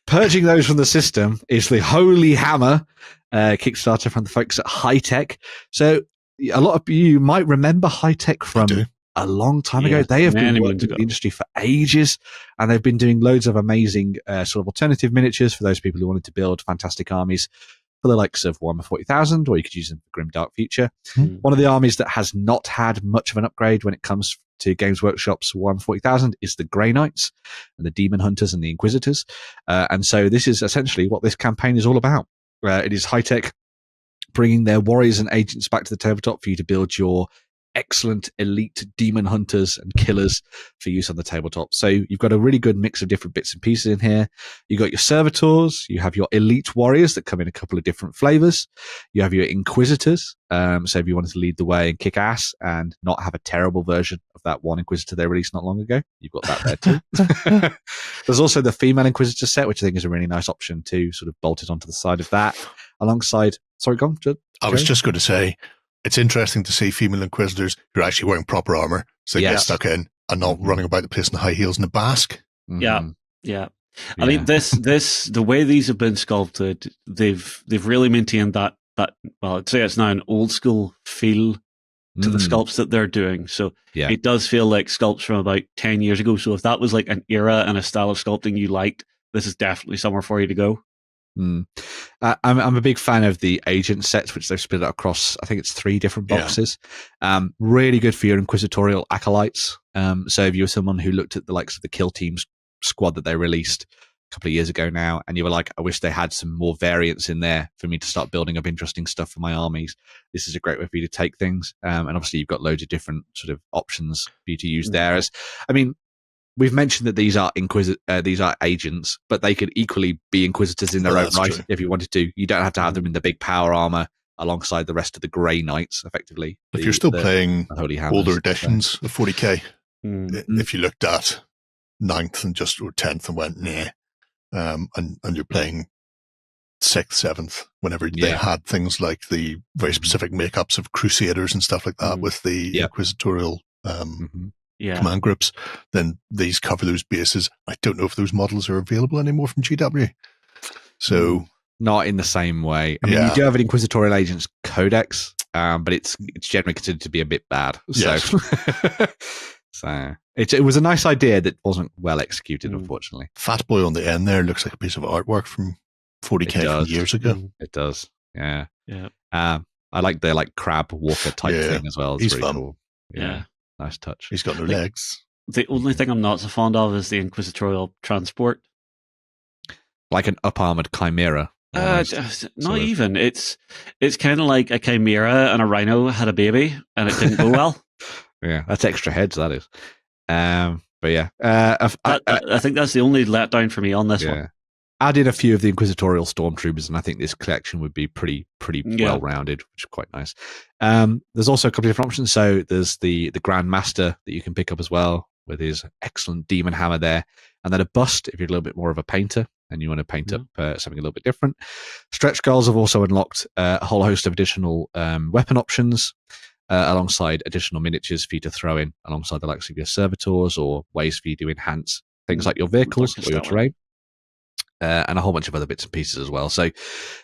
B: Purging those from the system is the Holy Hammer Kickstarter from the folks at HiTech. So a lot of you might remember HiTech from a long time ago. They have been working in the industry for ages, and they've been doing loads of amazing sort of alternative miniatures for those people who wanted to build fantastic armies for the likes of Warhammer 40,000, or you could use them for Grimdark Future. One of the armies that has not had much of an upgrade when it comes to Games Workshop's Warhammer 40,000 is the Grey Knights and the Demon Hunters and the Inquisitors. And so this is essentially what this campaign is all about. It is HiTech bringing their warriors and agents back to the tabletop for you to build your excellent elite demon hunters and killers for use on the tabletop. So you've got a really good mix of different bits and pieces in here. You've got your servitors, you have your elite warriors that come in a couple of different flavors. You have your inquisitors. So if you wanted to lead the way and kick ass and not have a terrible version of that one inquisitor they released not long ago, you've got that there too. There's also the female inquisitor set, which I think is a really nice option too, sort of bolted onto the side of that alongside. Sorry, go on.
A: I was just going to say, it's interesting to see female inquisitors who are actually wearing proper armor, so they get stuck in and not running about the place in high heels and a basque.
E: Yeah. I mean, the way these have been sculpted, they've really maintained that well, I'd say it's now an old school feel to the sculpts that they're doing. So it does feel like sculpts from about 10 years ago. So if that was like an era and a style of sculpting you liked, this is definitely somewhere for you to go.
B: I'm a big fan of the agent sets, which they've split out across, I think it's 3 different boxes. Really good for your inquisitorial acolytes. So if you were someone who looked at the likes of the Kill Teams squad that they released a couple of years ago now, and you were like, I wish they had some more variants in there for me to start building up interesting stuff for my armies, this is a great way for you to take things. And obviously you've got loads of different sort of options for you to use there. I mean, we've mentioned that these are these are agents, but they could equally be inquisitors in their own right if you wanted to. You don't have to have them in the big power armor alongside the rest of the Grey Knights, effectively.
A: If you're still playing
B: Holy Hammers,
A: older editions of 40k, if you looked at 9th and or 10th and went, nah, and you're playing 6th, 7th, whenever they had things like the very specific makeups of Crusaders and stuff like that with the inquisitorial command groups, then these cover those bases. I don't know if those models are available anymore from GW. So
B: not in the same way. I mean, you do have an Inquisitorial Agents Codex, but it's generally considered to be a bit bad.
A: Yes.
B: So it was a nice idea that wasn't well executed, unfortunately.
A: Fat Boy on the end there looks like a piece of artwork from 40k from years ago.
B: It does. Yeah. I like the crab walker type thing as well. It's
A: He's
B: really
A: fun.
B: cool. Yeah. Nice touch.
A: He's got no legs.
E: The only thing I'm not so fond of is the inquisitorial transport.
B: Like an up-armored chimera.
E: Not even. It's kind of like a chimera and a rhino had a baby and it didn't go well.
B: Yeah, that's extra heads, that is. But yeah.
E: I think that's the only letdown for me on this one.
B: Added a few of the inquisitorial stormtroopers, and I think this collection would be pretty well-rounded, which is quite nice. There's also a couple of different options. So there's the Grand Master that you can pick up as well, with his excellent demon hammer there, and then a bust if you're a little bit more of a painter and you want to paint up something a little bit different. Stretch goals have also unlocked a whole host of additional weapon options, alongside additional miniatures for you to throw in alongside the likes of your servitors, or ways for you to enhance things like your vehicles or your terrain. And a whole bunch of other bits and pieces as well. So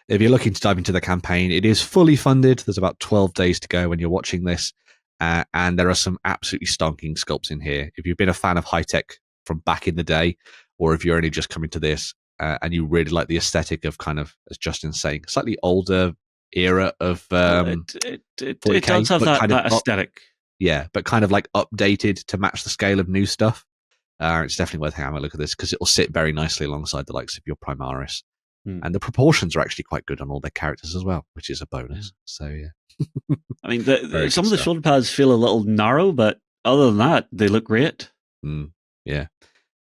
B: if you're looking to dive into the campaign, it is fully funded. There's about 12 days to go when you're watching this. And there are some absolutely stonking sculpts in here. If you've been a fan of HiTech from back in the day, or if you're only just coming to this and you really like the aesthetic of kind of, as Justin's saying, slightly older era of
E: it does have that aesthetic.
B: Yeah, but kind of like updated to match the scale of new stuff. It's definitely worth having a look at this because it will sit very nicely alongside the likes of your Primaris. And the proportions are actually quite good on all their characters as well, which is a bonus. So, yeah.
E: I mean, some of the shoulder pads feel a little narrow, but other than that, they look great.
B: Yeah.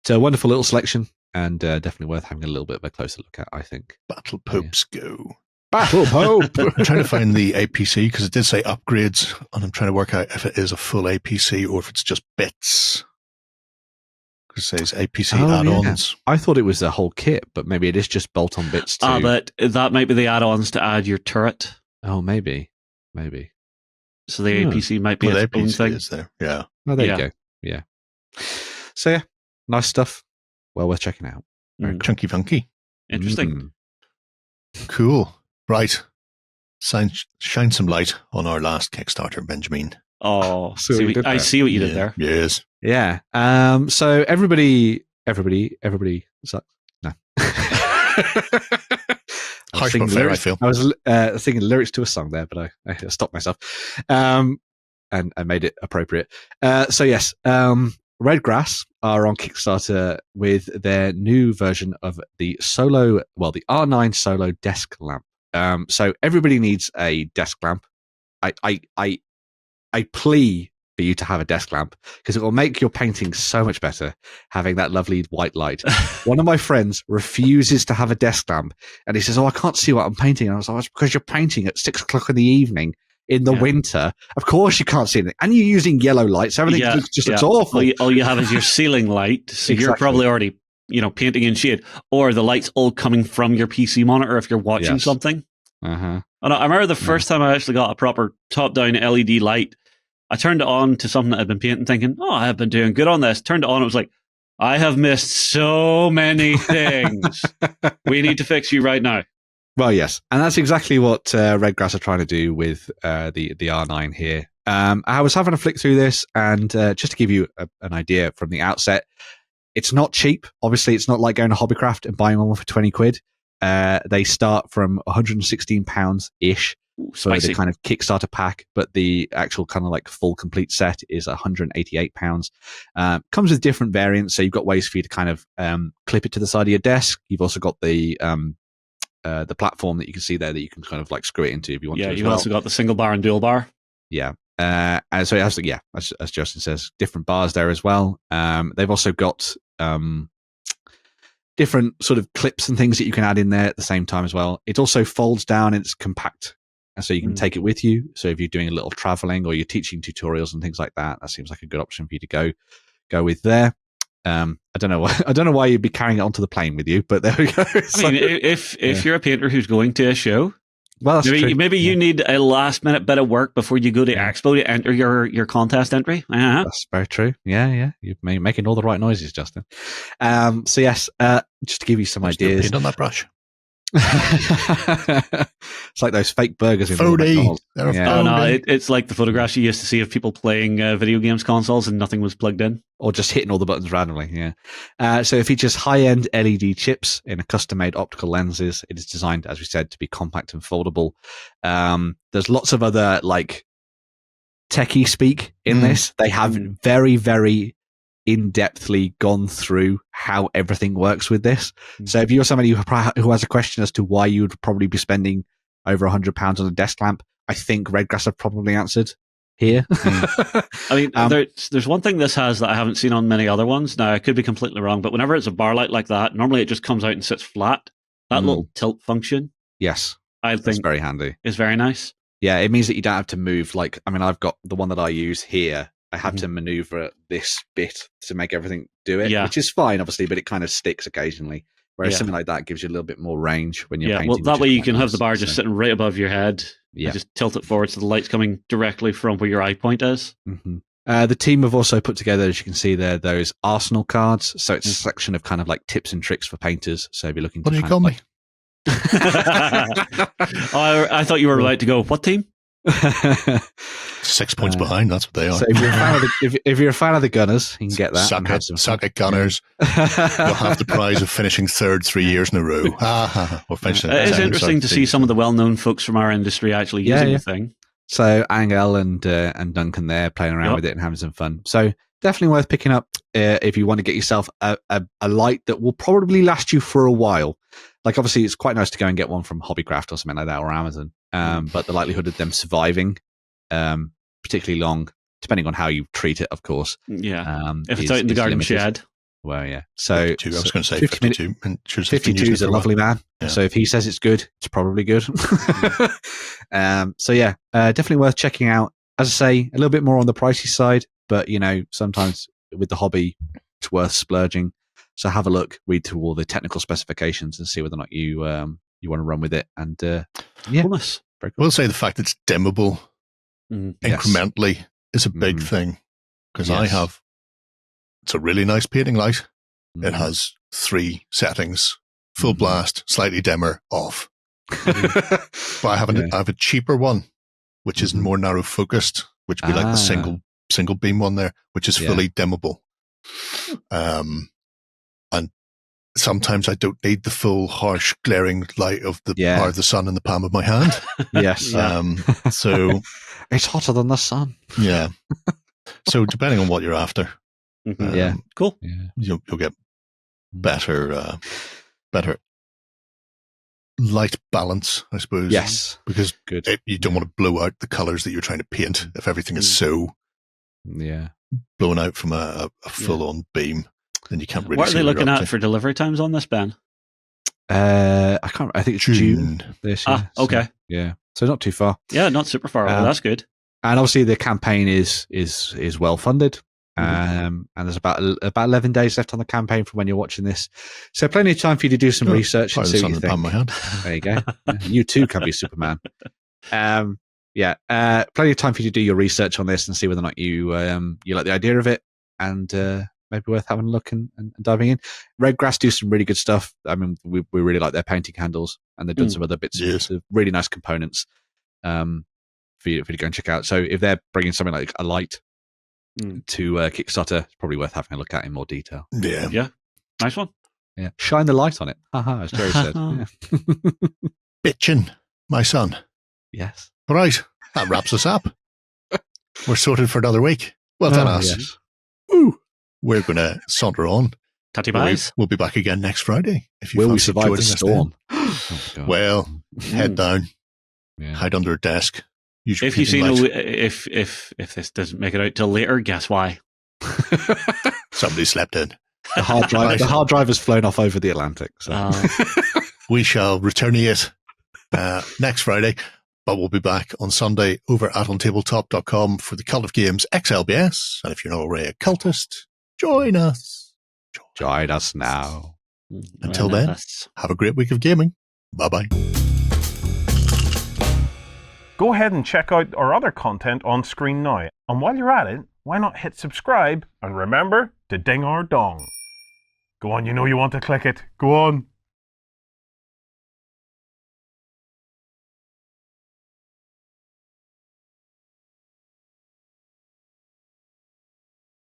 B: It's a wonderful little selection and definitely worth having a little bit of a closer look at, I think.
A: Battle Popes go.
B: Battle Pope!
A: I'm trying to find the APC because it did say upgrades, and I'm trying to work out if it is a full APC or if it's just bits. Because it says APC add-ons.
B: Yeah. I thought it was the whole kit, but maybe it is just bolt-on bits too.
E: But that might be the add-ons to add your turret.
B: Oh, maybe.
E: So the APC might be its own thing.
A: Is there? Yeah.
B: Oh, there you go. Yeah. So yeah, nice stuff. Well worth checking out.
A: Chunky funky.
E: Interesting.
A: Cool. Right. Shine some light on our last Kickstarter, Benjamin.
E: Oh, I see what you did there.
A: Yes.
B: Yeah. So everybody sucks. No.
A: Harsh but fair, I feel.
B: I was singing lyrics to a song there, but I stopped myself. And I made it appropriate. So yes, Redgrass are on Kickstarter with their new version of the R9 Solo desk lamp. So everybody needs a desk lamp. I plea for you to have a desk lamp because it will make your painting so much better having that lovely white light. One of my friends refuses to have a desk lamp and he says, I can't see what I'm painting. And I was like, it's because you're painting at 6 o'clock in the evening in the winter. Of course you can't see anything. And you're using yellow light, so everything looks awful.
E: All you have is your ceiling light, so you're probably already painting in shade, or the light's all coming from your PC monitor if you're watching something. And I remember the first time I actually got a proper top-down LED light, I turned it on to something that I'd been painting thinking, I have been doing good on this. Turned it on, it was like, I have missed so many things. We need to fix you right now.
B: Well, yes, and that's exactly what Redgrass are trying to do with the R9 here. I was having a flick through this, and just to give you an idea from the outset, it's not cheap. Obviously, it's not like going to Hobbycraft and buying one for 20 quid. They start from £116-ish for the kind of Kickstarter pack, but the actual kind of like full complete set is £188. Comes with different variants, so you've got ways for you to kind of clip it to the side of your desk. You've also got the platform that you can see there that you can kind of like screw it into if you want to.
E: Yeah, you've also got the single bar and dual bar.
B: Yeah. And so it has, as Justin says, different bars there as well. They've also got different sort of clips and things that you can add in there at the same time as well. It also folds down and it's compact, and so you can take it with you. So if you're doing a little traveling or you're teaching tutorials and things like that, that seems like a good option for you to go with there. I don't know why you'd be carrying it onto the plane with you, but there we go.
E: I mean, if you're a painter who's going to a show,
B: well, that's true.
E: Maybe you need a last minute bit of work before you go to Expo to enter your contest entry.
B: That's very true. Yeah. You're making all the right noises, Justin. So yes, just to give you some ideas.
A: Paint on that brush.
B: It's like those fake burgers in
A: 4D.
E: It's like the photographs you used to see of people playing video games consoles and nothing was plugged in.
B: Or just hitting all the buttons randomly, yeah. So it features high-end LED chips in a custom-made optical lenses. It is designed, as we said, to be compact and foldable. There's lots of other, like, techie speak in this. They have very, very in-depthly gone through how everything works with this. So if you're somebody who has a question as to why you would probably be spending over £100 on a desk lamp, I think Redgrass have probably answered here.
E: I mean, there's one thing this has that I haven't seen on many other ones. Now, I could be completely wrong, but whenever it's a bar light like that, normally it just comes out and sits flat. That little tilt function,
B: yes,
E: I think
B: it's very handy.
E: Is very nice.
B: Yeah, it means that you don't have to move. Like, I mean, I've got the one that I use here. I have to maneuver this bit to make everything do it, which is fine, obviously, but it kind of sticks occasionally. Whereas something like that gives you a little bit more range when you're painting.
E: Well, that way you can have the bar just sitting right above your head. Yeah. Just tilt it forward so the light's coming directly from where your eye point is.
B: The team have also put together, as you can see there, those Arsenal cards. So it's a section of kind of like tips and tricks for painters. So if you're looking to...
A: What do you call me?
E: I thought you were about to go, what team?
A: 6 points behind, that's what they are.
B: So if you're a fan of the Gunners, you can get that.
A: Suck it, Gunners. You'll have the prize of finishing third 3 years in a row.
E: It's interesting to see some of the well-known folks from our industry actually using the thing.
B: So Angel and Duncan there playing around with it and having some fun. So definitely worth picking up if you want to get yourself a light that will probably last you for a while. Like, obviously, it's quite nice to go and get one from Hobbycraft or something like that, or Amazon. But the likelihood of them surviving particularly long, depending on how you treat it, of course.
E: Yeah. If it's out in the garden shed.
B: Well, yeah. So
A: 52, I was going to say 52.
B: 52 is a lovely man. Yeah. So if he says it's good, it's probably good. So yeah, definitely worth checking out. As I say, a little bit more on the pricey side, but sometimes with the hobby, it's worth splurging. So have a look, read through all the technical specifications, and see whether or not you want to run with it. And very cool.
A: We'll say the fact it's dimmable incrementally is a big thing, because it's a really nice painting light. It has 3 settings: full blast, slightly dimmer, off. But I have a cheaper one, which is more narrow focused, which would be like the single beam one there, which is fully dimmable. And sometimes I don't need the full harsh glaring light of the power of the sun in the palm of my hand. So
B: it's hotter than the sun.
A: Yeah. So depending on what you're after,
E: cool.
A: You'll get better light balance, I suppose.
B: Yes,
A: because you don't want to blow out the colors that you're trying to paint if everything is so blown out from a full-on beam. Then you can't really.
E: What are they looking at for delivery times on this, Ben?
B: I can't. I think it's June this year.
E: Okay.
B: So, so not too far.
E: Yeah, not super far. That's good.
B: And obviously, the campaign is well funded. And there's about 11 days left on the campaign from when you're watching this, so plenty of time for you to do some research and see what you think. There you go. You too can be Superman. Plenty of time for you to do your research on this and see whether or not you like the idea of it. And maybe worth having a look and diving in. Redgrass do some really good stuff. I mean, we really like their painting handles, and they've done some other bits of really nice components for you to go and check out. So if they're bringing something like a light to Kickstarter, it's probably worth having a look at in more detail.
E: Yeah. Nice one.
B: Yeah. Shine the light on it. Haha, as Jerry said. Yeah.
A: Bitchin', my son.
B: Yes.
A: All right, that wraps us up. We're sorted for another week. Well done, us.
B: Yes.
A: Woo. We're going to saunter on.
E: Tatty buys.
A: We'll be back again next Friday. If you
B: Will we
A: fancy
B: survive
A: joining
B: the
A: us
B: storm?
A: then. Well, head down, hide under a desk. Use your
E: If you see
A: peeping
E: no,
A: light.
E: if this doesn't make it out till later, guess why?
A: Somebody slept in.
B: The hard drive has flown off over the Atlantic. So.
A: We shall return to it next Friday, but we'll be back on Sunday over at OnTableTop.com for the Cult of Games XLBS. And if you're not already a cultist, join us.
B: Join us now.
A: Until then, have a great week of gaming. Bye-bye.
F: Go ahead and check out our other content on screen now. And while you're at it, why not hit subscribe and remember to ding our dong. Go on, you know you want to click it. Go on.